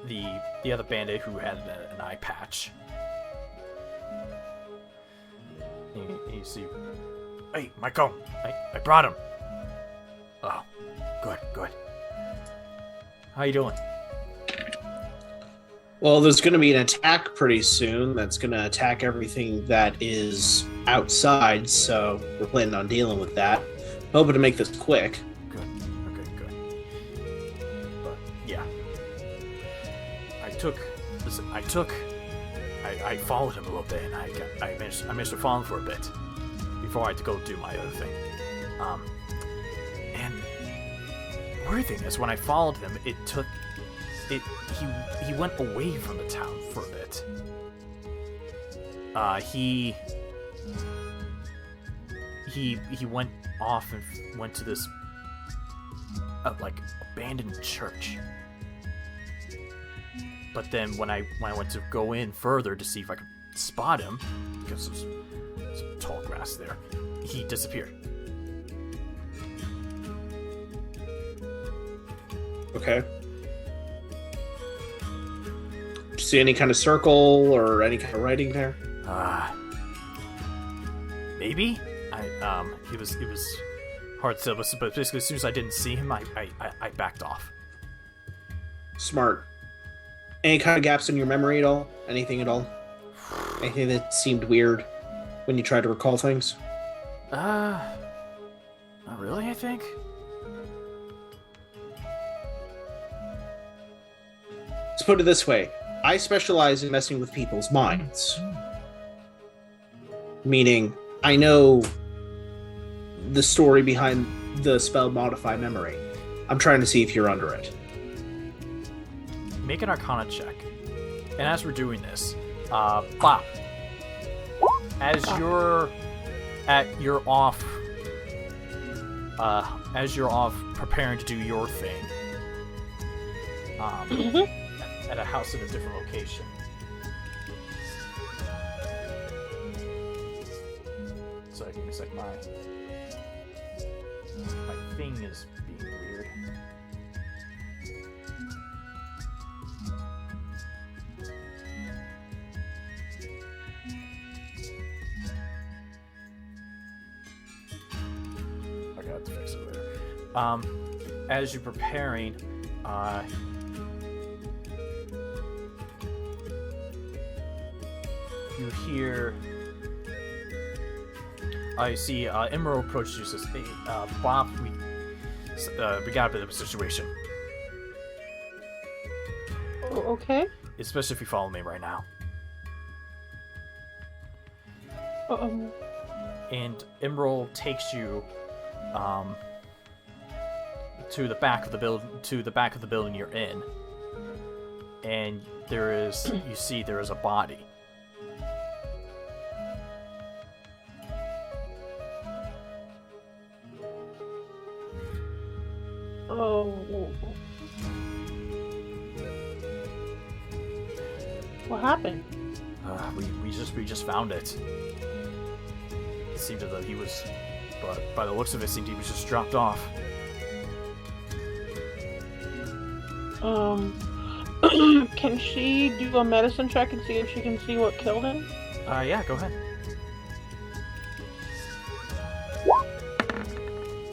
the other bandit who had an eye patch. And you see, hey, Marcone, I brought him. Oh, good. How you doing? Well, there's going to be an attack pretty soon that's going to attack everything that is outside, so we're planning on dealing with that. Hoping to make this quick. Good. Okay, good. But, yeah. I followed him a little bit, and I managed to follow him for a bit before I had to go do my other thing. And the weird thing is, when I followed him, he went away from the town for a bit. He went off and went to this abandoned church. But then when I went to go in further to see if I could spot him, because there's some tall grass there, he disappeared. Okay. Did you see any kind of circle or any kind of writing there? Maybe. It was hard to say, but basically as soon as I didn't see him, I backed off. Smart. Any kind of gaps in your memory at all? Anything at all? Anything that seemed weird when you tried to recall things? Not really, I think. Let's put it this way. I specialize in messing with people's minds. Meaning, I know the story behind the spell Modify Memory. I'm trying to see if you're under it. Make an Arcana check. And as we're doing this, Bop, as you're off preparing to do your thing, at a house in a different location. Sorry, give me a sec. My thing is being weird. I got to fix it later. As you're preparing, you hear. I see. Emerald approaches you and says, "Hey, Bob, we got a bit of a situation. Oh, okay. Especially if you follow me right now." And Emerald takes you to the back of the building you're in, and there is a body. Oh. What happened? We just found it. It seemed that he was, but by the looks of it, it seemed he was just dropped off. Can she do a medicine check and see if she can see what killed him? Yeah, go ahead.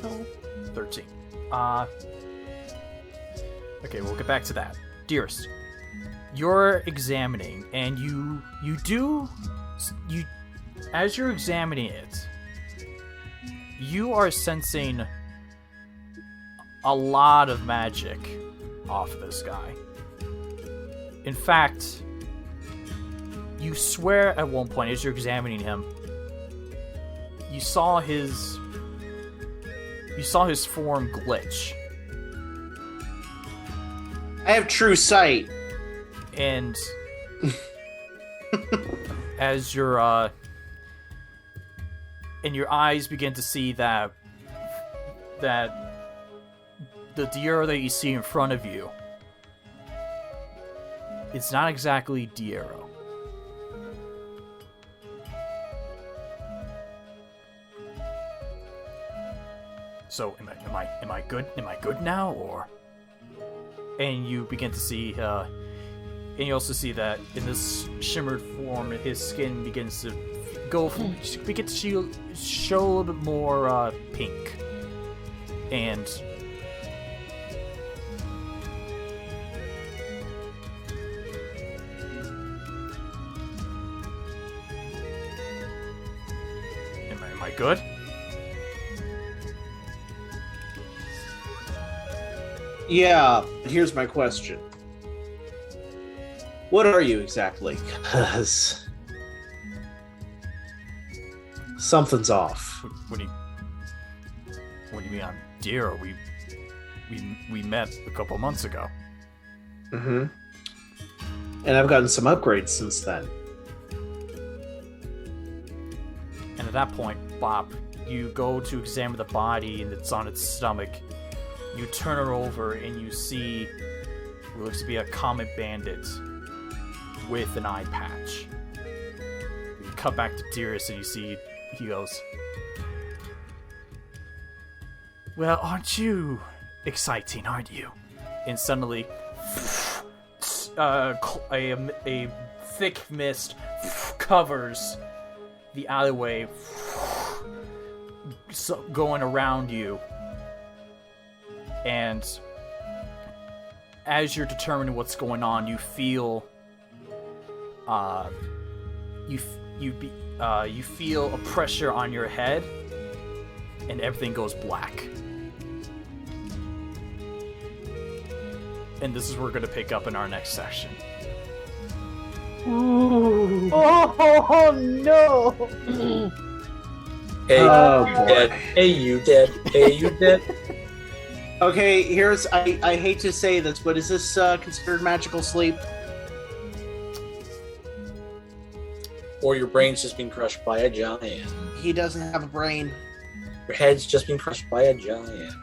No. 13. Okay, we'll get back to that. Dearest, you're examining, and as you're examining it, you are sensing a lot of magic off of this guy. In fact, you swear at one point as you're examining him, you saw his you saw his form glitch, I have true sight. and as your and your eyes begin to see that the Diero that you see in front of you, it's not exactly Diero. So am I good? Am I good now, or? And you begin to see, and you also see that in this shimmered form, his skin begins to show a little bit more pink, and am I good? Yeah, here's my question. What are you exactly? Because something's off. What do you mean I'm Diero? We met a couple months ago. Mm-hmm. And I've gotten some upgrades since then. And at that point, Bob, you go to examine the body and it's on its stomach. You turn her over and you see what looks to be a common bandit with an eye patch. You cut back to Dearest and you see he goes, "Well, aren't you exciting, aren't you?" And suddenly, a thick mist covers the alleyway, going around you. And as you're determining what's going on, you feel, you feel a pressure on your head, and everything goes black. And this is where we're going to pick up in our next session. Ooh. Oh no! Hey, you dead. Hey, you dead. Hey, you dead. Okay, here's... I hate to say this, but is this considered magical sleep? Or your brain's just being crushed by a giant. He doesn't have a brain. Your head's just being crushed by a giant.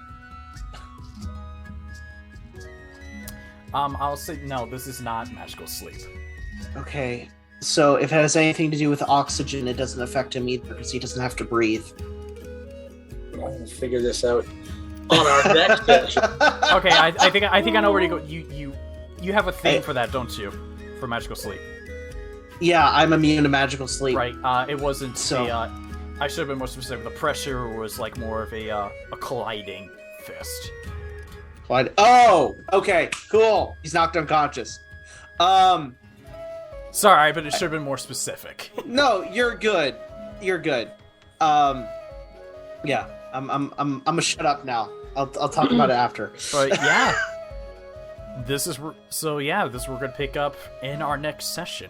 I'll say, no, this is not magical sleep. Okay, so if it has anything to do with oxygen, it doesn't affect him either, because he doesn't have to breathe. We'll figure this out on our next session. Okay, I think I know where to go. You have a thing for that, don't you? For magical sleep. Yeah, I'm immune to magical sleep. Right. It wasn't So- I should have been more specific. The pressure was like more of a colliding fist. What? Oh, okay, cool. He's knocked unconscious. Sorry, but it should have been more specific. No, you're good. You're good. Yeah, I'm gonna shut up now. I'll talk about it after. But yeah, this is where we're gonna pick up in our next session.